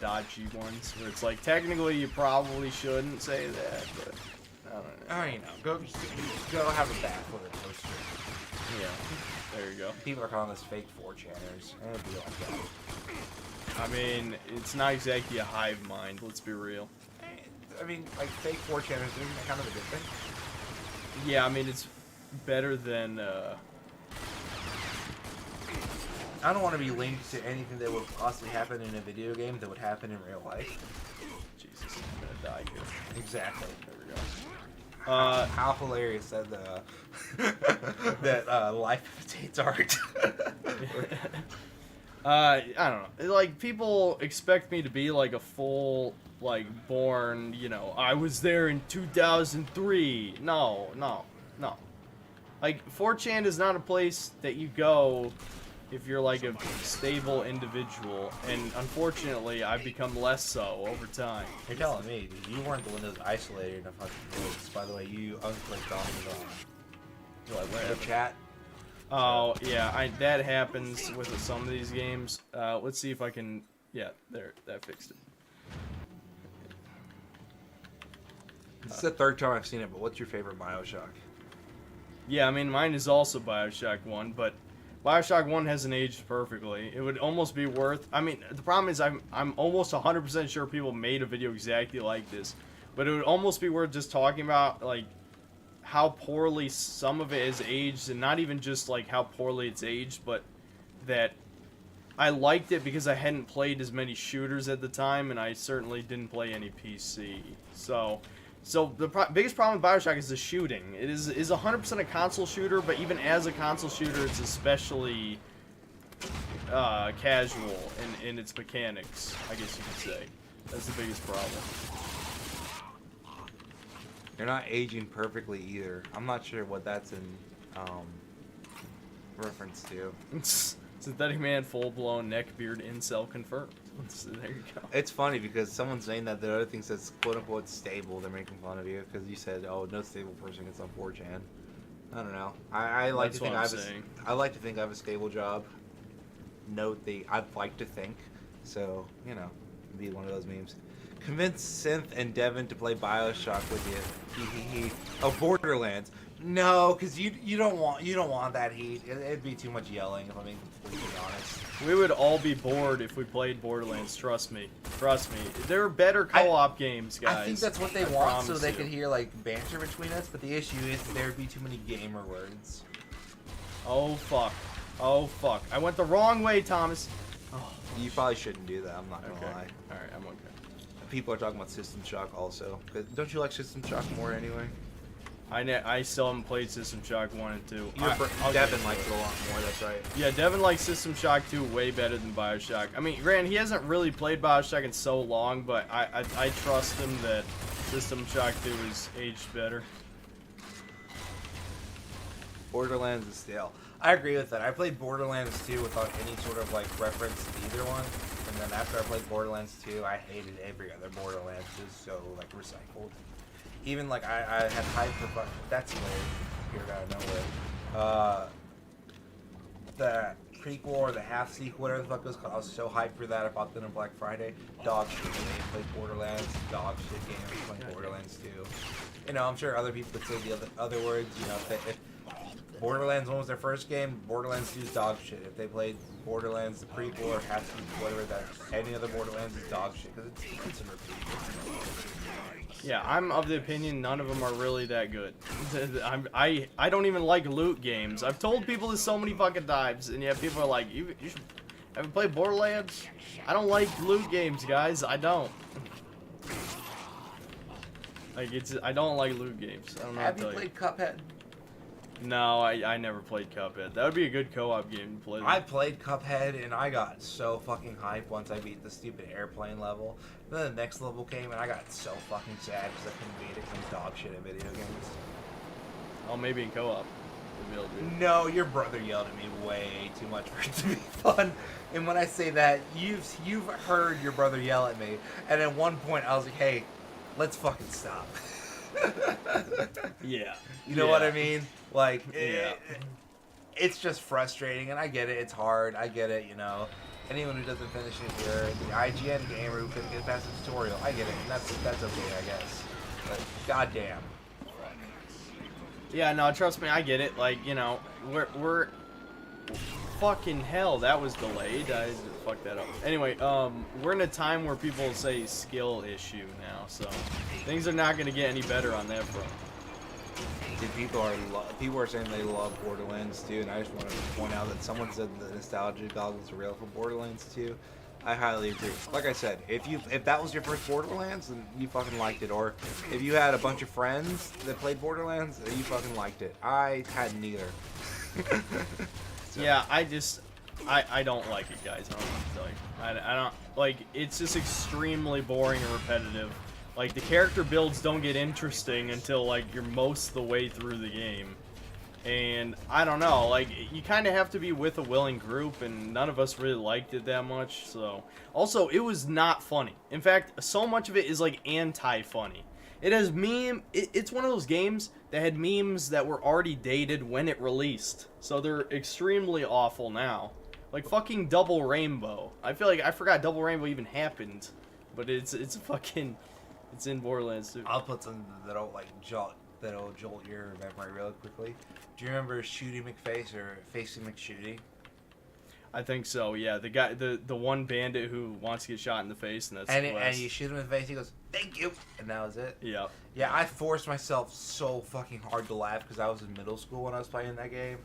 dodgy ones where it's like technically you probably shouldn't say that, but I don't know. Oh, you know, go have a bath with a toaster. Yeah, there you go. People are calling us fake 4chaners. It'd be like that. I mean, it's not exactly a hive mind. Let's be real. I mean, like fake 4chaners, isn't that kind of a good thing? Yeah, I mean it's better than. I don't want to be linked to anything that would possibly happen in a video game that would happen in real life. Jesus, I'm gonna die here. Exactly. There we go. How hilarious that that life imitates art. I don't know. Like people expect me to be like a full, like born. You know, I was there in 2003. No. Like 4chan is not a place that you go if you're like a stable individual, and unfortunately, I've become less so over time. You're telling me, dude, you weren't the one that was isolated enough fucking voice. By the way, you unclicked on the chat. Oh yeah, that happens with some of these games. Let's see if I can. Yeah, there, that fixed it. This is the third time I've seen it, but what's your favorite BioShock? Yeah, I mean mine is also BioShock 1, but BioShock 1 hasn't aged perfectly. It would almost be worth. I mean, the problem is I'm almost 100% sure people made a video exactly like this, but it would almost be worth just talking about like how poorly some of it is aged, and not even just like how poorly it's aged, but that I liked it because I hadn't played as many shooters at the time, and I certainly didn't play any PC. So the biggest problem with BioShock is the shooting. It is 100% a console shooter, but even as a console shooter, it's especially casual in its mechanics, I guess you could say. That's the biggest problem. You're not aging perfectly either. I'm not sure what that's in reference to. Synthetic Man, full-blown neckbeard incel confirmed. So there you go. It's funny because someone's saying that the other thing says quote unquote stable. They're making fun of you because you said, "Oh, no stable person gets on 4chan." I don't know. I like That's to think what I'm saying. I like to think I have a stable job. Note the I'd like to think. So you know, be one of those memes. Convince Synth and Devin to play Bioshock with you. Hee hee hee. Oh, Borderlands. No, because you don't want that heat. It'd be too much yelling if I'm being completely honest. We would all be bored if we played Borderlands. Trust me. Trust me. There are better co-op games, guys. I think that's what they I want, so promise they you. could hear like banter between us. But the issue is there would be too many gamer words. Oh fuck. Oh fuck. I went the wrong way, Thomas. Oh, You probably shouldn't do that. I'm not gonna okay. lie. All right, I'm okay. People are talking about System Shock also. 'Cause don't you like System Shock more anyway? I still haven't played System Shock 1 and 2. I'll Devin get likes into it a lot more. That's right. Yeah, Devin likes System Shock 2 way better than Bioshock. I mean, granted, he hasn't really played Bioshock in so long, but I trust him that System Shock 2 is aged better. Borderlands is stale. I agree with that. I played Borderlands 2 without any sort of like reference to either one, and then after I played Borderlands 2, I hated every other Borderlands. It was so like recycled. Even like I had hype for that's weird. Here out of nowhere. The prequel or the half sequel, whatever the fuck it was called. I was so hyped for that. I bought that on Black Friday. Dog shit game. Played Borderlands. Dog shit game. Playing Borderlands 2. You know, I'm sure other people could say the other words. You know, if Borderlands 1 was their first game, Borderlands 2 is dog shit. If they played Borderlands, the prequel or half sequel, whatever that, any other Borderlands is dog shit because it's a repeat. Yeah, I'm of the opinion none of them are really that good. I don't even like loot games. I've told people this so many fucking times, and yet people are like, you should haven't played Borderlands? I don't like loot games, guys. I don't. Like I don't like loot games. I don't know. Have you what to tell played Cuphead? No, I never played Cuphead. That would be a good co-op game to play. I played Cuphead and I got so fucking hyped once I beat the stupid airplane level. Then the next level came and I got so fucking sad because I couldn't beat it because I'm dog shit at video games. Oh, maybe in co-op. We'll be able to do it. No, your brother yelled at me way too much for it to be fun. And when I say that, you've heard your brother yell at me. And at one point I was like, hey, let's fucking stop. Yeah. You know what I mean? Like, Yeah. It's just frustrating, and I get it. It's hard. I get it, you know. Anyone who doesn't finish it here, the IGN gamer who couldn't get past the tutorial, I get it. And that's okay, I guess. But goddamn. Yeah, no, trust me, I get it. Like, you know, we're fucking hell, that was delayed. I fucked that up. Anyway, we're in a time where people say skill issue now, so things are not gonna get any better on that front. Dude, people are saying they love Borderlands 2, and I just wanted to point out that someone said the nostalgia goggles are real for Borderlands 2. I highly agree. Like I said, if that was your first Borderlands, then you fucking liked it. Or if you had a bunch of friends that played Borderlands, then you fucking liked it. I had neither. So. Yeah, I don't like it, guys. I don't know what to tell you. I don't like. It's just extremely boring and repetitive. Like the character builds don't get interesting until like you're most of the way through the game. And I don't know, like you kind of have to be with a willing group, and none of us really liked it that much. So also, it was not funny. In fact, so much of it is like anti-funny. It has it's one of those games that had memes that were already dated when it released, so they're extremely awful now. Like fucking Double Rainbow. I feel like I forgot Double Rainbow even happened, but it's fucking it's in Borderlands 2. I'll put something that'll jolt your memory real quickly. Do you remember Shooty McFace or Facey McShooty? I think so. Yeah, the guy, the one bandit who wants to get shot in the face, and that's And you shoot him in the face, he goes, "Thank you," and that was it. Yeah. Yeah, I forced myself so fucking hard to laugh because I was in middle school when I was playing that game,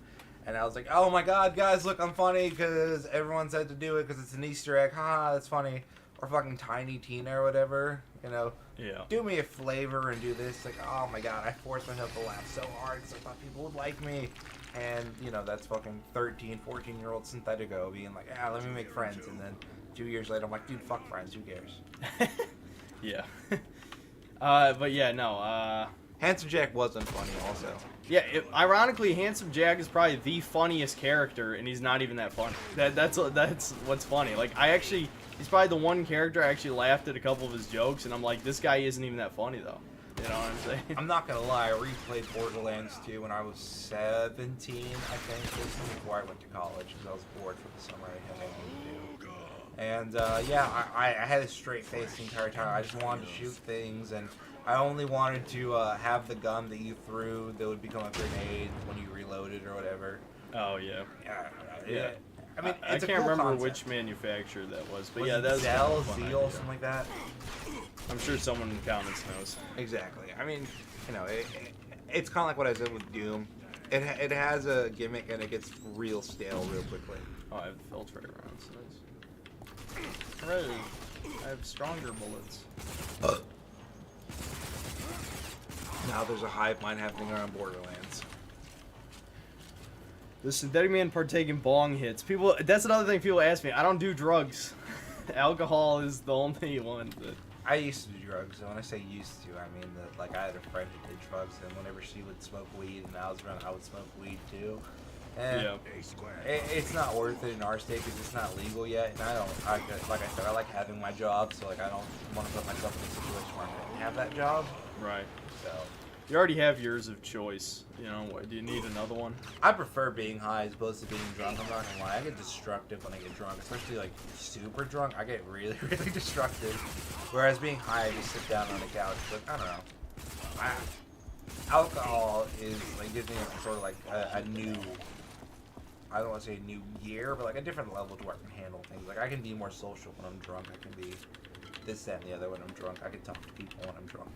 and I was like, "Oh my god, guys, look, I'm funny because everyone said to do it because it's an Easter egg. Haha, that's funny." Or fucking Tiny Tina or whatever, you know. Yeah. Do me a flavor and do this. Like, oh my god, I forced myself to laugh so hard because I thought people would like me. And, you know, that's fucking 13, 14-year-old Synthetico being like, ah, let me make friends. And then 2 years later, I'm like, dude, fuck friends, who cares? Yeah. But yeah, no, Handsome Jack wasn't funny also. yeah, ironically, Handsome Jack is probably the funniest character, and he's not even that funny. That's what's funny. Like, I actually He's probably the one character I actually laughed at a couple of his jokes, and I'm like, this guy isn't even that funny though. You know what I'm saying? I'm not gonna lie, I replayed Borderlands 2 when I was 17, I think. This was before I went to college because I was bored for the summer. I had nothing to do. And yeah, I had a straight face the entire time. I just wanted to shoot things, and I only wanted to have the gun that you threw that would become a grenade when you reloaded or whatever. Oh yeah. Yeah. I mean, I it's a can't cool remember concept. which manufacturer that was, but Was yeah, it that was kind Zell, of a fun Zeal, idea. something like that. I'm sure someone in the comments knows. Exactly. I mean, you know, it's kind of like what I said with Doom. It has a gimmick and it gets real stale real quickly. Oh, I have filtrate rounds. Nice. Hooray! I have stronger bullets. Now there's a hive mind happening around Borderlands. The synthetic man partaking bong hits. People, that's another thing people ask me. I don't do drugs. Alcohol is the only one that. I used to do drugs, and when I say used to, I mean that like I had a friend who did drugs, and whenever she would smoke weed and I was around, I would smoke weed too. And Yeah. it's not worth it in our state because it's not legal yet, and like I said, I like having my job, so like I don't want to put myself in a situation where I don't have that job. Right. So You already have yours of choice. You know, what, do you need another one? I prefer being high as opposed to being drunk. I'm not gonna lie, I get destructive when I get drunk, especially like super drunk. I get really, really destructive. Whereas being high, I just sit down on the couch. But I don't know. Alcohol is like gives me sort of like a new. I don't want to say a new gear, but like a different level to where I can handle things. Like I can be more social when I'm drunk. I can be this, that, and the other when I'm drunk. I can talk to people when I'm drunk.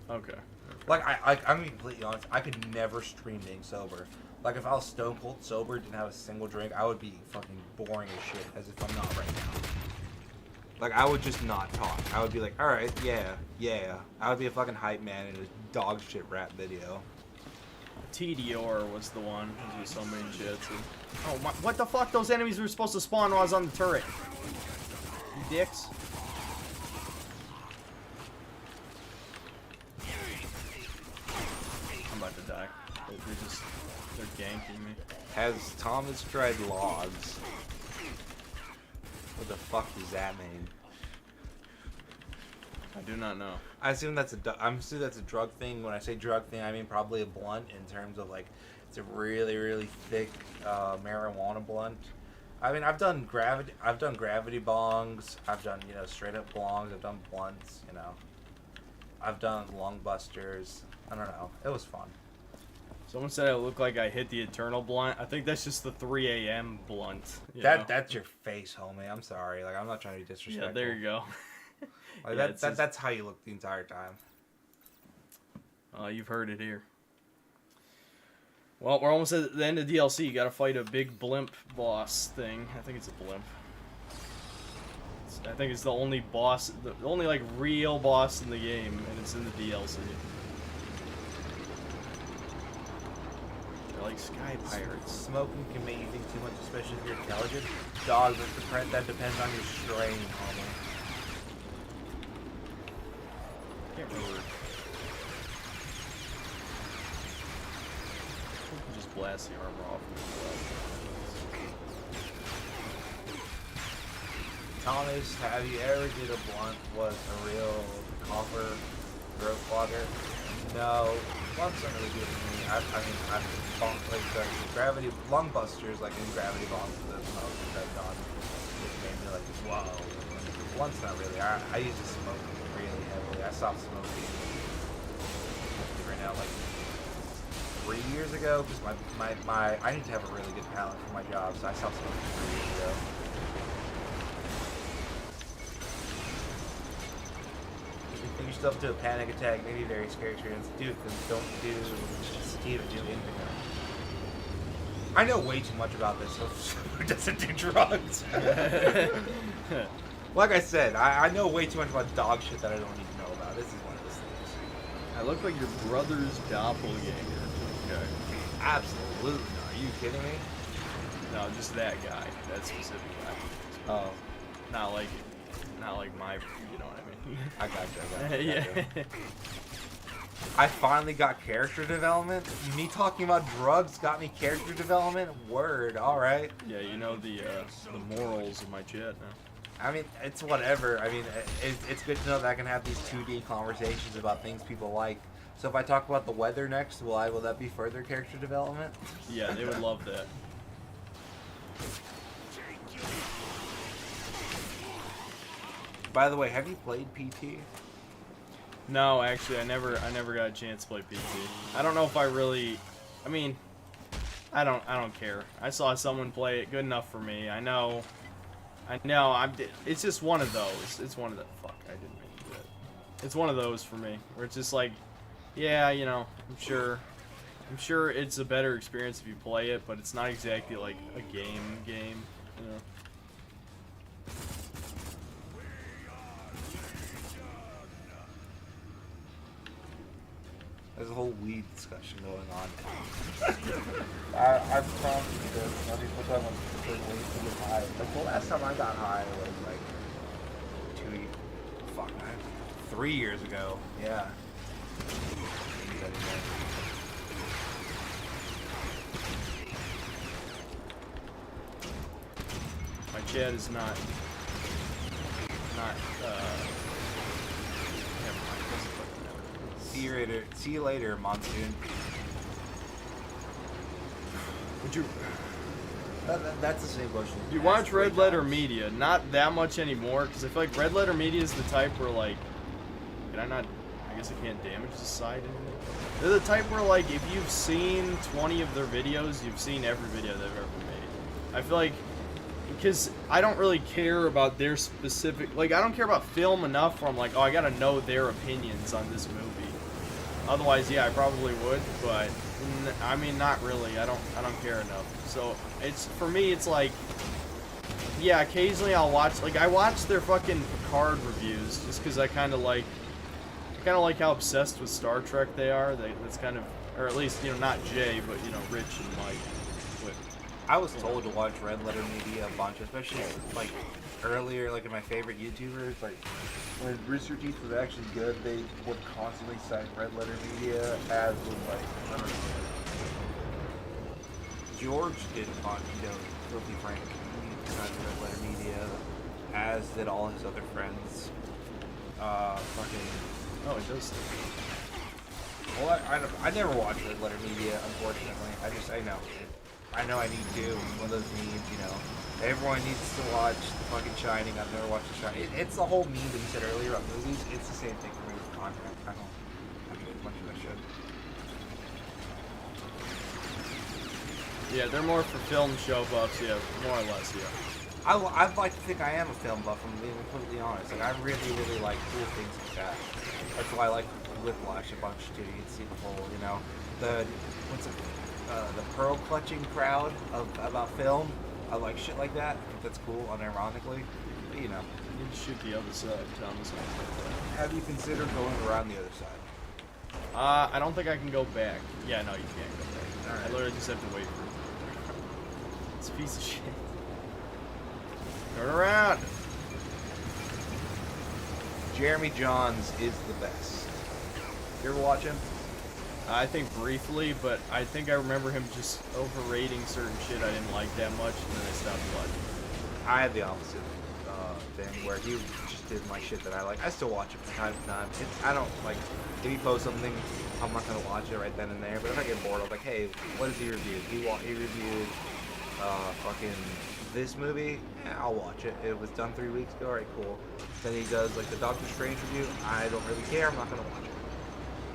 Okay. Like I'm gonna be completely honest. I could never stream being sober. Like if I was stone cold sober, didn't have a single drink, I would be fucking boring as shit. As if I'm not right now. Like I would just not talk. I would be like, all right, yeah. I would be a fucking hype man in a dog shit rap video. TDR was the one. There's so many jets. And... Oh my! What the fuck? Those enemies were supposed to spawn while I was on the turret. You dicks. I'm about to die. They're ganking me. Has Thomas tried logs? What the fuck does that mean? I do not know. I assume that's a drug thing. When I say drug thing, I mean probably a blunt in terms of like it's a really, really thick marijuana blunt. I mean, I've done gravity bongs. I've done straight up bongs. I've done blunts. I've done lung busters. I don't know. It was fun. Someone said I look like I hit the eternal blunt. I think that's just the 3 a.m. blunt. You know? That's your face, homie. I'm sorry. Like I'm not trying to be disrespectful. Yeah, there you go. Like, Yeah, that's how you look the entire time. You've heard it here. Well, we're almost at the end of DLC. You gotta fight a big blimp boss thing. I think it's a blimp. I think it's the only boss, the only like real boss in the game, and it's in the DLC. They're like sky pirates. Smoking can make you think too much, especially if you're intelligent. Dog, that depends on your strain, homie. I can't remember. Just blast the armor off. Thomas, have you ever did a blunt was a real copper throat clogger? No, blunts don't really do it to me. I've bonked like gravity lung busters, like in gravity bombs, the smoke that I've done, which made me like, whoa. Blunts not really. I used to smoke really heavily. I stopped smoking right now like 3 years ago because my I need to have a really good palate for my job, so I stopped smoking 3 years ago. If you yourself to a panic attack, maybe very scary experience. Dude, then don't do sativa, do indica. I know way too much about this, so who doesn't do drugs? Like I said, I know way too much about dog shit that I don't need to know about. This is one of those things. I look like your brother's doppelganger. Okay. Absolutely not. Are you kidding me? No, just that guy. That specific guy. Oh, Not like my, you know what I mean? I got you. Yeah. I finally got character development. Me talking about drugs got me character development. Word. All right. Yeah, you know the morals of my chat now. I mean, it's whatever. I mean, it's good to know that I can have these 2D conversations about things people like. So if I talk about the weather next, will that be further character development? Yeah, they would love that. By the way, have you played PT? No, actually, I never got a chance to play PT. I don't know if I really. I mean, I don't care. I saw someone play it, good enough for me. I know. It's just one of those. It's one of the. Fuck, I didn't mean to do that. It's one of those for me, where it's just like, yeah, you know, I'm sure it's a better experience if you play it, but it's not exactly like a game, you know. There's a whole weed discussion going on. I promise you this. Now people talking about different ways to get high. Like the last time I got high was like 3 years ago. Yeah. My chat is not. Never mind. See you later, Monsoon. Would you? That's the same question. You watch Red Letter Media? Not that much anymore, because I feel like Red Letter Media is the type where like, can I not? I guess I can't damage the site anymore. They're the type where like, if you've seen 20 of their videos, you've seen every video they've ever made. I feel like, because I don't really care about their specific, like I don't care about film enough where I'm like, oh, I gotta know their opinions on this movie. Otherwise, yeah, I probably would, but I mean, not really. I don't care enough. So it's for me, it's like, yeah, occasionally I'll watch. Like I watch their fucking Picard reviews just because I kind of like how obsessed with Star Trek they are. That's kind of, or at least not Jay, but Rich and Mike. But, I was told to watch Red Letter Media a bunch, especially like earlier, like in my favorite YouTubers, like when Rooster Teeth was actually good, they would constantly cite Red Letter Media as like, I don't know. George did on, Filthy Frank, he cited Red Letter Media, as did all his other friends. oh, it does. Well, I never watched Red Letter Media, unfortunately. I know I need to. It's one of those memes, Everyone needs to watch The fucking Shining. I've never watched The Shining. It's the whole meme that you said earlier about movies. It's the same thing for me with content. I don't do as much as I should. Yeah, they're more for film show buffs, yeah, more or less, yeah. I'd like to think I am a film buff, I'm being completely honest. Like, I really, really like cool things like that. That's why I like Whiplash a bunch, too. You can see the whole, the pearl clutching crowd about film. I like shit like that. I think that's cool, unironically. But, You need to shoot the other side, Thomas. Have you considered going around the other side? I don't think I can go back. Yeah, no, you can't go back. Alright. I literally just have to wait for it. It's a piece of shit. Turn around! Jeremy Johns is the best. You ever watch him? I think briefly, but I think I remember him just overrating certain shit I didn't like that much, and then I stopped watching. I had the opposite thing where he just did my shit that I like. I still watch it from time to time. I don't like, if he posts something, I'm not gonna watch it right then and there. But if I get bored, I'm like, hey, what has he reviewed? He reviewed fucking this movie. Yeah, I'll watch it. It was done 3 weeks ago. Alright, cool. Then he does like the Doctor Strange review. I don't really care. I'm not gonna watch it.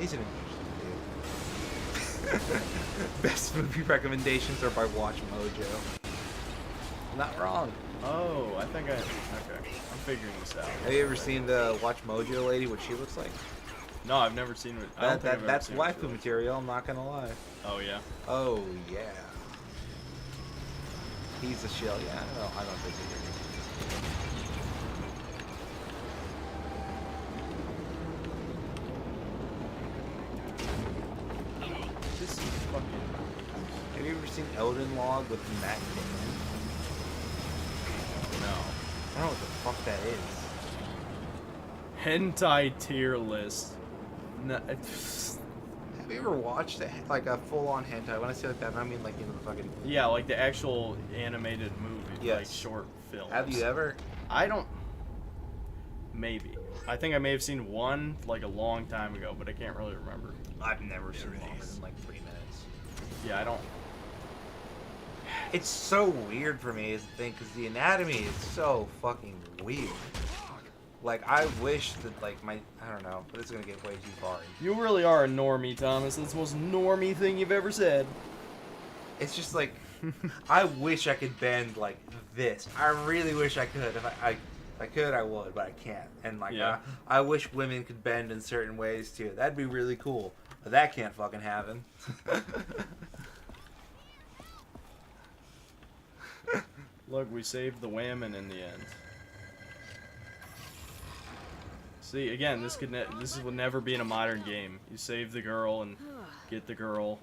He's an interesting dude. Best movie recommendations are by Watch Mojo. Not wrong. Oh, I think okay. I'm figuring this out. Have you ever seen the Watch Mojo lady? What she looks like? No, I've never seen it. I don't think I've ever That's seen what she waifu looks material. I'm not gonna lie. like. Oh yeah. Oh yeah. He's a shill. Yeah, I don't think he is. This is fucking. Have you ever seen Elden Log with Matt Damon? No. I don't know what the fuck that is. Hentai tier list. No, Have you ever watched like a full-on hentai? When I say like that, I mean like the fucking. yeah, like the actual animated movie, like Yes. short film. Have you ever? I don't. Maybe. I think I may have seen one like a long time ago, but I can't really remember. I've never seen longer than like 3 minutes. Yeah, I don't. It's so weird for me is the thing, because the anatomy is so fucking weird. Like, I wish that, like, I don't know, but it's gonna get way too far. You really are a normie, Thomas. That's the most normie thing you've ever said. It's just like, I wish I could bend like this. I really wish I could. If I could, I would, but I can't. And like, Yeah. I wish women could bend in certain ways too. That'd be really cool. But that can't fucking happen. Look, we saved the women in the end. See, again, this would never be in a modern game. You save the girl and get the girl.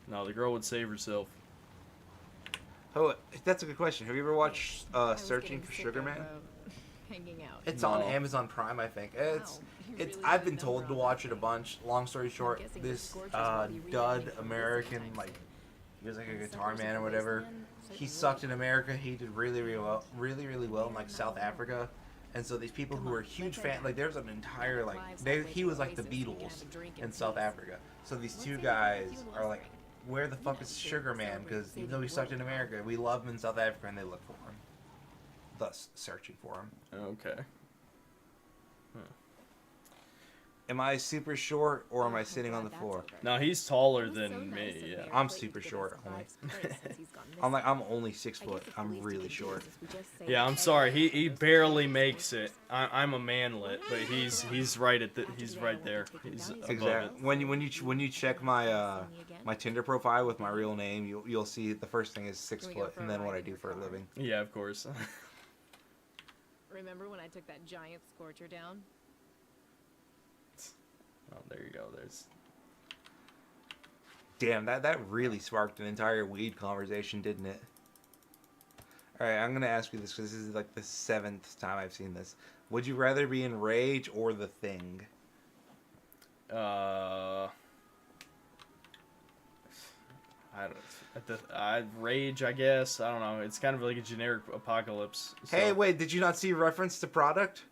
No, the girl would save herself. Oh, that's a good question. Have you ever watched I was Searching getting for sick Sugar of, Man? hanging out. It's No. on Amazon Prime, I think. It's you it's. really I've did been know told to wrong watch it a thing. bunch. Long story short, guessing this this gorgeous body really dud makes it American, easy like, he was like a And guitar suckers man or at whatever. wasteland, so He you sucked would. in America. He did really well in like South Africa. And so these people Come who on, are huge let's head fans, out. like there's an entire like Lives they halfway he to was like the Oasis, we can Beatles have a drink in and South peace. Africa. So these Let's two say guys you and are like, Wolfgang. where the fuck Yeah, is to Sugar Man? celebrate Because even though he Sadie sucked in World. America, we love him in South Africa, and they look for him. Thus, searching for him. Okay. Am I super short or am I Oh, sitting on the glad floor? that's over. Now he's taller It was than so me. nice of Yeah. Mayor I'm Clayton super to give short, us only. vibes first since he's gone I'm like missing. I'm only 6 I foot. guess the I'm least we really could do short. is if we just say, Yeah, I'm "Hey, sorry. He let's barely go makes first." it. I'm a manlet, but he's right at the he's right there. He's above it. Exactly. When you check my my Tinder profile with my real name, you'll see the first thing is 6 Can we go foot, for and a then what ride I in do your for a car? living. Yeah, of course. Remember when I took that giant scorcher down? Oh, there you go. There's. Damn, that really sparked an entire weed conversation, didn't it? All right, I'm gonna ask you this because this is like the 7th time I've seen this. Would you rather be in Rage or The Thing? I rage. I guess I don't know. It's kind of like a generic apocalypse. So. Hey, wait, did you not see reference to product?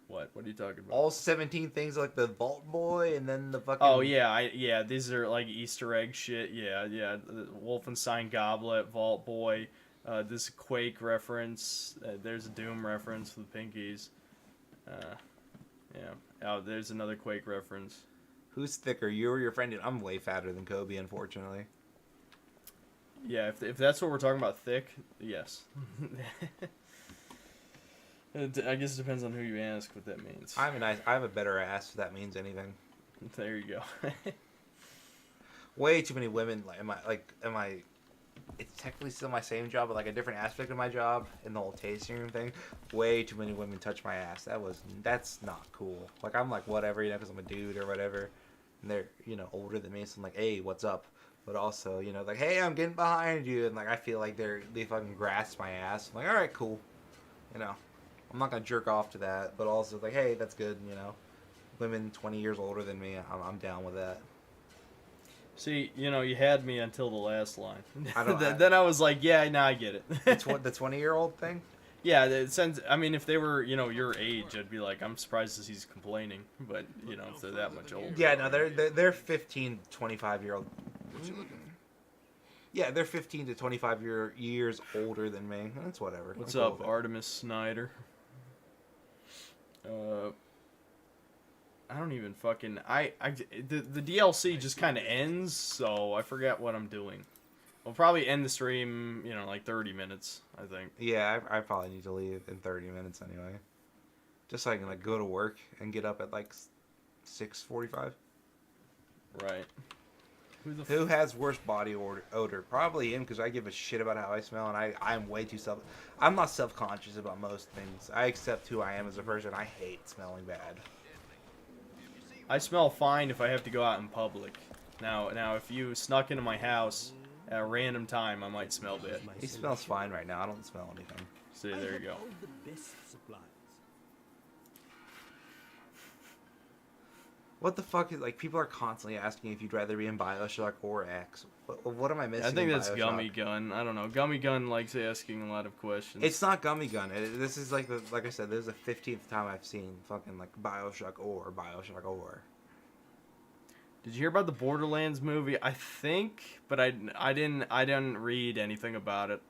What? What are you talking about? All 17 things like the Vault Boy and then the fucking. Oh yeah, yeah. These are like Easter egg shit. Yeah. The Wolfenstein Goblet, Vault Boy, this Quake reference. There's a Doom reference with Pinkies. Yeah. Oh, there's another Quake reference. Who's thicker, you or your friend? Dude, I'm way fatter than Kobe, unfortunately. Yeah, if that's what we're talking about, thick, yes. I guess it depends on who you ask what that means. I have a better ass if that means anything. There you go. Way too many women. Am I? It's technically still my same job, but like a different aspect of my job in the whole tasting room thing. Way too many women touch my ass. That's not cool. Like I'm like whatever, because I'm a dude or whatever, and they're older than me, so I'm like, hey, what's up? But also, like, hey, I'm getting behind you, and like I feel like they fucking grasp my ass. I'm like, all right, cool. I'm not gonna jerk off to that, but also like, hey, that's good. Women 20 years older than me, I'm down with that. See, you had me until the last line. I- Then I was like, yeah, now I get it. The 20-year-old thing. Yeah, I mean, if they were, your age, I'd be like, I'm surprised that he's complaining. But if they're that much older. Yeah, no, they're 15, 25-year-old. Yeah, they're 15 to 25 years older than me. That's whatever. What's I'm cool up, with it. Artemis Snyder? I don't even fucking the DLC just kind of ends, so I forget what I'm doing. We'll probably end the stream, like 30 minutes, I think. Yeah, I probably need to leave in 30 minutes anyway. Just so I can like go to work and get up at like 6:45. Right. Who has worse body odor? Probably him, because I give a shit about how I smell, and I'm way too I'm not self-conscious about most things. I accept who I am as a person. I hate smelling bad. I smell fine if I have to go out in public. Now, if you snuck into my house at a random time, I might smell bad. He smells fine right now. I don't smell anything. See, there you go. All the best supplies. What the fuck is like? People are constantly asking if you'd rather be in Bioshock or X. What am I missing? I think in that's BioShock? Gummy Gun. I don't know. Gummy Gun likes asking a lot of questions. It's not Gummy Gun. This is like like I said. This is the 15th time I've seen fucking like Bioshock or Bioshock or. Did you hear about the Borderlands movie? I think, but I didn't read anything about it.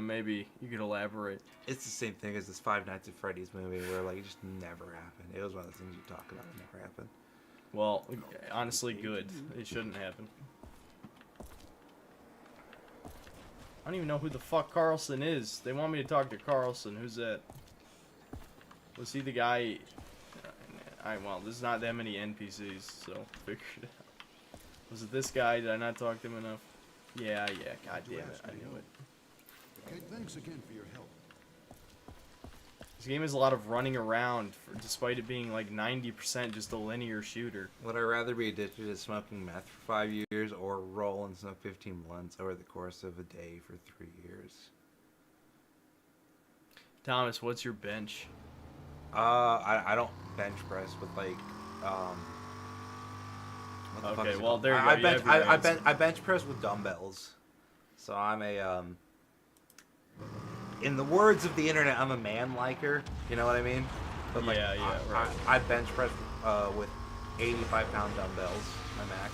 Maybe you could elaborate. It's the same thing as this Five Nights at Freddy's movie where like it just never happened. It was one of the things you talk about that never happened. Well, honestly, good. It shouldn't happen. I don't even know who the fuck Carlson is. They want me to talk to Carlson. Who's that? Was he the guy? Well, there's not that many NPCs, so figured it out. Was it this guy? Did I not talk to him enough? Yeah. God damn it, I knew it. Okay, thanks again for your help. This game has a lot of running around, despite it being like 90% just a linear shooter. Would I rather be addicted to smoking meth for 5 years or roll and smoke 15 blunts over the course of a day for 3 years? Thomas, what's your bench? I don't bench press with like what the fuck Okay, is it well called? there you go. I bench press with dumbbells. So I'm a in the words of the internet, I'm a man liker. You know what I mean? But like, Yeah, right. I bench press with 85-pound dumbbells, my max.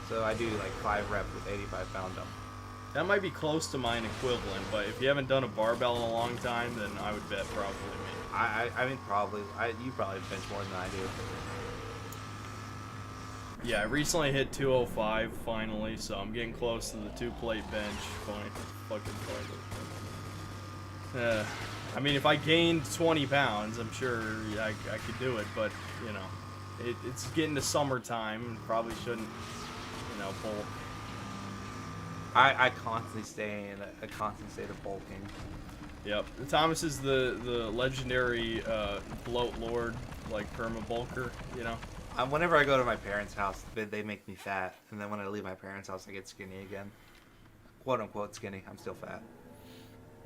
So I do like 5 reps with 85-pound dumbbells. That might be close to mine equivalent, but if you haven't done a barbell in a long time, then I would bet probably me. I mean probably. You probably bench more than I do. Yeah, I recently hit 205 finally, so I'm getting close to the 2-plate bench. Fucking I mean, if I gained 20 pounds, I'm sure I could do it, but, you know, it's getting to summertime and probably shouldn't, you know, bulk. I constantly stay in a constant state of bulking. Yep. Thomas is the legendary bloat lord, like perma bulker, you know? Whenever I go to my parents' house, they make me fat, and then when I leave my parents' house, I get skinny again. Quote unquote skinny. I'm still fat.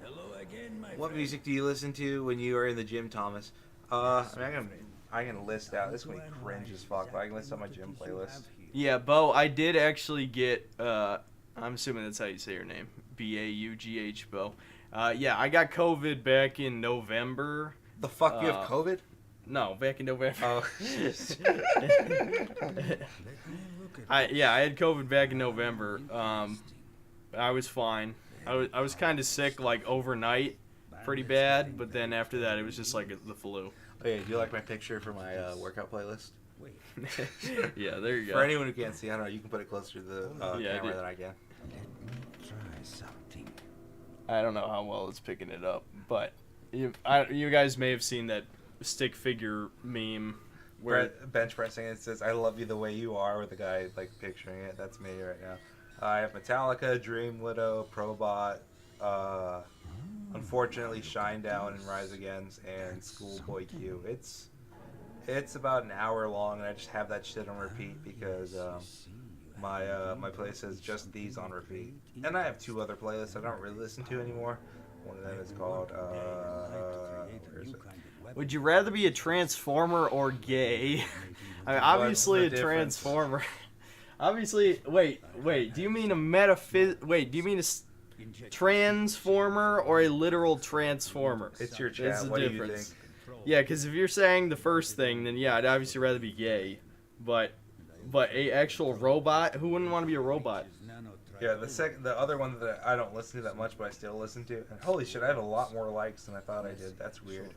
Hello again, my What friend. music do you listen to when you are in the gym, Thomas? I mean, I can list out. This is gonna be cringe as fuck, but I can list out my gym playlist. Yeah, Bo, I did actually get, I'm assuming that's how you say your name, B-A-U-G-H, Bo. Yeah, I got COVID back in November. The fuck, you have COVID? No, back in November. Oh, I had COVID back in November. I was fine. I was kind of sick like overnight, pretty bad, but then after that it was just like the flu. oh yeah. Do you like my picture for my workout playlist? Wait, Yeah, there you go. For anyone who can't see, I don't know. You can put it closer to the Yeah, I camera did. than I can. try something. I don't know how well it's picking it up, but you guys may have seen that stick figure meme where Bench pressing, it says "I love you the way you are" with the guy like picturing it. That's me right now. I have Metallica, Dream Widow, Probot, unfortunately Shinedown and Rise Against, and Schoolboy Q. It's about an hour long, and I just have that shit on repeat because my playlist has just these on repeat. And I have 2 other playlists I don't really listen to anymore. One of them is called where is it? would you rather be a transformer or gay? I mean, obviously a the difference? transformer. Obviously, wait. Do you mean Wait, do you mean a transformer or a literal transformer? It's your That's chat. the What do you difference. think? Yeah, because if you're saying the first thing, then yeah, I'd obviously rather be gay. But a actual robot, who wouldn't want to be a robot? Yeah, the other one that I don't listen to that much, but I still listen to. And holy shit, I have a lot more likes than I thought I did. That's weird.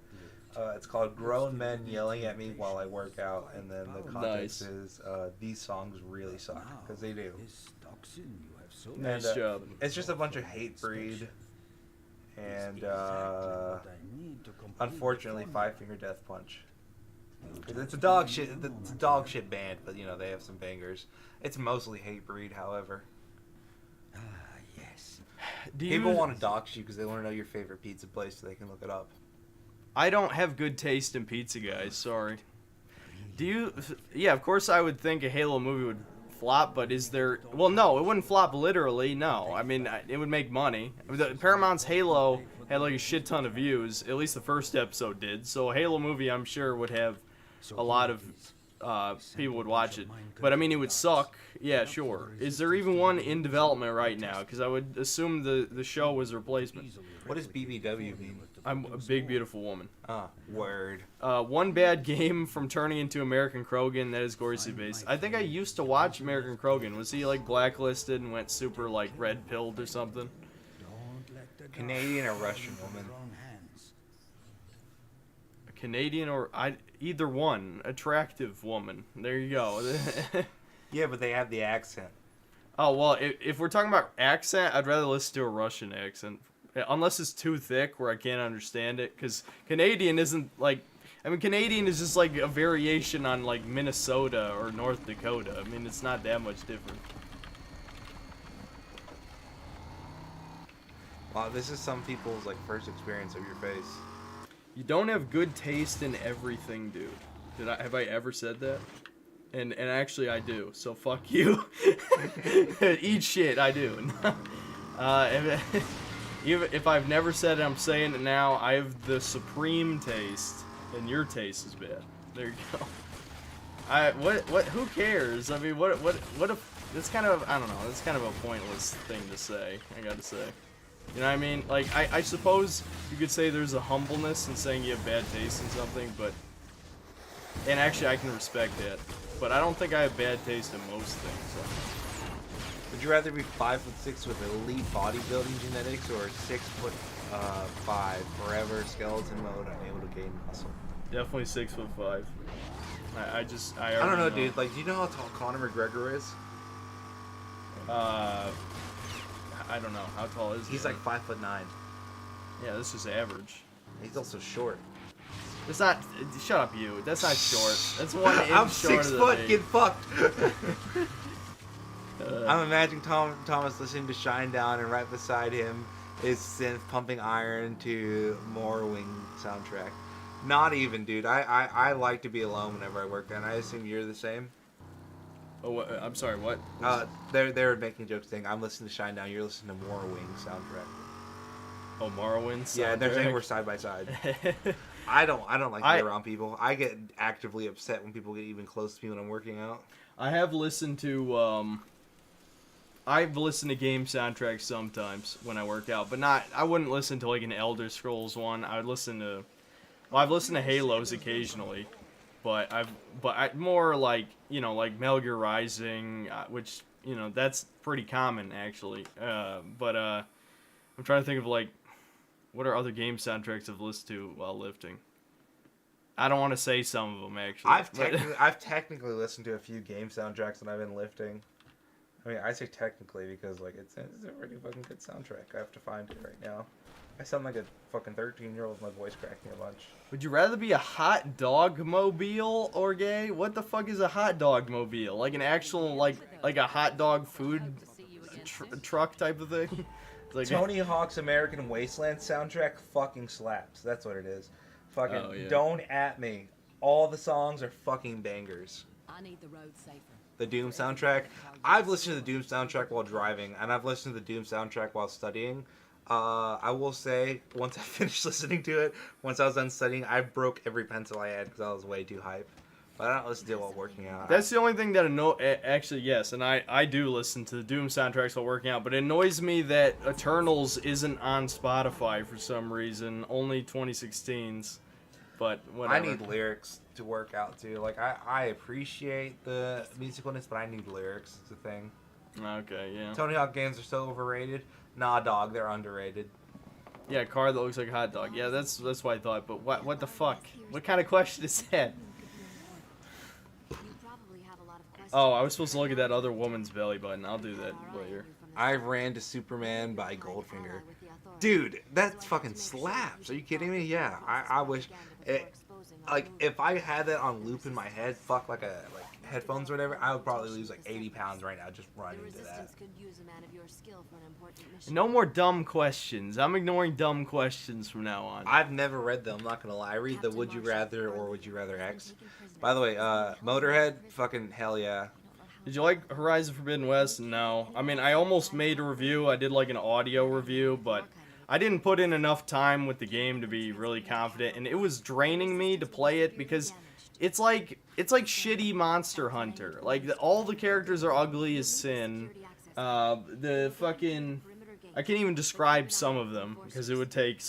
It's called "Grown Men Yelling at Me While I Work Out," and then the context Nice. is these songs really suck because they do. This toxin you have so Nice And, job. It's just a bunch of hate breed, and unfortunately, Five Finger Death Punch. It's a dog shit. It's a dog shit band, but you know they have some bangers. It's mostly hate breed, however. yes. People want to dox you because they want to know your favorite pizza place so they can look it up. I don't have good taste in pizza, guys. Sorry. Do you? Yeah, of course I would think a Halo movie would flop, but is there? Well, no, it wouldn't flop literally. No, I mean it would make money. Paramount's Halo had like a shit ton of views. At least the first episode did. So a Halo movie, I'm sure, would have a lot of people would watch it. But I mean, it would suck. Yeah, sure. Is there even one in development right now? Because I would assume the show was a replacement. What does BBW mean? I'm a big, beautiful woman. Ah, word. One bad game from turning into American Krogan that is gloriously based. I think I used to watch American Krogan. Was he like blacklisted and went super like red pilled or something? Canadian or Russian woman? A Canadian or either one. Attractive woman. There you go. Yeah, but they have the accent. Oh well, if we're talking about accent, I'd rather listen to a Russian accent. Unless it's too thick where I can't understand it, because Canadian isn't like, I mean, Canadian is just like a variation on like Minnesota or North Dakota. I mean, it's not that much different. Wow, this is some people's like first experience of your face. You don't have good taste in everything, dude. Have I ever said that? And actually I do. So fuck you. Eat shit, I do. Even if I've never said it, I'm saying it now. I have the supreme taste, and your taste is bad. There you go. Who cares? I mean, what if, it's kind of, I don't know, it's kind of a pointless thing to say, I gotta say. You know what I mean? Like, I suppose you could say there's a humbleness in saying you have bad taste in something, but, and actually I can respect that, but I don't think I have bad taste in most things, so. Would you rather be 5'6" with elite bodybuilding genetics, or 6'5" forever skeleton mode, unable to gain muscle? Definitely 6'5". I don't know, dude. Like, do you know how tall Conor McGregor is? I don't know. How tall is he? He's like 5'9". Yeah, this is average. He's also short. It's not. Shut up, you. That's not short. That's 1 inch I'm shorter 6 than foot. me. Get fucked. I'm imagining Thomas listening to Shinedown, and right beside him is synth pumping iron to Morrowind soundtrack. Not even, dude. I like to be alone whenever I work, and I assume you're the same. Oh, I'm sorry. What? They're making jokes saying I'm listening to Shinedown, you're listening to Morrowind soundtrack. Oh, Morrowind. Yeah, they're saying we're side by side. I don't like to be around people. I get actively upset when people get even close to me when I'm working out. I have listened to I've listened to game soundtracks sometimes when I work out, but not. I wouldn't listen to like an Elder Scrolls one. I would listen to. Well, I've listened to Halos occasionally, but more like, you know, like Metal Gear Rising, which, you know, that's pretty common actually. But I'm trying to think of like, what are other game soundtracks I've listened to while lifting? I don't want to say some of them actually. I've technically listened to a few game soundtracks when I've been lifting. I mean, I say technically because like it's a pretty fucking good soundtrack. I have to find it right now. I sound like a fucking 13-year-old with my voice cracking a bunch. Would you rather be a hot dog mobile or gay? What the fuck is a hot dog mobile? Like an actual like a hot dog food truck type of thing? Like Tony Hawk's American Wasteland soundtrack fucking slaps. That's what it is. Fucking Don't At Me. All the songs are fucking bangers. I need the road safer. The Doom soundtrack. I've listened to the Doom soundtrack while driving, and I've listened to the Doom soundtrack while studying. I will say, once I finished listening to it, once I was done studying, I broke every pencil I had because I was way too hype. But I don't listen to it while working out. That's the only thing that actually, yes, and I do listen to the Doom soundtracks while working out, but it annoys me that Eternals isn't on Spotify for some reason, only 2016's. But whatever. I need lyrics to work out too. Like I appreciate the musicalness, but I need lyrics. It's a thing. Okay, yeah. Tony Hawk games are so overrated. Nah, dog, they're underrated. Yeah, a car that looks like a hot dog. Yeah, that's what I thought. But what the fuck? What kind of question is that? Oh, I was supposed to look at that other woman's belly button. I'll do that later. I Ran to Superman by Goldfinger. Dude, that fucking slaps. Are you kidding me? Yeah, I wish. Like, if I had that on loop in my head, fuck, like headphones or whatever, I would probably lose like 80 pounds right now just running to that. No more dumb questions. I'm ignoring dumb questions from now on. I've never read them, I'm not gonna lie. I read the Would You Rather or Would You Rather X. By the way, Motorhead, fucking hell yeah. Did you like Horizon Forbidden West? No. I mean, I almost made a review. I did like an audio review, but I didn't put in enough time with the game to be really confident, and it was draining me to play it because it's like shitty Monster Hunter. Like all the characters are ugly as sin. The fucking I can't even describe some of them because it would take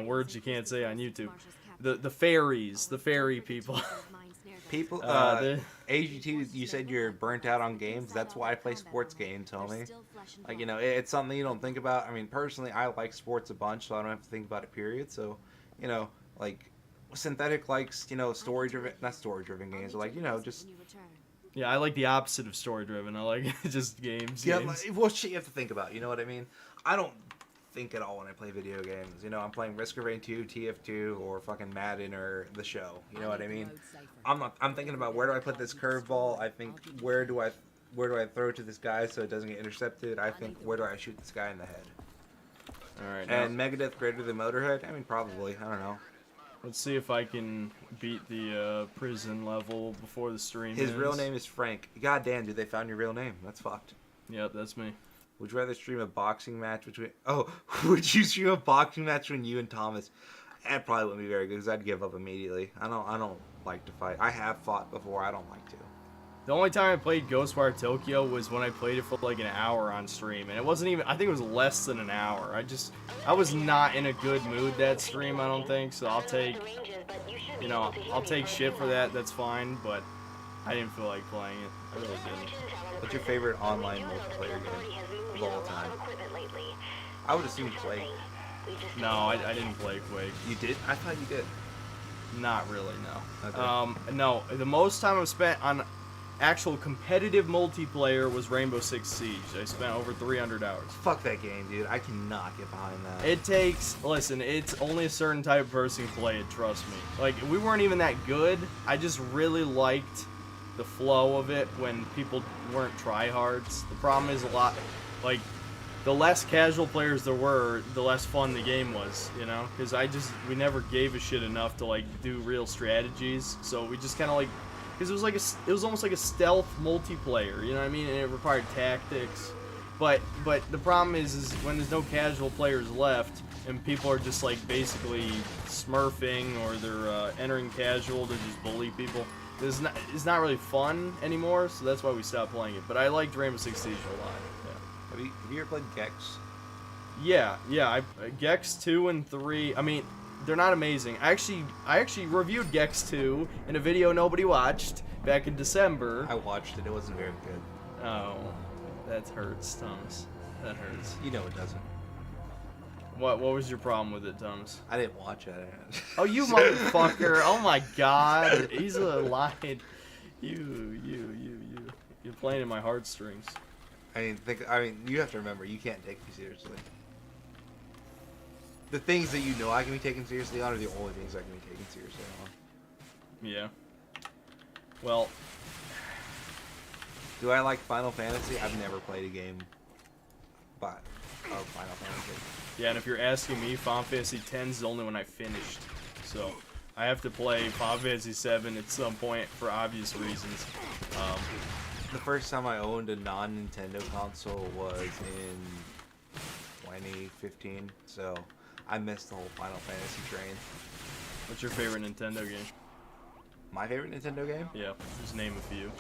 words you can't say on YouTube. The fairies, the fairy people. People, the- AGT, you said you're burnt out on games. That's why I play sports games, homie. Like, it's something you don't think about. I mean, personally, I like sports a bunch, so I don't have to think about it, period. So, like, Synthetic likes, not story-driven games, but like, just... Yeah, I like the opposite of story-driven. I like just games. Yeah, games. well, shit you have to think about, you know what I mean? I don't think at all when I play video games. I'm playing Risk of Rain 2, TF2, or fucking Madden or The Show. You know what I mean? I'm thinking about where do I put this curveball? I think where do I throw to this guy so it doesn't get intercepted? I think where do I shoot this guy in the head? Alright, And Megadeth greater than Motorhead? I mean, probably. I don't know. let's see if I can beat the prison level before the stream His ends. real name is Frank. God damn, dude, they found your real name. That's fucked. Yep, that's me. Would you rather stream a boxing match between... Oh, would you stream a boxing match between you and Thomas? That probably wouldn't be very good because I'd give up immediately. I don't like to fight. I have fought before. I don't like to. The only time I played Ghostwire Tokyo was when I played it for like an hour on stream, and it wasn't even, I think it was less than an hour. I was not in a good mood that stream, I don't think, so I'll take shit for that, that's fine, but I didn't feel like playing it. I really didn't. What's your favorite online multiplayer game of all time? I would assume Quake. No, I didn't play Quake. You did? I thought you did. Not really, no. Okay. No, the most time I've spent on actual competitive multiplayer was Rainbow Six Siege. I spent over 300 hours. Fuck that game, dude. I cannot get behind that. It's only a certain type of person can play it, trust me. Like, we weren't even that good. I just really liked the flow of it when people weren't tryhards. The problem is the less casual players there were, the less fun the game was, because we never gave a shit enough to like do real strategies, so we just kind of like, because it was almost like a stealth multiplayer, you know what I mean, and it required tactics, but the problem is when there's no casual players left and people are just like basically smurfing or they're entering casual to just bully people, it's not really fun anymore, so that's why we stopped playing it. But I liked Rainbow Six Siege a lot. Have you ever played Gex? Yeah. Gex 2 and 3. I mean, they're not amazing. I actually reviewed Gex 2 in a video nobody watched back in December. I watched it. It wasn't very good. Oh, that hurts, Thomas. That hurts. You know it doesn't. What was your problem with it, Thomas? I didn't watch it. Oh, you motherfucker! Oh my God, he's a lying. You're playing in my heartstrings. I mean, you have to remember, you can't take me seriously. The things that I can be taken seriously on are the only things I can be taken seriously on. Yeah. Well, do I like Final Fantasy? I've never played a game of Final Fantasy. yeah, and if you're asking me, Final Fantasy X is the only one I finished. So, I have to play Final Fantasy VII at some point for obvious reasons. The first time I owned a non-Nintendo console was in 2015, so I missed the whole Final Fantasy train. What's your favorite Nintendo game? My favorite Nintendo game? Yeah, just name a few.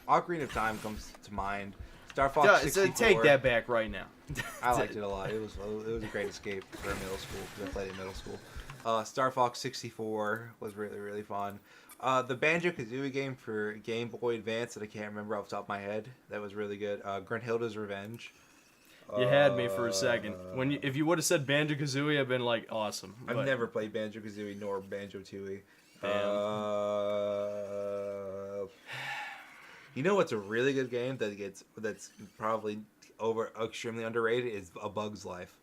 Ocarina of Time comes to mind. Star Fox 64. Take that back right now. I liked it a lot. It was a great escape for middle school because I played it in middle school. Star Fox 64 was really, really fun. The Banjo-Kazooie game for Game Boy Advance that I can't remember off the top of my head. That was really good. Grunhilda's Revenge. You had me for a second. If you would have said Banjo-Kazooie, I'd been like, awesome. I've but- never played Banjo-Kazooie nor Banjo-Tooie. You know what's a really good game that's probably extremely underrated is A Bug's Life.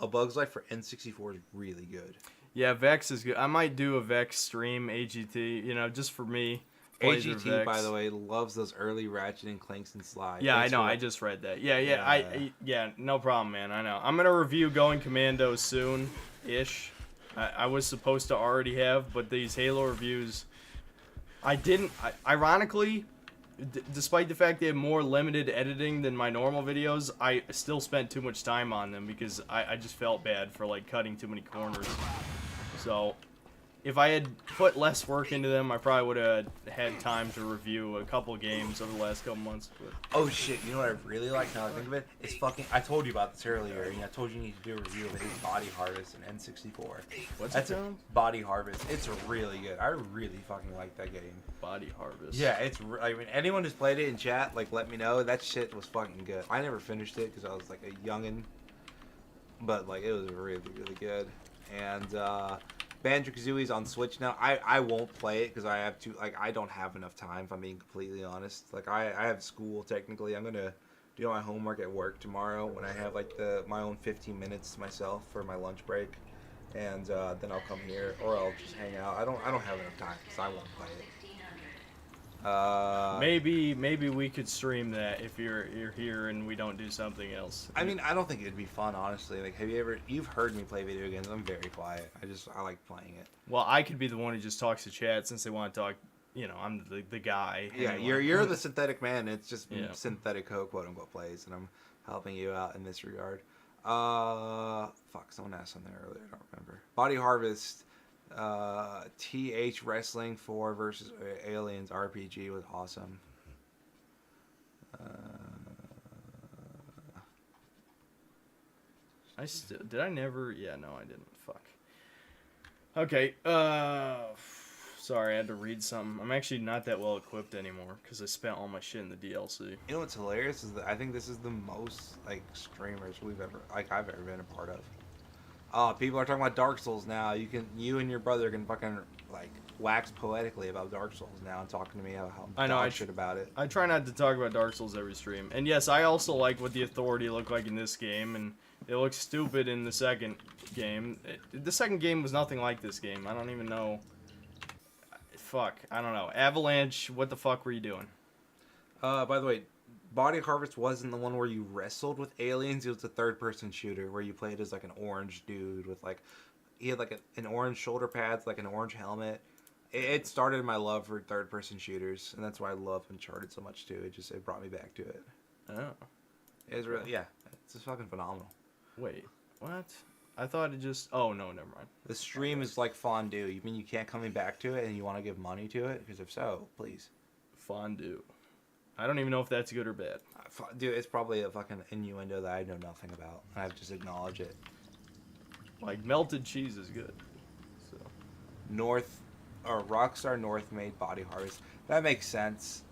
A Bug's Life for N64 is really good. Yeah, Vex is good. I might do a Vex stream, AGT, just for me. play through AGT, Vex. by the way, loves those early Ratchet and Clanks and Sly. Yeah, Thanks I know. for- I just read that. Yeah, no problem, man. I know. I'm gonna review Going Commando soon-ish. I was supposed to already have, but these Halo reviews, I didn't. Ironically, despite the fact they have more limited editing than my normal videos, I still spent too much time on them because I just felt bad for like cutting too many corners. So if I had put less work into them, I probably would have had time to review a couple games over the last couple months. But Oh shit! You know what I really like now that I think of it? It's fucking. I told you about this earlier. And I told you need to do a review of it. It's Body Harvest and N64. what's That's it a called? Body Harvest. It's really good. I really fucking like that game. Body Harvest. Yeah, it's. I mean, anyone who's played it in chat, like, let me know. That shit was fucking good. I never finished it because I was like a youngin, but like it was really, really good. And Banjo-Kazooie's on Switch now. I won't play it because I have to. Like, I don't have enough time. If I'm being completely honest. Like, I have school technically. I'm gonna do my homework at work tomorrow when I have like my own 15 minutes to myself for my lunch break, and then I'll come here or I'll just hang out. I don't have enough time, so I won't play it. Maybe we could stream that if you're here and we don't do something else. I mean, I don't think it'd be fun, honestly. Like, you've heard me play video games. I'm very quiet. I like playing it. Well, I could be the one who just talks to chat since they want to talk. You know, I'm the guy. Yeah, anyway. you're the synthetic man. It's just Yeah. Synthetic Co, quote unquote, plays, and I'm helping you out in this regard. Fuck, someone asked something earlier. I don't remember. Body Harvest, TH Wrestling 4 versus Aliens RPG was awesome. Did I never? Yeah, no, I didn't. Fuck. Okay. Sorry, I had to read something. I'm actually not that well equipped anymore because I spent all my shit in the DLC. You know what's hilarious is that I think this is the most like streamers I've ever been a part of. People are talking about Dark Souls now. You and your brother can fucking like wax poetically about Dark Souls now and talking to me how I know, dog shit about it. I try not to talk about Dark Souls every stream. And yes, I also like what the Authority looked like in this game, and it looks stupid in the second game. The second game was nothing like this game. I don't even know. Fuck, I don't know. Avalanche, what the fuck were you doing? By the way, Body Harvest wasn't the one where you wrestled with aliens. It was a third-person shooter where you played as like an orange dude with like he had like an orange shoulder pads, like an orange helmet. It started my love for third-person shooters, and that's why I love Uncharted so much too. It brought me back to it. Oh. It was really, yeah, it's just fucking phenomenal. Wait, what? I thought it just... Oh, no, never mind. The stream is like fondue. You mean you can't coming back to it and you want to give money to it? Because if so, please. Fondue. I don't even know if that's good or bad. Dude, it's probably a fucking innuendo that I know nothing about. And I've just acknowledged it. Like, melted cheese is good. So. Rockstar North made Body Harvest. That makes sense.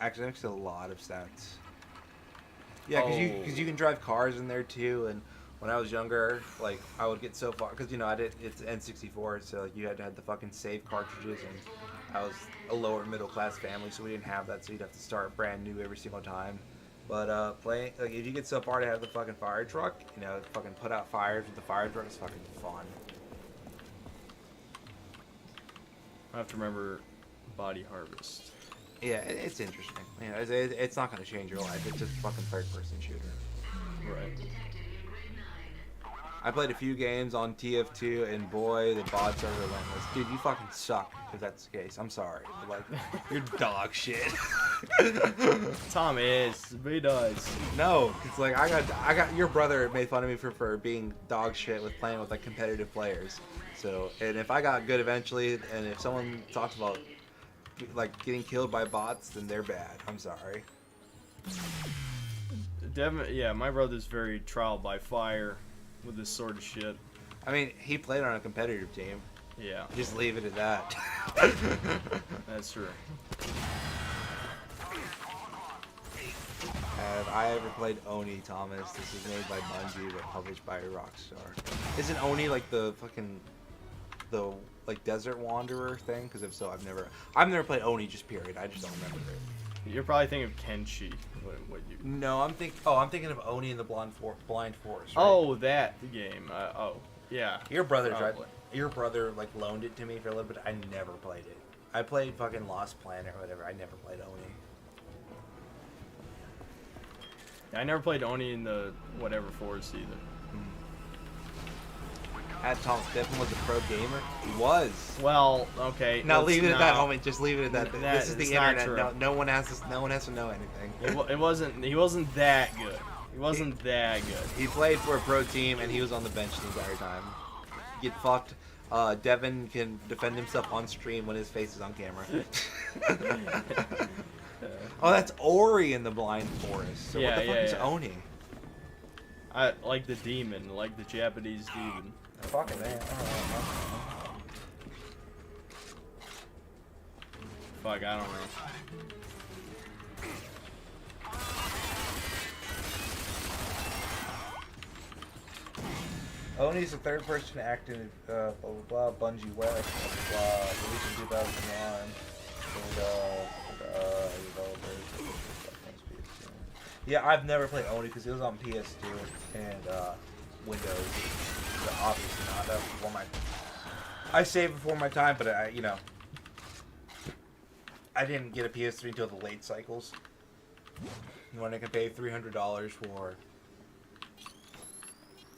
Actually, that makes a lot of sense. Yeah, because you can drive cars in there too, and when I was younger, like, I would get so far, because, you know, it's N64, so like, you had to have the fucking save cartridges, and I was a lower middle class family, so we didn't have that, so you'd have to start brand new every single time. But playing, like, if you get so far to have the fucking fire truck, you know, fucking put out fires with the fire truck is fucking fun. I have to remember Body Harvest. Yeah, it's interesting. You know, it's not going to change your life, it's just a fucking third-person shooter. Right. I played a few games on TF2, and boy, the bots are relentless. Dude, you fucking suck, if that's the case. I'm sorry. But, like, you're dog shit. Tom is. He does. No, it's like, I got your brother made fun of me for being dog shit with playing with, like, competitive players. So, and if I got good eventually, and if someone talks about, like, getting killed by bots, then they're bad. I'm sorry. Yeah, my brother's very trial by fire with this sort of shit. I mean, he played on a competitive team. Yeah, Just leave it at that. that's true. Have I ever played Oni, Thomas? This is made by Bungie but published by Rockstar. Isn't Oni like the fucking like Desert Wanderer thing? Because if so, I've never played Oni, just period. I just don't remember it. You're probably thinking of Kenshi. What you? No, I'm thinking of Oni and the Blind Forest. Right? Oh, that game. Yeah. Your brother probably. Your brother like loaned it to me for a little bit. I never played it. I played fucking Lost Planet or whatever. I never played Oni. I never played Oni in the whatever Forest either. Thomas Stephen was a pro gamer. He was. Well, okay. Now let's leave it at that, not- homie. Just leave it at that. That This is the is not internet. true. No one has to know anything. It wasn't. He wasn't that good. He wasn't that good. He played for a pro team and he was on the bench the entire time. Get fucked. Devin can defend himself on stream when his face is on camera. Oh, that's Ori in the Blind Forest. So what the fuck is Oni? I like the demon, like the Japanese demon. Fucking man. Fuck, I don't know. Oni's a third-person active, blah blah blah, Bungie West, blah blah blah, released in 2001. Yeah, I've never played Oni because it was on PS2 and Windows. So obviously not. That was before my. I saved before my time, but I didn't get a PS3 until the late cycles. When I could pay $300 for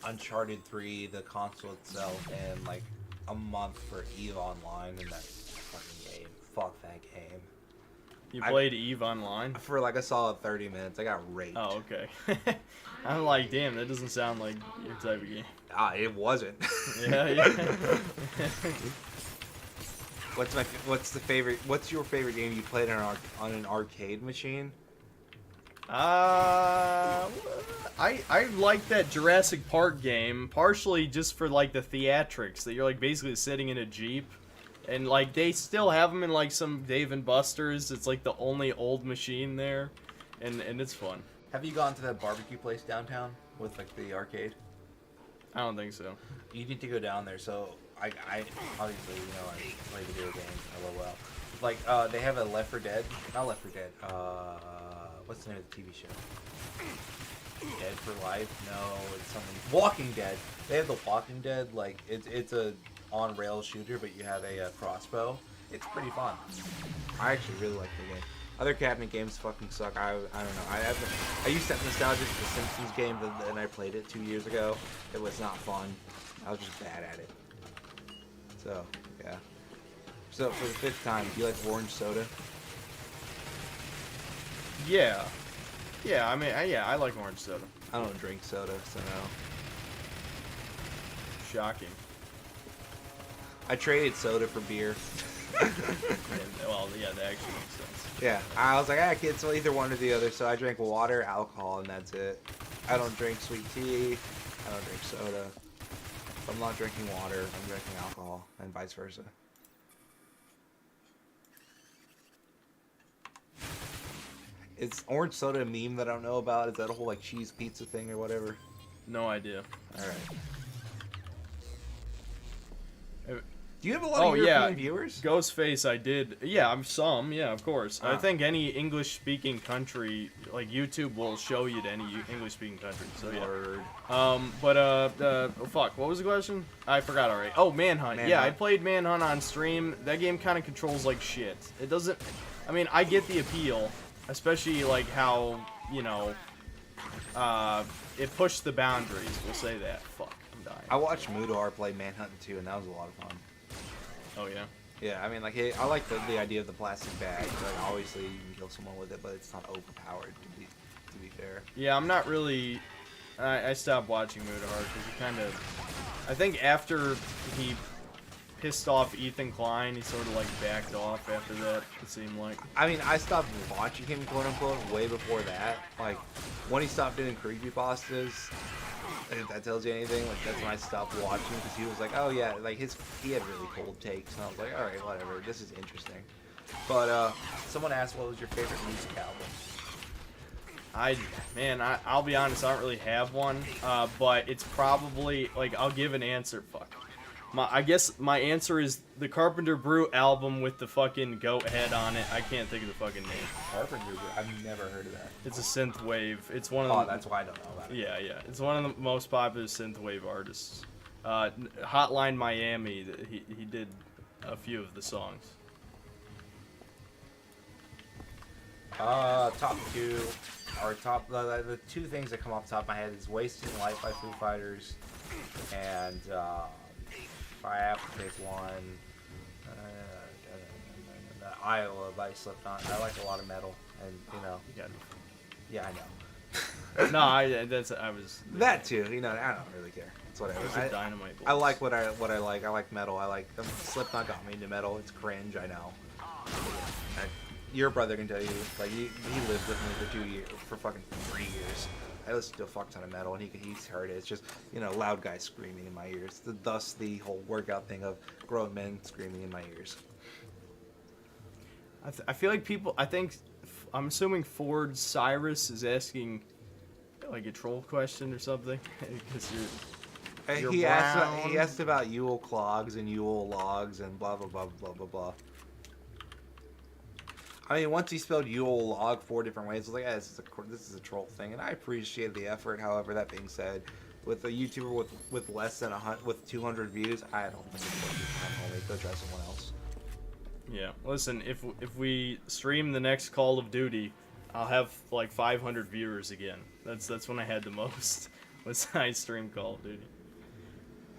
Uncharted 3, the console itself, and like a month for EVE Online, and that fucking game. Fuck that game. You played EVE Online? For like a solid 30 minutes. I got raped. Oh, okay. I'm like, damn, that doesn't sound like your type of game. It wasn't. Yeah. What's your favorite game you played on an arcade machine? I like that Jurassic Park game, partially just for like the theatrics that you're like basically sitting in a Jeep, and like they still have them in like some Dave and Buster's. It's like the only old machine there, and it's fun. Have you gone to that barbecue place downtown with like the arcade? I don't think so. You need to go down there. So I obviously I play video games. LOL. Like they have a Left 4 Dead, not Left 4 Dead. What's the name of the TV show? Dead for Life? No, it's something. Walking Dead. They have the Walking Dead. Like it's a on-rail shooter, but you have a crossbow. It's pretty fun. I actually really like the game. Other cabinet games fucking suck. I don't know. I used to have nostalgia for the Simpsons game, and I played it 2 years ago. It was not fun. I was just bad at it. So yeah. So for the 5th time, do you like orange soda? Yeah. I mean, I like orange soda. I don't drink soda, so no. Shocking. I traded soda for beer. Well, yeah, that actually makes sense. Yeah, I was like, it's either one or the other, so I drank water, alcohol, and that's it. I don't drink sweet tea. I don't drink soda. If I'm not drinking water, I'm drinking alcohol, and vice versa. Is orange soda a meme that I don't know about? Is that a whole like cheese pizza thing or whatever? No idea. All right. Uh, Do you have a lot of European viewers? Ghostface, I did. Yeah, I'm some. Yeah, of course. I Ah. think any English-speaking country, like YouTube, will show you to any English-speaking country. So yeah. Word. Fuck. What was the question? I forgot already. Oh, Manhunt. Yeah, I Manhunt. played Manhunt on stream. That game kind of controls like shit. It doesn't. I mean, I get the appeal, especially like how it pushed the boundaries. We'll say that. Fuck. I'm dying. I watched Mudar play Manhunt 2, and that was a lot of fun. Oh yeah. Yeah, I mean, like, I like the idea of the plastic bag. Like, obviously, you can kill someone with it, but it's not overpowered, to be fair. Yeah, I'm not really. I stopped watching Mudahar because he kind of. I think after he pissed off Ethan Klein, he sort of like backed off after that. It seemed like. I mean, I stopped watching him, quote unquote, way before that. Like, when he stopped doing creepypastas, if that tells you anything, like that's when I stopped watching because he was like, oh yeah, like he had really cold takes, and I was like, all right, whatever, this is interesting. But someone asked, what was your favorite music album? I'll be honest, I don't really have one, but it's probably like I'll give an answer. Fuck. I guess my answer is the Carpenter Brute album with the fucking goat head on it. I can't think of the fucking name. Carpenter Brute? I've never heard of that. It's a synth wave. It's one of Oh, the, that's why I don't know about it. Yeah. It's one of the most popular synthwave artists. Hotline Miami. He did a few of the songs. Top two, or the two things that come off the top of my head is Wasting Light by Foo Fighters, and if I have to pick one, Iowa by Slipknot. I like a lot of metal, and You got yeah, I know. No, I was. That too. You know, I don't really care. It's whatever. It was a dynamite. I like what I like. I like metal. I like Slipknot got me into metal. It's cringe. I know. Your brother can tell you. Like he lived with me for 2 years, for fucking 3 years. I listened to a fuck ton of metal, and he's heard it. It's just loud guys screaming in my ears. Thus the whole workout thing of grown men screaming in my ears. I feel like people. I'm assuming Ford Cyrus is asking like a troll question or something because you're He brown. asked about Yule clogs and Yule logs and blah blah blah blah blah blah. I mean, once he spelled Yule log 4 different ways, I was like, yeah, this is a troll thing, and I appreciate the effort. However, that being said, with a YouTuber with less than 200 views, I don't think it's worth your time, homie. Go try someone else. Yeah, listen, if we stream the next Call of Duty, I'll have like 500 viewers again. That's when I had the most. Was I stream Call of Duty?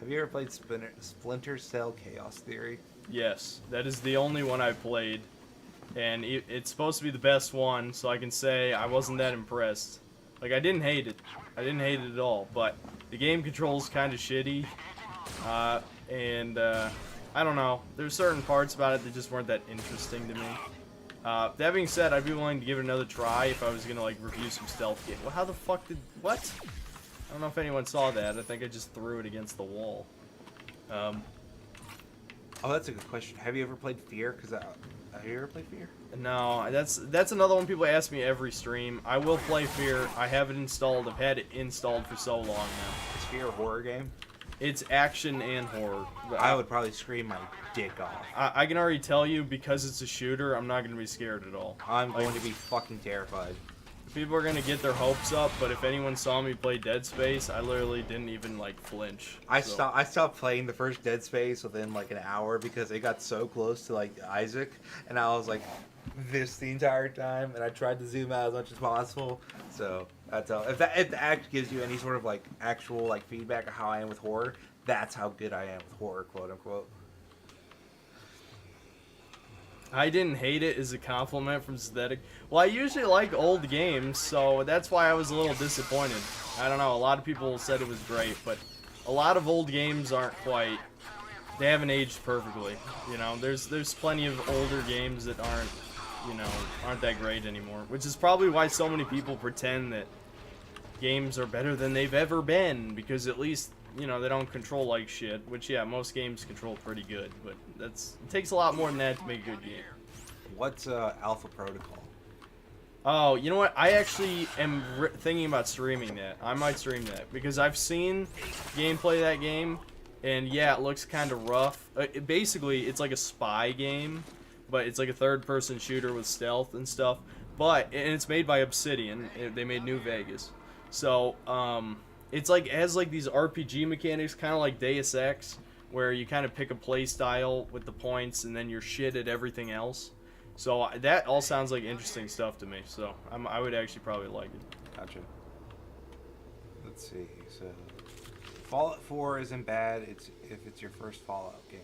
Have you ever played Splinter Cell Chaos Theory? Yes, that is the only one I played. And it's supposed to be the best one, so I can say I wasn't that impressed. Like, I didn't hate it. I didn't hate it at all, but the game control's kind of shitty. I don't know. There's certain parts about it that just weren't that interesting to me. That being said, I'd be willing to give it another try if I was gonna, like, review some stealth game. Well, how the fuck did... What? I don't know if anyone saw that. I think I just threw it against the wall. Oh, that's a good question. Have you ever played Fear? Have you ever played Fear? No, that's another one people ask me every stream. I will play Fear. I have it installed. I've had it installed for so long now. Is Fear a horror game? It's action and horror. I would probably scream my dick off. I can already tell you, because it's a shooter, I'm not going to be scared at all. I'm going to be fucking terrified. People are going to get their hopes up, but if anyone saw me play Dead Space, I literally didn't even, like, flinch. I stopped playing the first Dead Space within, like, an hour because it got so close to, like, Isaac, and I was, like, this the entire time, and I tried to zoom out as much as possible, so that's all. If the act gives you any sort of, like, actual, like, feedback of how I am with horror, that's how good I am with horror, quote-unquote. I didn't hate it as a compliment from Synthetic. Well, I usually like old games, so that's why I was a little disappointed. I don't know, a lot of people said it was great, but a lot of old games aren't quite... They haven't aged perfectly, you know? There's plenty of older games that aren't that great anymore, which is probably why so many people pretend that games are better than they've ever been, because at least... they don't control like shit, which, yeah, most games control pretty good, but it takes a lot more than that to make a good game. What's Alpha Protocol? Oh, you know what? I actually am thinking about streaming that. I might stream that, because I've seen gameplay of that game, and yeah, it looks kind of rough. Basically, it's like a spy game, but it's like a third-person shooter with stealth and stuff, and it's made by Obsidian. They made New Vegas. So, it's like, it has like these RPG mechanics, kind of like Deus Ex, where you kind of pick a play style with the points and then you're shit at everything else. So that all sounds like interesting stuff to me. So I would actually probably like it. Gotcha. Let's see. So Fallout 4 isn't bad. If it's your first Fallout game.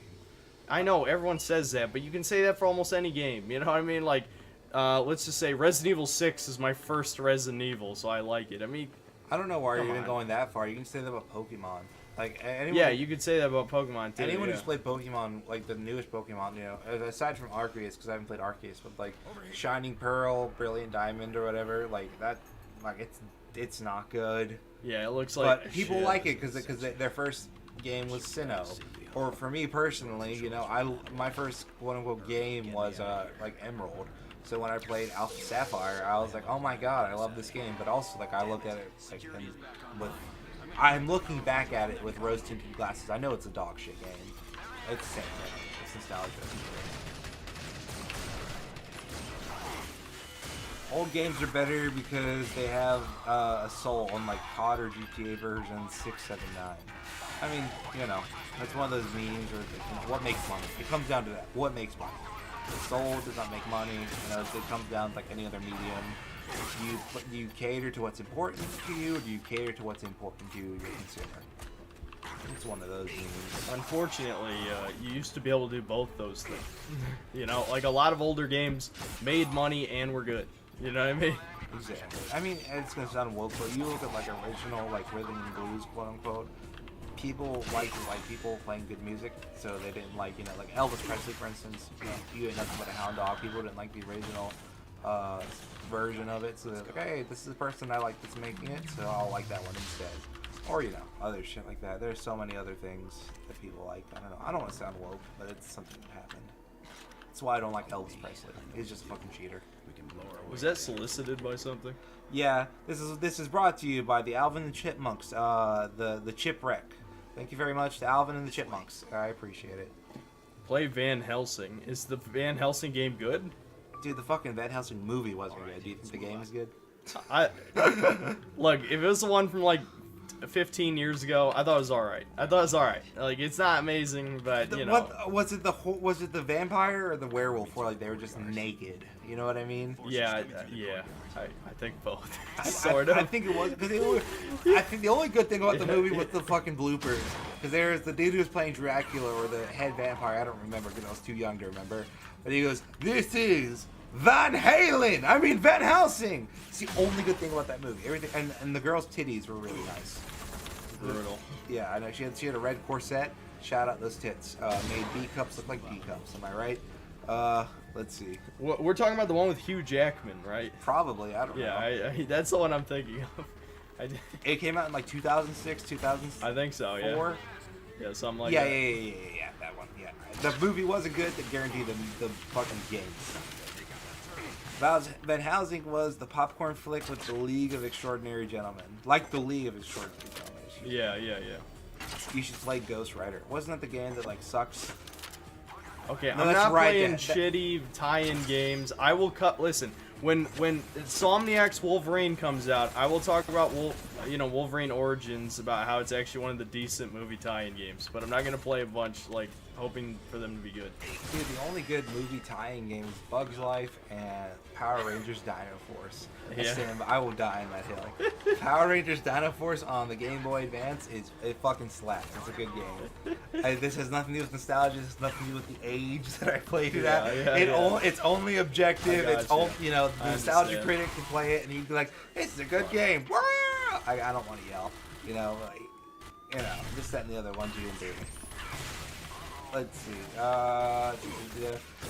I know everyone says that, but you can say that for almost any game. You know what I mean? Like, let's just say Resident Evil 6 is my first Resident Evil, so I like it. I mean. I don't know why you're even on. going that far. You can say that about Pokemon. Like anyone, Yeah, you could say that about Pokemon too. anyone yeah. who's played Pokemon, like the newest Pokemon, aside from Arceus, because I haven't played Arceus, but like Shining Pearl, Brilliant Diamond, or whatever, like that, like it's not good. Yeah, it looks like. But people shit. like it because their first game was Sinnoh. Or for me personally, my first quote unquote game was like Emerald. So when I played Alpha Sapphire, I was like, oh my god, I love this game. But also, like, I look at it like, I'm looking back at it with rose-tinted glasses. I know it's a dog shit game. It's the same thing. It's nostalgia. Old games are better because they have a soul, unlike COD or GTA version 679. I mean, that's one of those memes or what makes money. It comes down to that. What makes money? The soul does not make money. It comes down to like any other medium. Do you cater to what's important to you, or do you cater to what's important to your consumer? It's one of those memes. Unfortunately, you used to be able to do both those things. Like a lot of older games made money and were good. You know what I mean? Exactly. I mean, it's gonna sound woke, but you look at like original, like rhythm and blues, quote unquote. People like people playing good music, so they didn't like like Elvis Presley, for instance. You ain't nothing but a hound dog. People didn't like the original version of it, so they're like, hey, this is the person I like that's making it, so I'll like that one instead. Or other shit like that. There's so many other things that people like. I don't know. I don't want to sound woke, but it's something that happened. That's why I don't like Elvis Presley. He's just a fucking cheater. Was that solicited by something? Yeah, this is brought to you by the Alvin and Chipmunks, the Chipwreck. Thank you very much to Alvin and the Chipmunks. I appreciate it. Play Van Helsing. Is the Van Helsing game good? Dude, the fucking Van Helsing movie wasn't good. Do you think the game is good? Look, if it was the one from like 15 years ago, I thought it was alright. Like, it's not amazing, but What was it? Was it the vampire or the werewolf where like they were just naked? You know what I mean? Yeah. I think both. Sort of. I think it was because I think the only good thing about the movie was the fucking bloopers. Because there's the dude who was playing Dracula or the head vampire. I don't remember because I was too young to remember. But he goes, "This is Van Halen. I mean Van Helsing." It's the only good thing about that movie. Everything and the girl's titties were really nice. Brutal. Yeah, I know she had a red corset. Shout out those tits. Made B cups look like D cups. Am I right? Let's see. We're talking about the one with Hugh Jackman, right? Probably. I don't know. Yeah, that's the one I'm thinking of. It came out in like 2006, 2004. I think so. Yeah. Yeah, something like yeah, that. yeah, that one. Yeah. The movie wasn't good. That guaranteed the fucking game. Van Helsing was the popcorn flick with the League of Extraordinary Gentlemen, like the League of Extraordinary Gentlemen. Yeah. You should play Ghost Rider. Wasn't that the game that like sucks? Okay, No, I'm that's not right, playing that- shitty tie-in games. I will cut. Listen, when Insomniac's Wolverine comes out, I will talk about Wolverine Origins, about how it's actually one of the decent movie tie-in games. But I'm not gonna play a bunch like hoping for them to be good. Dude, the only good movie tie-in game is Bugs Life and Power Rangers Dino Force. Yeah. I will die on that hill. Power Rangers Dino Force on the Game Boy Advance it fucking slaps. It's a good game. This has nothing to do with nostalgia. This has nothing to do with the age that I played it at. It's only objective. I It's gotcha. only the I nostalgia understand. critic can play it, and you can be like, "This is a good game." I don't want to yell. Just that and the other ones you didn't do. Let's see.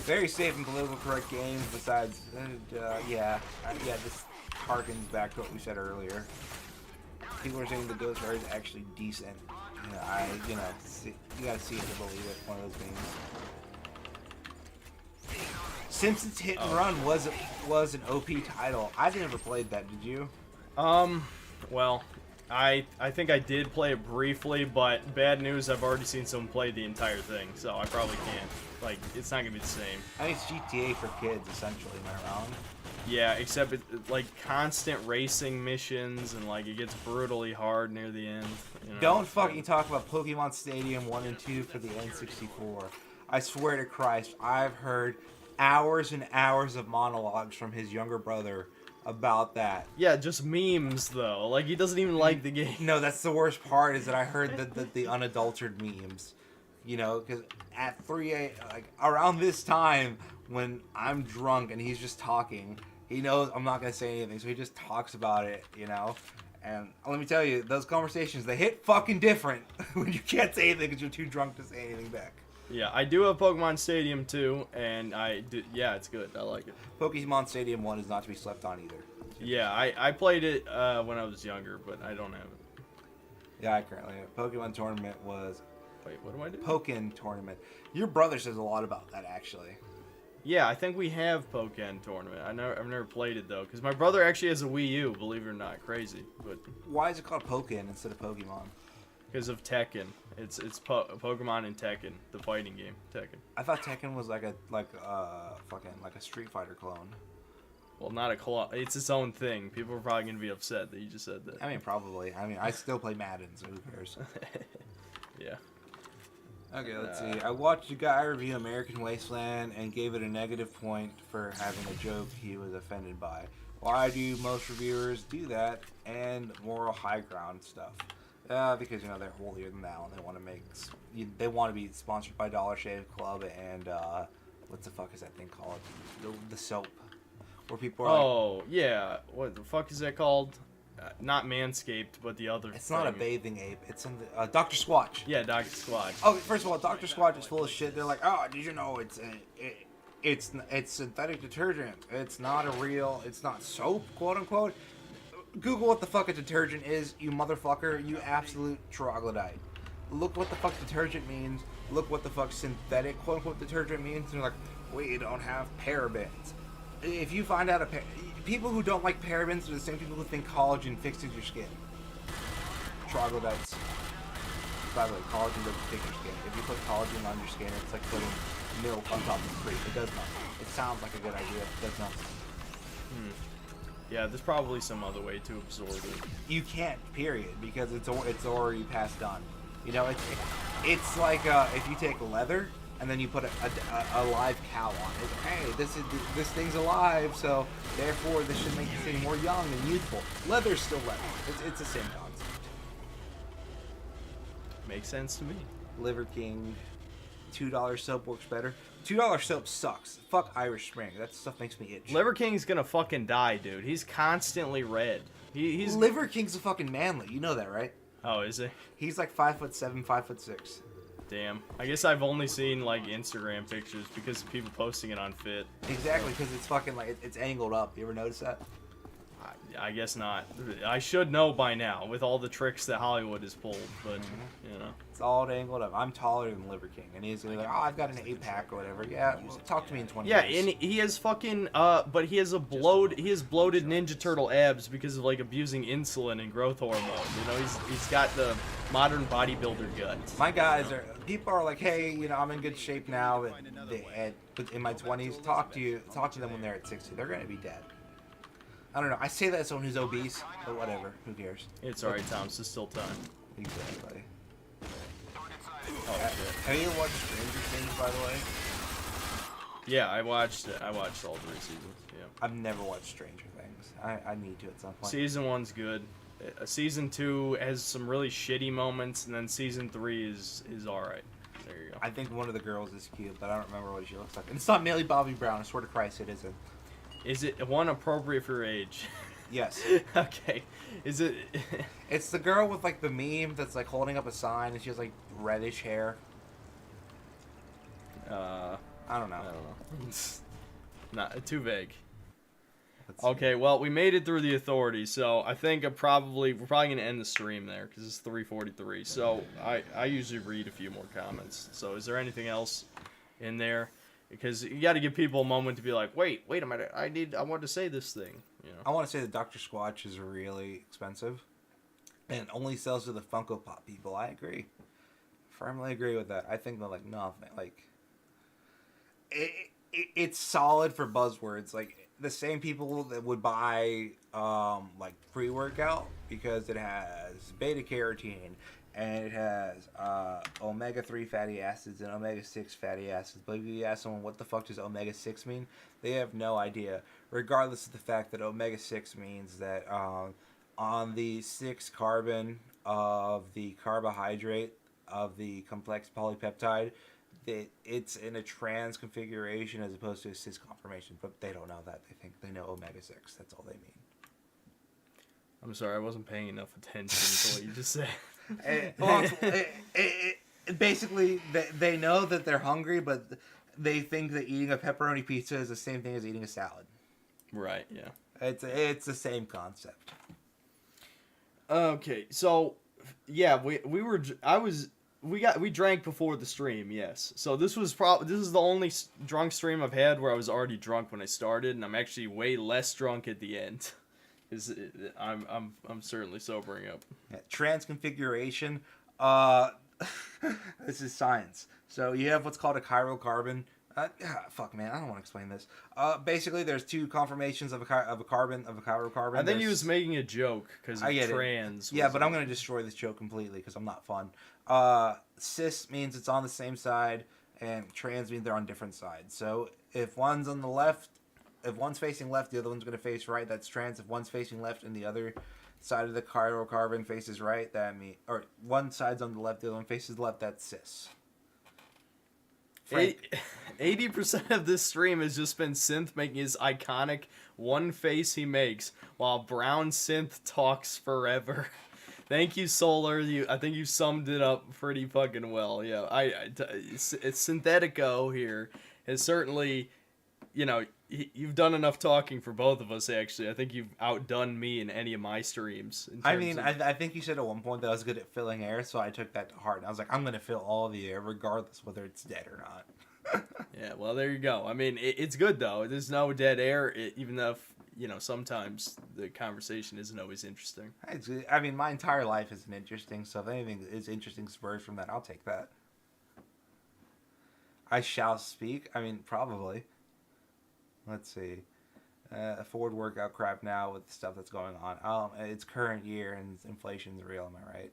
Very safe and political correct games. Besides, this harkens back to what we said earlier. People are saying the Ghost Rider is actually decent. You gotta see it to believe it. One of those games. Simpsons Hit and Run was an OP title. I never played that. Did you? Well, I think I did play it briefly, but bad news, I've already seen someone play the entire thing, so I probably can't. Like, it's not gonna be the same. I think it's GTA for kids, essentially. Am I wrong? Yeah, except it like constant racing missions, and like it gets brutally hard near the end. Don't fucking talk about Pokemon Stadium 1 and 2 for the N64. I swear to Christ, I've heard hours and hours of monologues from his younger brother about that. Yeah, just memes though. Like, he doesn't even like the game. No, that's the worst part, is that I heard the unadulterated memes. Because at 3 a.m., like around this time when I'm drunk and he's just talking, he knows I'm not gonna say anything, so he just talks about it. And let me tell you, those conversations, they hit fucking different when you can't say anything because you're too drunk to say anything back. Yeah, I do have Pokemon Stadium too, and yeah, it's good. I like it. Pokemon Stadium 1 is not to be slept on either. Yeah, I played it when I was younger, but I don't have it. Yeah, I currently have. Pokemon Tournament was... Wait, what do I do? Pokken Tournament. Your brother says a lot about that, actually. Yeah, I think we have Pokemon Tournament. I've never played it though, because my brother actually has a Wii U. Believe it or not, crazy. But why is it called Pokken instead of Pokemon? Because of Tekken. It's Pokemon and Tekken, the fighting game, Tekken. I thought Tekken was like a Street Fighter clone. Well, not a clone. It's its own thing. People are probably gonna be upset that you just said that. I mean, probably. I mean, I still play Madden, so who cares? Yeah. Okay, let's see. I watched a guy review American Wasteland and gave it a negative point for having a joke he was offended by. Why do most reviewers do that? And moral high ground stuff. Because they're holier than thou, and they want to they want to be sponsored by Dollar Shave Club and what the fuck is that thing called? The soap. where people are like, Oh, yeah. What the fuck is that called? Not Manscaped, but the other it's not a thing. bathing ape. It's in the, Dr. Squatch. Yeah, Dr. Squad. Oh, first of all, Dr. Squatch is full of shit. They're like, oh, did you know it's synthetic detergent? It's not a real. It's not soap, quote unquote. Google what the fuck a detergent is, you motherfucker. You absolute troglodyte. Look what the fuck detergent means. Look what the fuck synthetic, quote unquote, detergent means. And they're like, we don't have parabens. If you find out people who don't like parabens are the same people who think collagen fixes your skin. Troglodytes. By the way, collagen doesn't fix your skin. If you put collagen on your skin, it's like putting milk on top of cream. It does nothing. It sounds like a good idea. It does nothing. Yeah, there's probably some other way to absorb it. You can't, period, because it's already passed on. You know, it's like if you take leather and then you put a live cow on it. Hey, this thing's alive, so therefore this should make this thing more young and youthful. Leather's still leather. It's the same concept. Makes sense to me. Liver King, $2 soap works better. $2 soap sucks. Fuck Irish Spring. That stuff makes me itch. Liver King's gonna fucking die, dude. He's constantly red. He's Liver King's a fucking manly. You know that, right? Oh, is he? He's like 5'7", 5'6". Damn. I guess I've only seen like Instagram pictures because of people posting it on Fit. Exactly, because it's fucking like it's angled up. You ever notice that? I guess not. I should know by now with all the tricks that Hollywood has pulled, but you know. It's all angled up. I'm taller than Liver King, and he's gonna be like, oh, I've got an 8-pack or whatever. Yeah, talk to me in 20 Yeah, years. and he has fucking but he has bloated Ninja Turtle abs because of like abusing insulin and growth hormone. You know, he's got the modern bodybuilder gut. My guys are. People are like, hey, you know, I'm in good shape now. In my 20s, talk to them when they're at 60. They're gonna be dead. I don't know. I say that as someone who's obese, but whatever. Who cares? It's alright, Tom. There's still time. Exactly. Oh shit. Have you ever watched Stranger Things, by the way? Yeah, I watched it. I watched all 3 seasons. Yeah. I've never watched Stranger Things. I need to at some point. Season 1's good. Season 2 has some really shitty moments, and then season 3 is alright. There you go. I think one of the girls is cute, but I don't remember what she looks like. And it's not Millie Bobby Brown. I swear to Christ, it isn't. Is it one appropriate for your age? Yes. Okay. Is it? It's the girl with like the meme that's like holding up a sign and she has like reddish hair. I don't know. I don't know. Not too vague. Let's see. Okay, well, we made it through the authorities, so I think we're probably gonna end the stream there because it's 3:43. So I usually read a few more comments. So is there anything else in there? Because you got to give people a moment to be like, wait a minute, I want to say this thing. You know. I want to say that Dr. Squatch is really expensive and only sells to the Funko Pop people. I agree. Firmly agree with that. I think that like nothing like it's solid for buzzwords. Like the same people that would buy like pre-workout because it has beta carotene and it has omega-3 fatty acids and omega-6 fatty acids. But if you ask someone what the fuck does omega-6 mean, they have no idea. Regardless of the fact that omega-6 means that on the 6 carbon of the carbohydrate of the complex polypeptide, that it's in a trans configuration as opposed to a cis conformation. But they don't know that. They think they know omega-6. That's all they mean. I'm sorry, I wasn't paying enough attention to what you just said. Basically, they know that they're hungry, but they think that eating a pepperoni pizza is the same thing as eating a salad. Right, yeah. It's the same concept. Okay, so yeah, we drank before the stream, yes. So this is the only drunk stream I've had where I was already drunk when I started, and I'm actually way less drunk at the end. Is I'm certainly sobering up. Yeah, trans configuration. This is science. So you have what's called a chiral carbon. Fuck man, I don't want to explain this. Basically, there's 2 conformations of a chiral carbon. I think he was making a joke because trans. Yeah, but I'm gonna destroy this joke completely because I'm not fun. Cis means it's on the same side, and trans means they're on different sides. So if one's on the left. If one's facing left, the other one's going to face right. That's trans. If one's facing left and the other side of the chiral carbon faces right, or one side's on the left, the other one faces left, that's cis. Frank. 80% of this stream has just been Synth making his iconic one face he makes while Brown Synth talks forever. Thank you, Solar. I think you summed it up pretty fucking well. Yeah, it's Synthetico here has certainly, you've done enough talking for both of us. Actually, I think you've outdone me in any of my streams. I mean, I think you said at one point that I was good at filling air, so I took that to heart. And I was like, I'm gonna fill all the air, regardless whether it's dead or not. Yeah, well, there you go. I mean, it's good though. There's no dead air, even though sometimes the conversation isn't always interesting. I mean, my entire life isn't interesting, so if anything is interesting spurs from that, I'll take that. I shall speak. I mean, probably. Let's see. Forward workout crap now with the stuff that's going on. It's current year and inflation's real, am I right?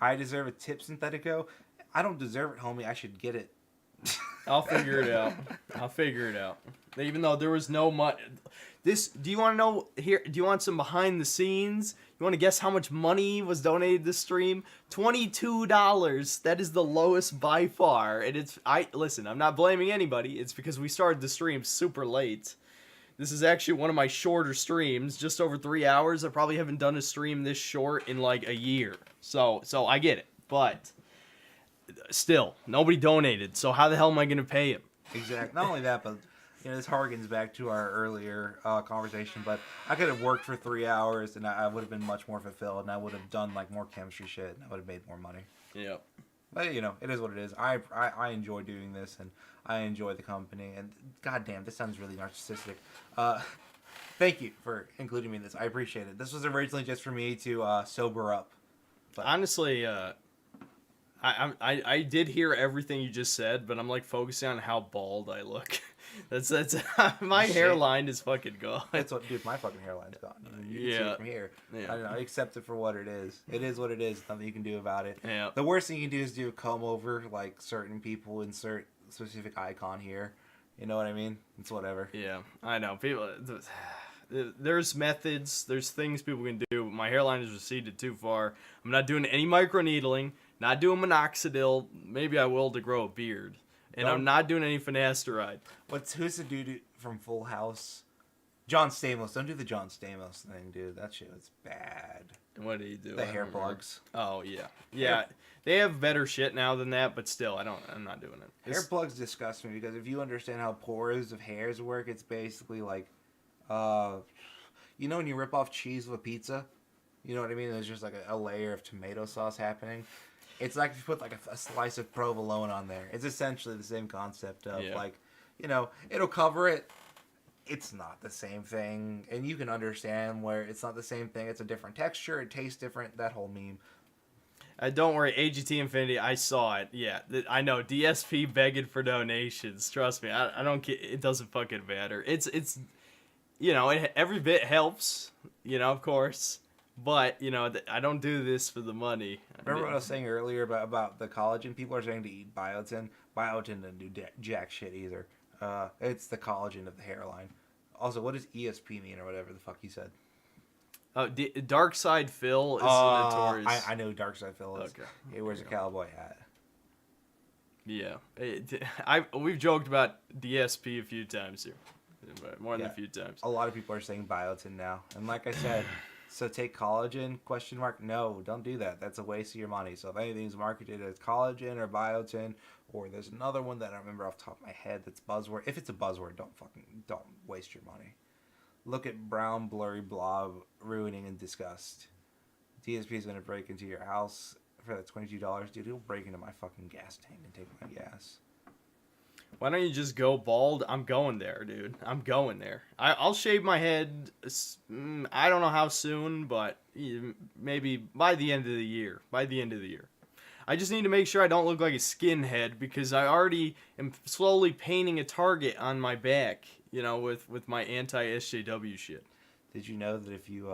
I deserve a tip, Synthetico. I don't deserve it, homie. I should get it. I'll figure it out. Even though there was no money. Do you want to know here? Do you want some behind the scenes? You want to guess how much money was donated this stream? $22. That is the lowest by far. And listen, I'm not blaming anybody. It's because we started the stream super late. This is actually one of my shorter streams, just over 3 hours. I probably haven't done a stream this short in like a year. So I get it, but still, nobody donated. So how the hell am I gonna pay him? Exactly. Not only that, but this harkens back to our earlier conversation. But I could have worked for 3 hours, and I would have been much more fulfilled, and I would have done like more chemistry shit, and I would have made more money. Yeah. But it is what it is. I enjoy doing this, and I enjoy the company. And goddamn, this sounds really narcissistic. Thank you for including me in this. I appreciate it. This was originally just for me to sober up. But honestly, I did hear everything you just said, but I'm like focusing on how bald I look. That's my hairline is fucking gone. That's what, dude. My fucking hairline's gone. You can see it from here. Yeah. I don't know. Accept it for what it is. It is what it is. Nothing you can do about it. Yeah. The worst thing you can do is do a comb over like certain people, insert specific icon here. You know what I mean? It's whatever. Yeah, I know. People, there's methods. There's things people can do. My hairline has receded too far. I'm not doing any microneedling. Not doing minoxidil. Maybe I will to grow a beard. And I'm not doing any finasteride. Who's the dude from Full House? John Stamos. Don't do the John Stamos thing, dude. That shit was bad. What did he do? The hair plugs. Oh yeah, yeah. They have better shit now than that, but still, I'm not doing it. Hair plugs disgust me because if you understand how pores of hairs work, it's basically like, when you rip off cheese with pizza, you know what I mean? There's just like a layer of tomato sauce happening. It's like if you put like a slice of provolone on there. It's essentially the same concept of it'll cover it. It's not the same thing. And you can understand where it's not the same thing. It's a different texture. It tastes different. That whole meme. Don't worry, AGT Infinity, I saw it. Yeah, I know. DSP begging for donations. Trust me, I don't get. It doesn't fucking matter. It's every bit helps. Of course. But, I don't do this for the money. Remember what I was saying earlier about the collagen? People are saying to eat biotin. Biotin doesn't do jack shit either. It's the collagen of the hairline. Also, what does ESP mean or whatever the fuck you said? Dark Side Phil is notorious. I know who Dark Side Phil is. Okay. He wears a cowboy hat. Yeah. We've joked about DSP a few times here. More than a few times. A lot of people are saying biotin now. And like I said... So take collagen, ? No, don't do that. That's a waste of your money. So if anything's marketed as collagen or biotin, or there's another one that I don't remember off the top of my head that's buzzword. If it's a buzzword, don't waste your money. Look at brown blurry blob ruining and disgust. DSP is going to break into your house for that $22. Dude, he'll break into my fucking gas tank and take my gas. Why don't you just go bald? I'm going there, dude. I'm going there. I'll shave my head. I don't know how soon, but maybe by the end of the year. I just need to make sure I don't look like a skinhead because I already am slowly painting a target on my back, with my anti-SJW shit. Did you know that if you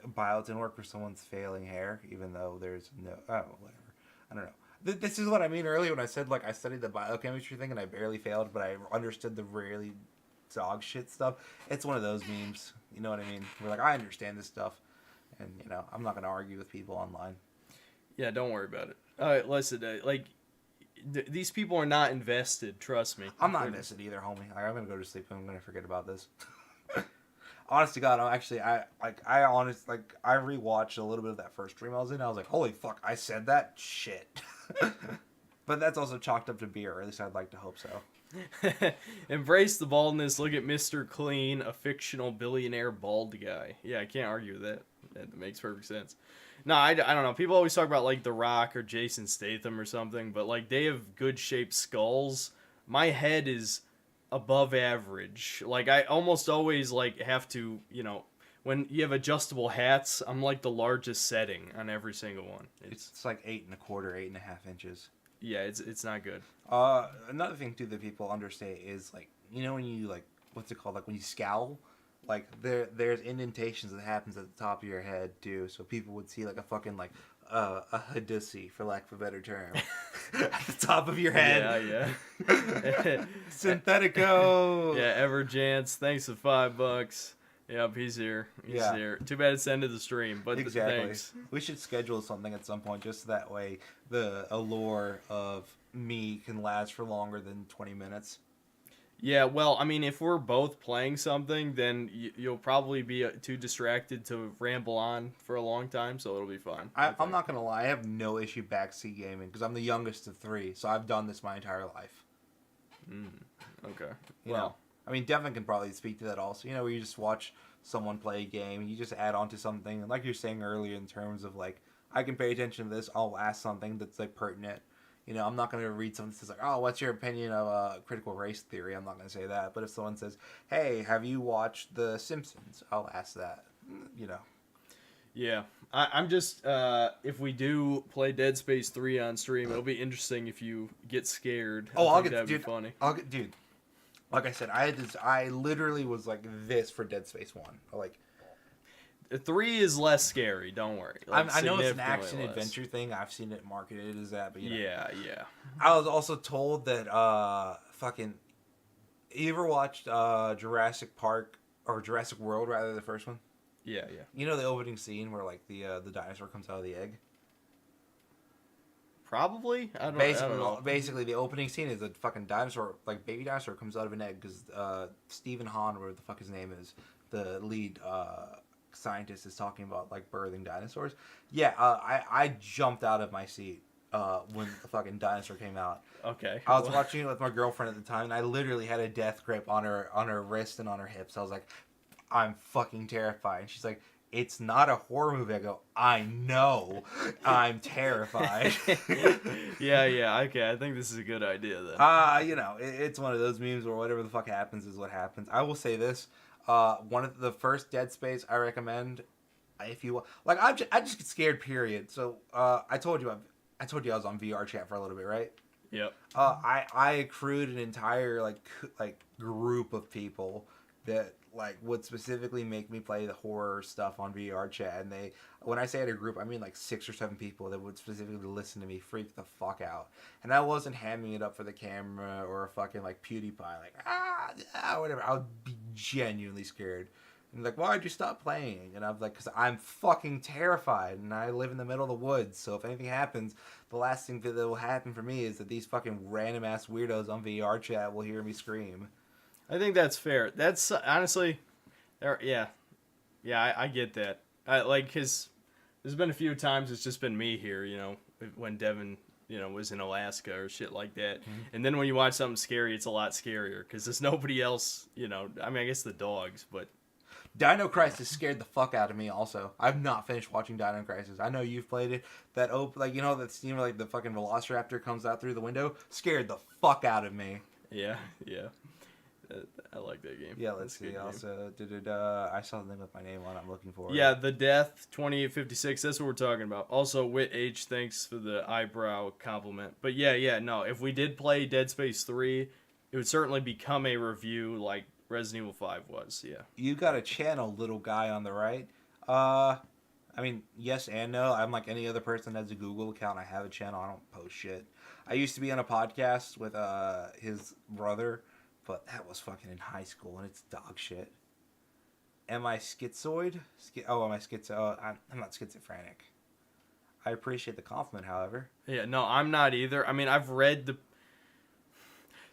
biotin work for someone's failing hair, even though there's no... Oh, whatever. I don't know. This is what I mean earlier when I said, I studied the biochemistry thing and I barely failed, but I understood the really dog shit stuff. It's one of those memes. You know what I mean? We're I understand this stuff. And, I'm not going to argue with people online. Yeah, don't worry about it. All right, listen, these people are not invested. Trust me. I'm not invested either, homie. Like, I'm gonna go to sleep and I'm gonna forget about this. Honest to God, I rewatched a little bit of that first stream I was in. I was like, holy fuck, I said that shit. But that's also chalked up to beer, or at least I'd like to hope so. Embrace the baldness. Look at Mr. Clean, a fictional billionaire bald guy. Yeah, I can't argue with that. That makes perfect sense. No, I don't know. People always talk about like The Rock or Jason Statham or something, but like they have good shaped skulls. My head is above average. Like I almost always like have to, when you have adjustable hats, I'm like the largest setting on every single one. It's like 8.25, 8.5 inches. Yeah, it's not good. Another thing too that people understate is like, when you like, what's it called? Like when you scowl, like there's indentations that happens at the top of your head too, so people would see like a fucking like a hadussy, for lack of a better term, at the top of your head. Yeah. Synthetico. Yeah, Everjance, thanks for $5. Yep, he's here. He's here. Too bad it's the end of the stream, but Exactly. thanks. We should schedule something at some point, just that way the allure of me can last for longer than 20 minutes. Yeah, well, I mean, if we're both playing something, then you'll probably be too distracted to ramble on for a long time, so it'll be fine. I'm not going to lie, I have no issue backseat gaming, because I'm the youngest of 3, so I've done this my entire life. Okay. You know? I mean, Devin can probably speak to that also. Where you just watch someone play a game, and you just add on to something. And like you're saying earlier, in terms of like, I can pay attention to this. I'll ask something that's like pertinent. I'm not going to read something that says like, oh, what's your opinion of critical race theory? I'm not going to say that. But if someone says, hey, have you watched The Simpsons? I'll ask that. Yeah. I'm just, if we do play Dead Space 3 on stream, it'll be interesting if you get scared. That'd be funny. Dude. Like I said, I literally was like this for Dead Space 1. Like, 3 is less scary, don't worry. Like, I know it's an significantly action less. adventure thing. I've seen it marketed as that, but Yeah. I was also told that you ever watched Jurassic Park or Jurassic World, rather, the first one? Yeah. You know the opening scene where like the dinosaur comes out of the egg? Probably? I don't know. Basically, the opening scene is a fucking dinosaur, like baby dinosaur, comes out of an egg because Stephen Hahn, or whatever the fuck his name is, the lead scientist, is talking about like birthing dinosaurs. Yeah, I jumped out of my seat when the fucking dinosaur came out. Okay. I was watching it with my girlfriend at the time, and I literally had a death grip on her wrist and on her hips. I was like, I'm fucking terrified. And she's like, it's not a horror movie. I go, I know. I'm terrified. Yeah. Okay, I think this is a good idea then. It's one of those memes where whatever the fuck happens is what happens. I will say this: one of the first Dead Space I recommend, if you like, I just get scared. Period. So I told you I was on VR chat for a little bit, right? Yep. I accrued an entire like group of people that like would specifically make me play the horror stuff on VR chat, and when I say at a group, I mean like 6 or 7 people that would specifically listen to me freak the fuck out. And I wasn't hamming it up for the camera or a fucking like PewDiePie, like whatever. I would be genuinely scared. And like, why'd you stop playing? And I'm like, because I'm fucking terrified, and I live in the middle of the woods. So if anything happens, the last thing that will happen for me is that these fucking random ass weirdos on VR chat will hear me scream. I think that's fair. That's honestly, yeah, I get that. Cause there's been a few times it's just been me here, when Devin, was in Alaska or shit like that. Mm-hmm. And then when you watch something scary, it's a lot scarier because there's nobody else, I mean, I guess the dogs, but. Dino Crisis scared the fuck out of me also. I've not finished watching Dino Crisis. I know you've played it. That that scene where like the fucking Velociraptor comes out through the window scared the fuck out of me. Yeah. I like that game. Yeah, let's see. Also, I saw the name with my name on it. I'm looking for it. Yeah, The Death 2856. That's what we're talking about. Also, Wit H, thanks for the eyebrow compliment. But no. If we did play Dead Space 3, it would certainly become a review like Resident Evil 5 was. Yeah. You got a channel, little guy on the right. I mean, yes and no. I'm like any other person that has a Google account. I have a channel. I don't post shit. I used to be on a podcast with his brother. But that was fucking in high school, and it's dog shit. Am I schizoid? Am I schizo? I'm not schizophrenic. I appreciate the compliment, however. Yeah, no, I'm not either. I mean, I've read the.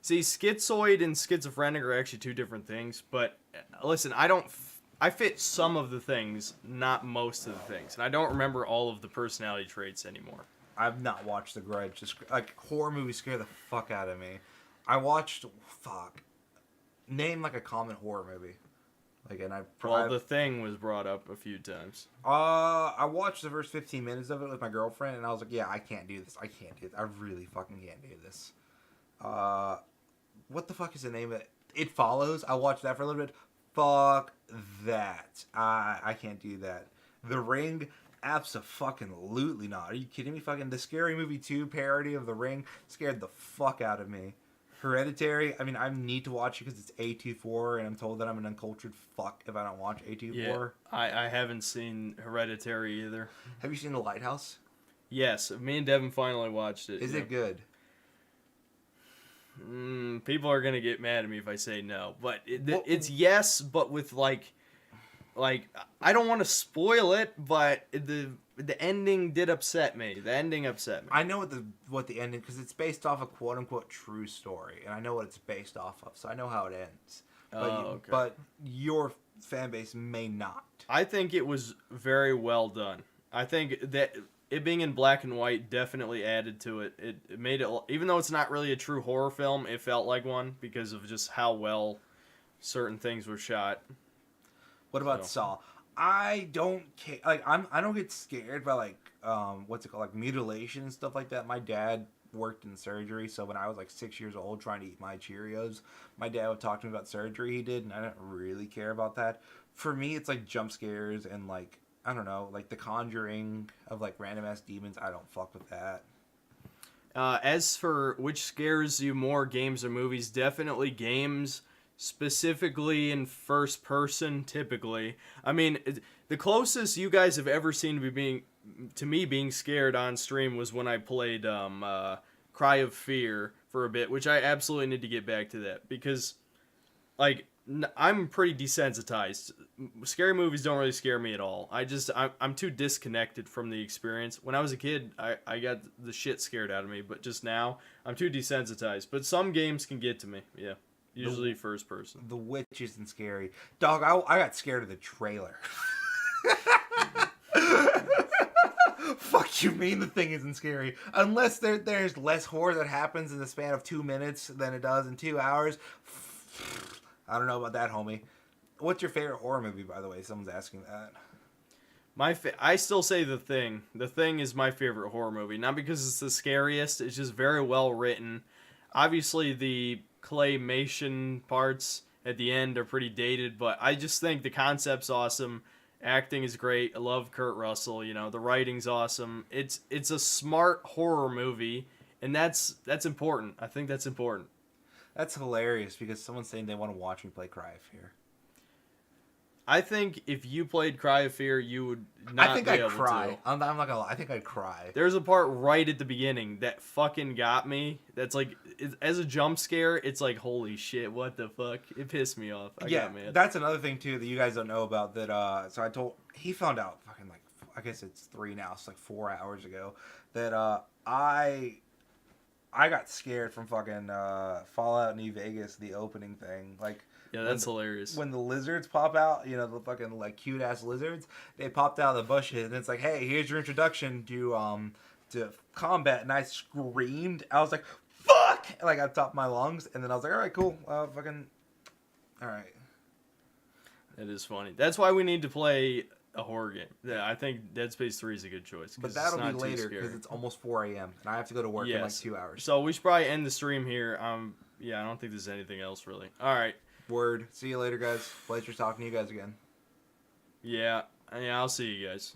See, schizoid and schizophrenic are actually two different things. But listen, I fit some of the things, not most of the things, and I don't remember all of the personality traits anymore. I've not watched The Grudge. Just like horror movies scare the fuck out of me. I watched name like a common horror movie. Like, and Well, The Thing was brought up a few times. I watched the first 15 minutes of it with my girlfriend, and I was like, yeah, I can't do this. I can't do this. I really fucking can't do this. What the fuck is the name of it? It Follows. I watched that for a little bit. Fuck that. I can't do that. The Ring. Abso-fucking-lutely not. Are you kidding me? Fucking the Scary Movie 2 parody of The Ring scared the fuck out of me. Hereditary, I mean, I need to watch it because it's A24, and I'm told that I'm an uncultured fuck if I don't watch A24. Yeah, I haven't seen Hereditary either. Have you seen The Lighthouse? Yes, me and Devin finally watched it. Is it good? People are gonna get mad at me if I say no, but it's yes, but with like I don't want to spoil it, but the ending did upset me. The ending upset me. I know what the ending, because it's based off a quote unquote true story, and I know what it's based off of, so I know how it ends. Okay. But your fan base may not. I think it was very well done. I think that it being in black and white definitely added to it. It made it, even though it's not really a true horror film, it felt like one because of just how well certain things were shot. What about Saw? I don't care. Like, I don't get scared by like what's it called, like mutilation and stuff like that. My dad worked in surgery, so when I was like 6 years old trying to eat my Cheerios, my dad would talk to me about surgery he did, and I didn't really care about that. For me, it's like jump scares and like, I don't know, like The Conjuring of like random ass demons. I don't fuck with that. As for which scares you more, games or movies, definitely games, specifically in first person, typically. I mean, the closest you guys have ever seen to me being scared on stream was when I played Cry of Fear for a bit, which I absolutely need to get back to that because, like, I'm pretty desensitized. Scary movies don't really scare me at all. I'm too disconnected from the experience. When I was a kid, I got the shit scared out of me, but just now, I'm too desensitized. But some games can get to me, yeah. Usually first person. The Witch isn't scary. Dog, I got scared of the trailer. Fuck you mean the Thing isn't scary? Unless there's less horror that happens in the span of 2 minutes than it does in 2 hours. I don't know about that, homie. What's your favorite horror movie, by the way? Someone's asking that. I still say The Thing. The Thing is my favorite horror movie. Not because it's the scariest, it's just very well written. Obviously, the claymation parts at the end are pretty dated, but I just think the concept's awesome. Acting is great. I love Kurt Russell. You know, the writing's awesome. It's a smart horror movie, and that's important. I think that's important. That's hilarious because someone's saying they want to watch me play Cry of Fear. I think if you played Cry of Fear, you would not be able to. I'm not gonna lie. I think I'd cry. There's a part right at the beginning that fucking got me. That's like, as a jump scare, it's like, holy shit, what the fuck? It pissed me off. I got mad. That's another thing too that you guys don't know about. That so he found out fucking like, I guess it's 3 now. It's like 4 hours ago that I got scared from fucking Fallout New Vegas, the opening thing. Like, yeah, that's hilarious. When the lizards pop out, you know, the fucking like cute ass lizards, they popped out of the bushes, and it's like, hey, here's your introduction to combat. And I screamed. I was like, fuck, like at the top of my lungs. And then I was like, all right, cool, fucking, all right. That is funny. That's why we need to play a horror game. Yeah, I think Dead Space 3 is a good choice. But that'll be later because it's almost 4 a.m. and I have to go to work in like 2 hours. So we should probably end the stream here. Yeah, I don't think there's anything else really. All right. Word. See you later, guys. Pleasure talking to you guys again. Yeah, I'll see you guys.